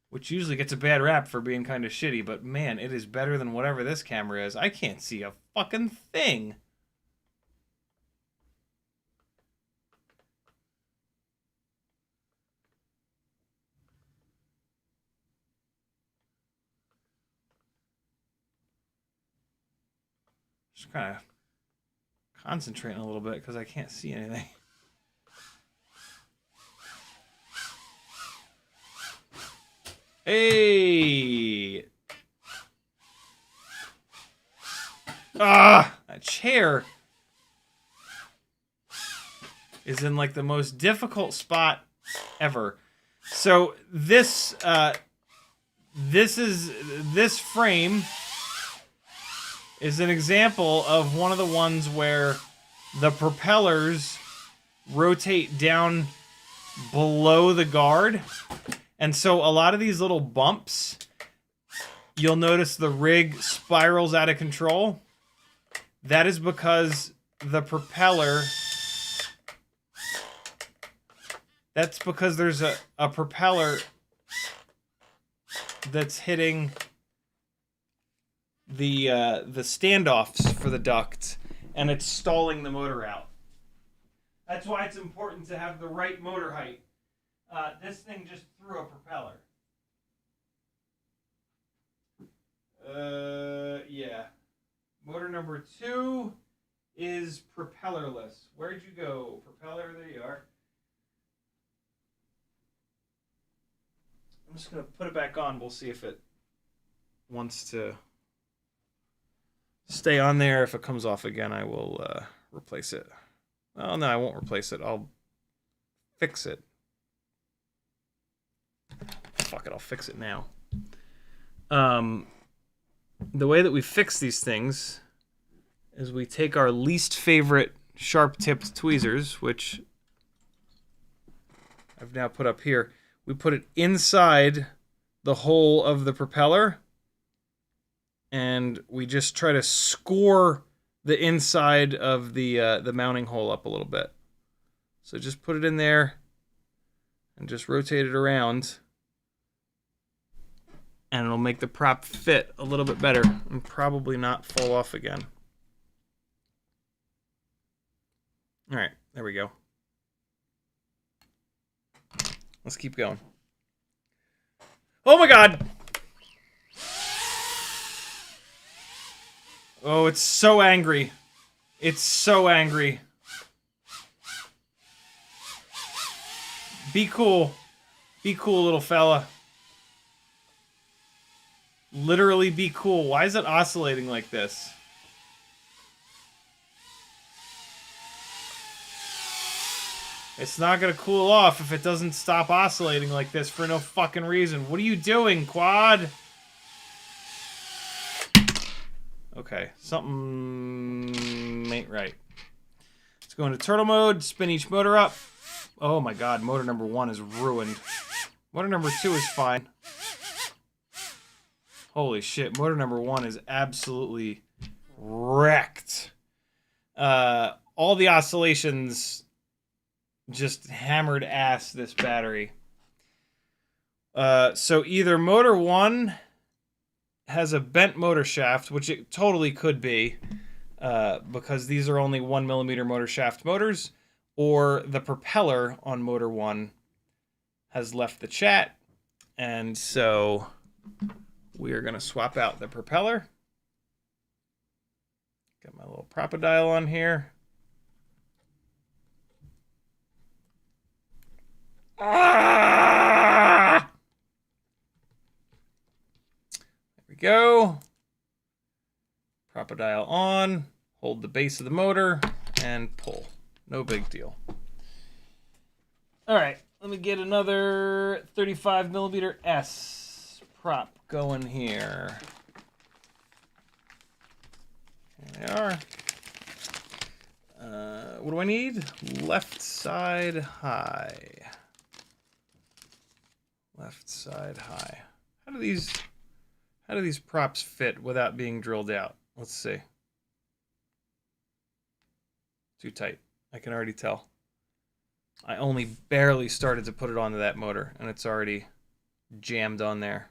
Which usually gets a bad rap for being kind of shitty, but man, it is better than whatever this camera is. I can't see a fucking thing. Just kind of concentrating a little bit because I can't see anything. Hey! Ah! That chair is in like the most difficult spot ever. So this this frame is an example of one of the ones where the propellers rotate down below the guard. And so a lot of these little bumps, you'll notice the rig spirals out of control. That is because the propeller, that's because there's a propeller that's hitting the standoffs for the duct, and it's stalling the motor out. That's why it's important to have the right motor height. This thing just threw a propeller. Yeah. Motor number 2 is propellerless. Where'd you go? Propeller, there you are. I'm just going to put it back on. We'll see if it wants to stay on there. If it comes off again, I will replace it. Oh, no, I won't replace it. I'll fix it. Fuck it, I'll fix it now. The way that we fix these things is we take our least favorite sharp-tipped tweezers, which I've now put up here. We put it inside the hole of the propeller, and we just try to score the inside of the mounting hole up a little bit. So just put it in there and just rotate it around, and it'll make the prop fit a little bit better and probably not fall off again. All right, there we go. Let's keep going. Oh my God! Oh, it's so angry. It's so angry. Be cool. Be cool, little fella. Literally be cool. Why is it oscillating like this? It's not gonna cool off if it doesn't stop oscillating like this for no fucking reason. What are you doing, Quad? Okay, something ain't right. Let's go into turtle mode, spin each motor up. Oh my God, motor number 1 is ruined. Motor number 2 is fine. Holy shit, motor number 1 is absolutely wrecked. All the oscillations just hammered ass this battery. So either motor 1 has a bent motor shaft, which it totally could be, because these are only 1mm motor shaft motors, or the propeller on motor 1 has left the chat, and so we are going to swap out the propeller. Got my little propadial on here. Ah! There we go. Propadial on. Hold the base of the motor and pull. No big deal. All right, let me get another 35mm S prop going here. There they are. What do I need? Left side high. Left side high. How do these props fit without being drilled out? Let's see. Too tight. I can already tell. I only barely started to put it onto that motor, and it's already jammed on there.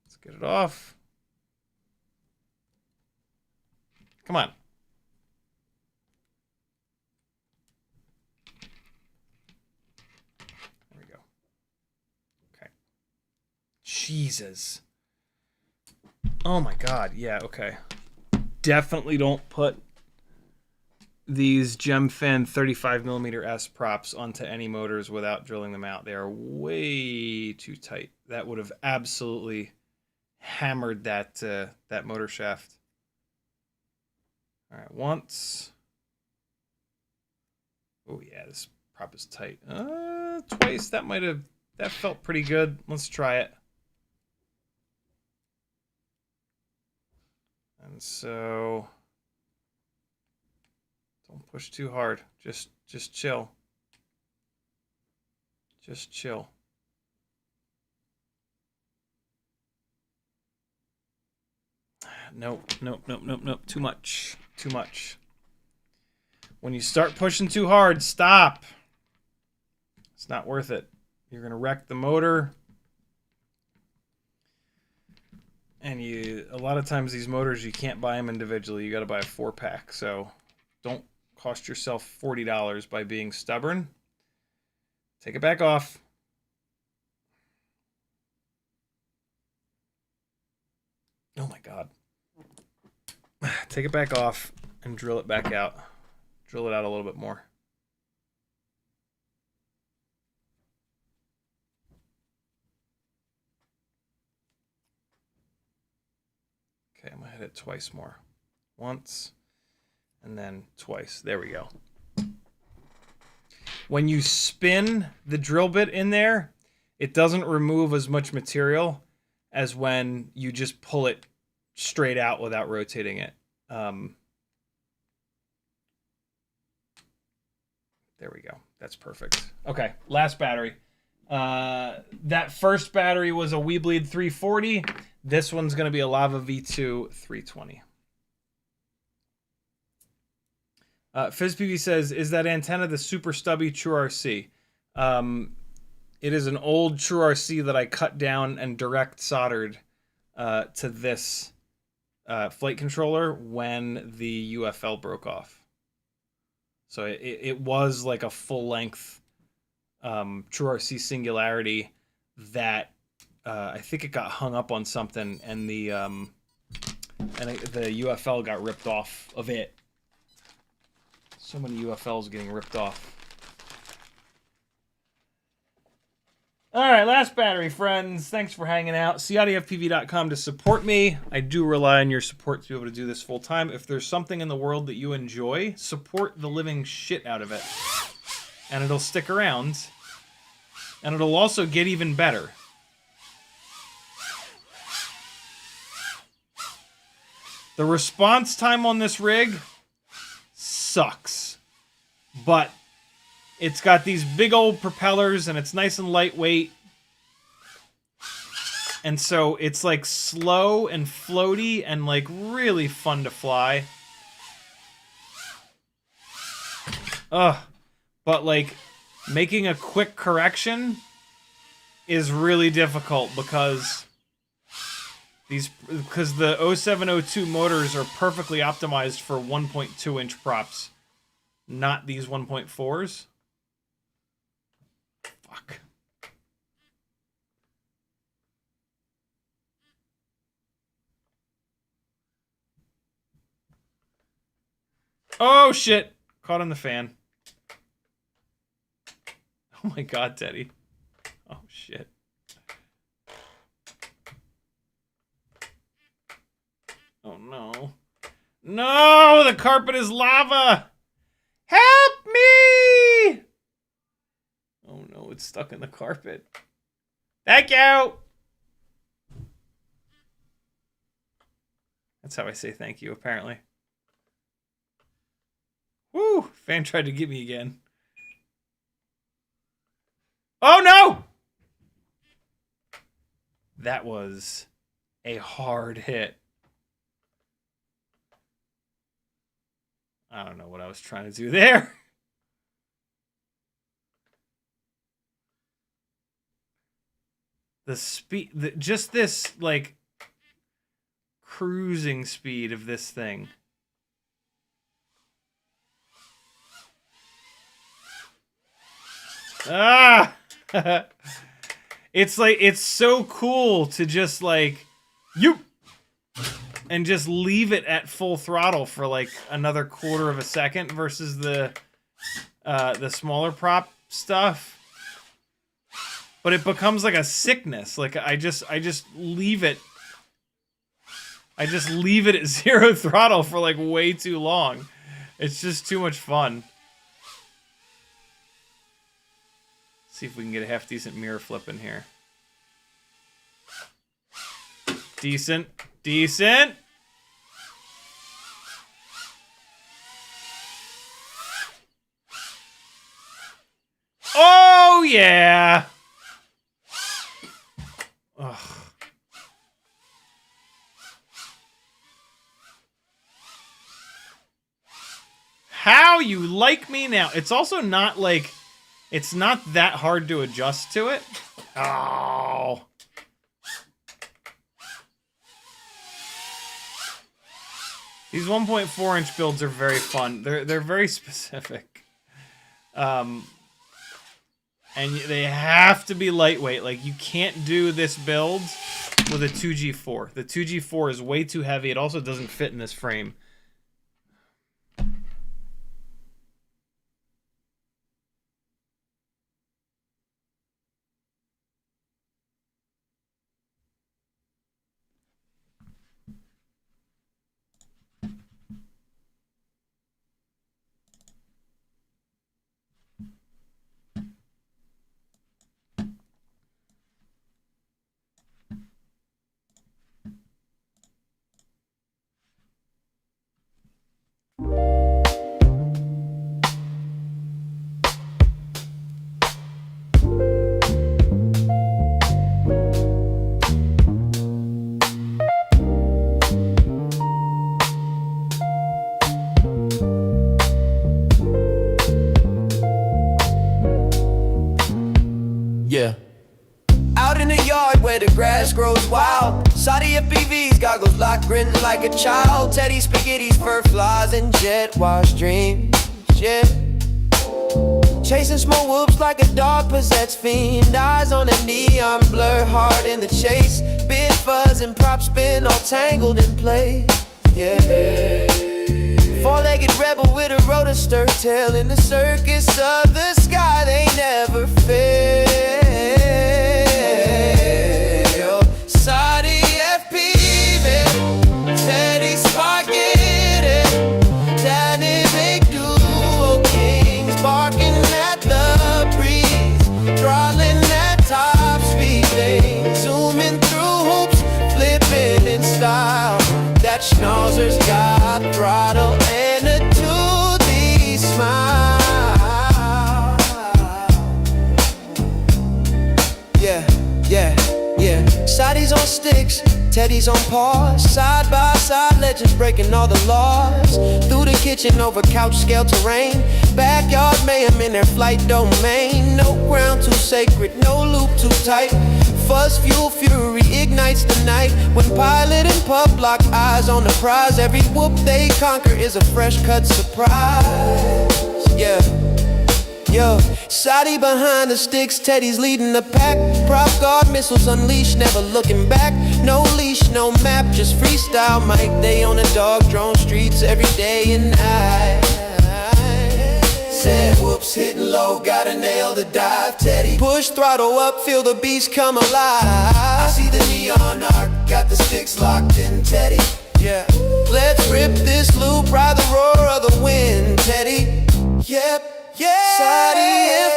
Let's get it off. Come on. There we go. Okay. Jesus. Oh my God. Yeah, okay. definitely don't put these Gemfan 35mm S props onto any motors without drilling them out. They are way too tight. That would have absolutely hammered that that motor shaft. All right, once. Oh yeah, this prop is tight. Twice. That felt pretty good. Let's try it. And so, don't push too hard. Just chill. Just chill. Nope. Too much. Too much. When you start pushing too hard, stop. It's not worth it. You're going to wreck the motor. And a lot of times these motors, you can't buy them individually. You got to buy a 4-pack. So don't cost yourself $40 by being stubborn. Take it back off. Oh my God. Take it back off and drill it back out. Drill it out a little bit more. Okay, I'm going to hit it twice more. Once, and then twice. There we go. When you spin the drill bit in there, it doesn't remove as much material as when you just pull it straight out without rotating it. There we go. That's perfect. Okay, last battery. That first battery was a Weebleed 340. This one's going to be a Lava V2 320. FizzPV says, is that antenna the super stubby True RC? It is an old True RC that I cut down and direct soldered to this flight controller when the UFL broke off. So it was like a full-length True RC Singularity that I think it got hung up on something, and the UFL got ripped off of it. So many UFLs getting ripped off. All right, last battery, friends. Thanks for hanging out. CiottiFPV.com to support me. I do rely on your support to be able to do this full time. If there's something in the world that you enjoy, support the living shit out of it. And it'll stick around. And it'll also get even better. The response time on this rig sucks. But it's got these big old propellers and it's nice and lightweight. And so it's like slow and floaty and like really fun to fly. But like making a quick correction is really difficult because the 0702 motors are perfectly optimized for 1.2 inch props, not these 1.4s. Fuck. Oh shit! Caught on the fan. Oh my God, Teddy. Oh shit. Oh no. No! The carpet is lava! Help me! Oh no, it's stuck in the carpet. Thank you! That's how I say thank you, apparently. Woo! Fan tried to get me again. Oh no! That was a hard hit. I don't know what I was trying to do there. The speed, just this, like, cruising speed of this thing. Ah! It's like, it's so cool to just, like, you and just leave it at full throttle for like another quarter of a second versus the smaller prop stuff. But it becomes like a sickness. Like I just leave it. I just leave it at 0 throttle for like way too long. It's just too much fun. See if we can get a half decent mirror flip in here. Decent. Decent. Oh, yeah. Ugh. How you like me now? It's also not like, it's not that hard to adjust to it. Oh. These 1.4-inch builds are very fun. They're very specific. And they have to be lightweight. Like, you can't do this build with a 2G4. The 2G4 is way too heavy. It also doesn't fit in this frame. Yeah. Out in the yard where the grass grows wild, CiottiFPV's goggles locked, grinning like a child. Teddy spaghetti's, fur flies, and jet wash dreams. Yeah. Chasing small whoops like a dog possessed fiend. Eyes on a neon blur, hard in the chase. Bit fuzz and prop spin, all tangled in place. Yeah. Four-legged rebel with a rotor stir tail in the circus of the sky. They never fail. CiottiFPV, Teddy spaghetti, dynamic duo kings, barking at the breeze, throttling at top speed. They zooming through hoops, flipping in style. That schnauzer's got throttle and a toothy smile. Yeah, yeah, yeah. Sighties on sticks, Teddy's on paws. Side by side legends breaking all the laws. Through the kitchen over couch scale terrain. Backyard mayhem in their flight domain. No ground too sacred, no loop too tight. Fuzz fuel fury ignites the night. When pilot and pup lock eyes on the prize, every whoop they conquer is a fresh cut surprise. Yeah. Yo, Sighty behind the sticks, Teddy's leading the pack. Prop guard missiles unleashed, never looking back. No leash, no map, just freestyle mic. They on the dog drone streets every day and night. Said whoops, hitting low, gotta nail the dive. Teddy push throttle up, feel the beast come alive. I see the neon arc, got the sticks locked in. Teddy, yeah. Let's rip this loop, ride the roar of the wind. Teddy, yep. Yeah,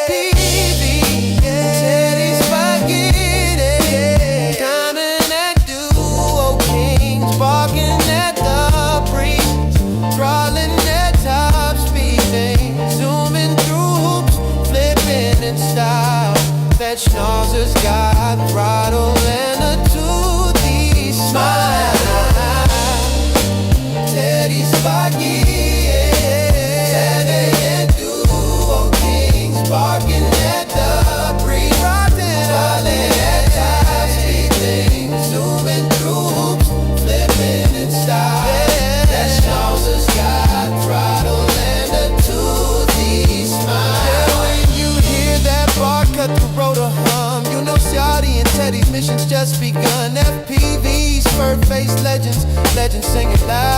CiottiFPV, Teddy spaghetti, dynamic duo kings, barking at the breeze, throttling at top speed, zooming through hoops, flipping in style. That schnauzer's got throttle and a toothy smile. Teddy spaghetti. Barking at the breeze, throttling at top speed, zooming through hoops, flipping in style. That schnauzer's got throttle and a toothy smile. Yeah, when you hear that bar cut the rotor hum, you know Ciotti and Teddy's mission's just begun. FPV's fur-faced legends legend, sing it loud.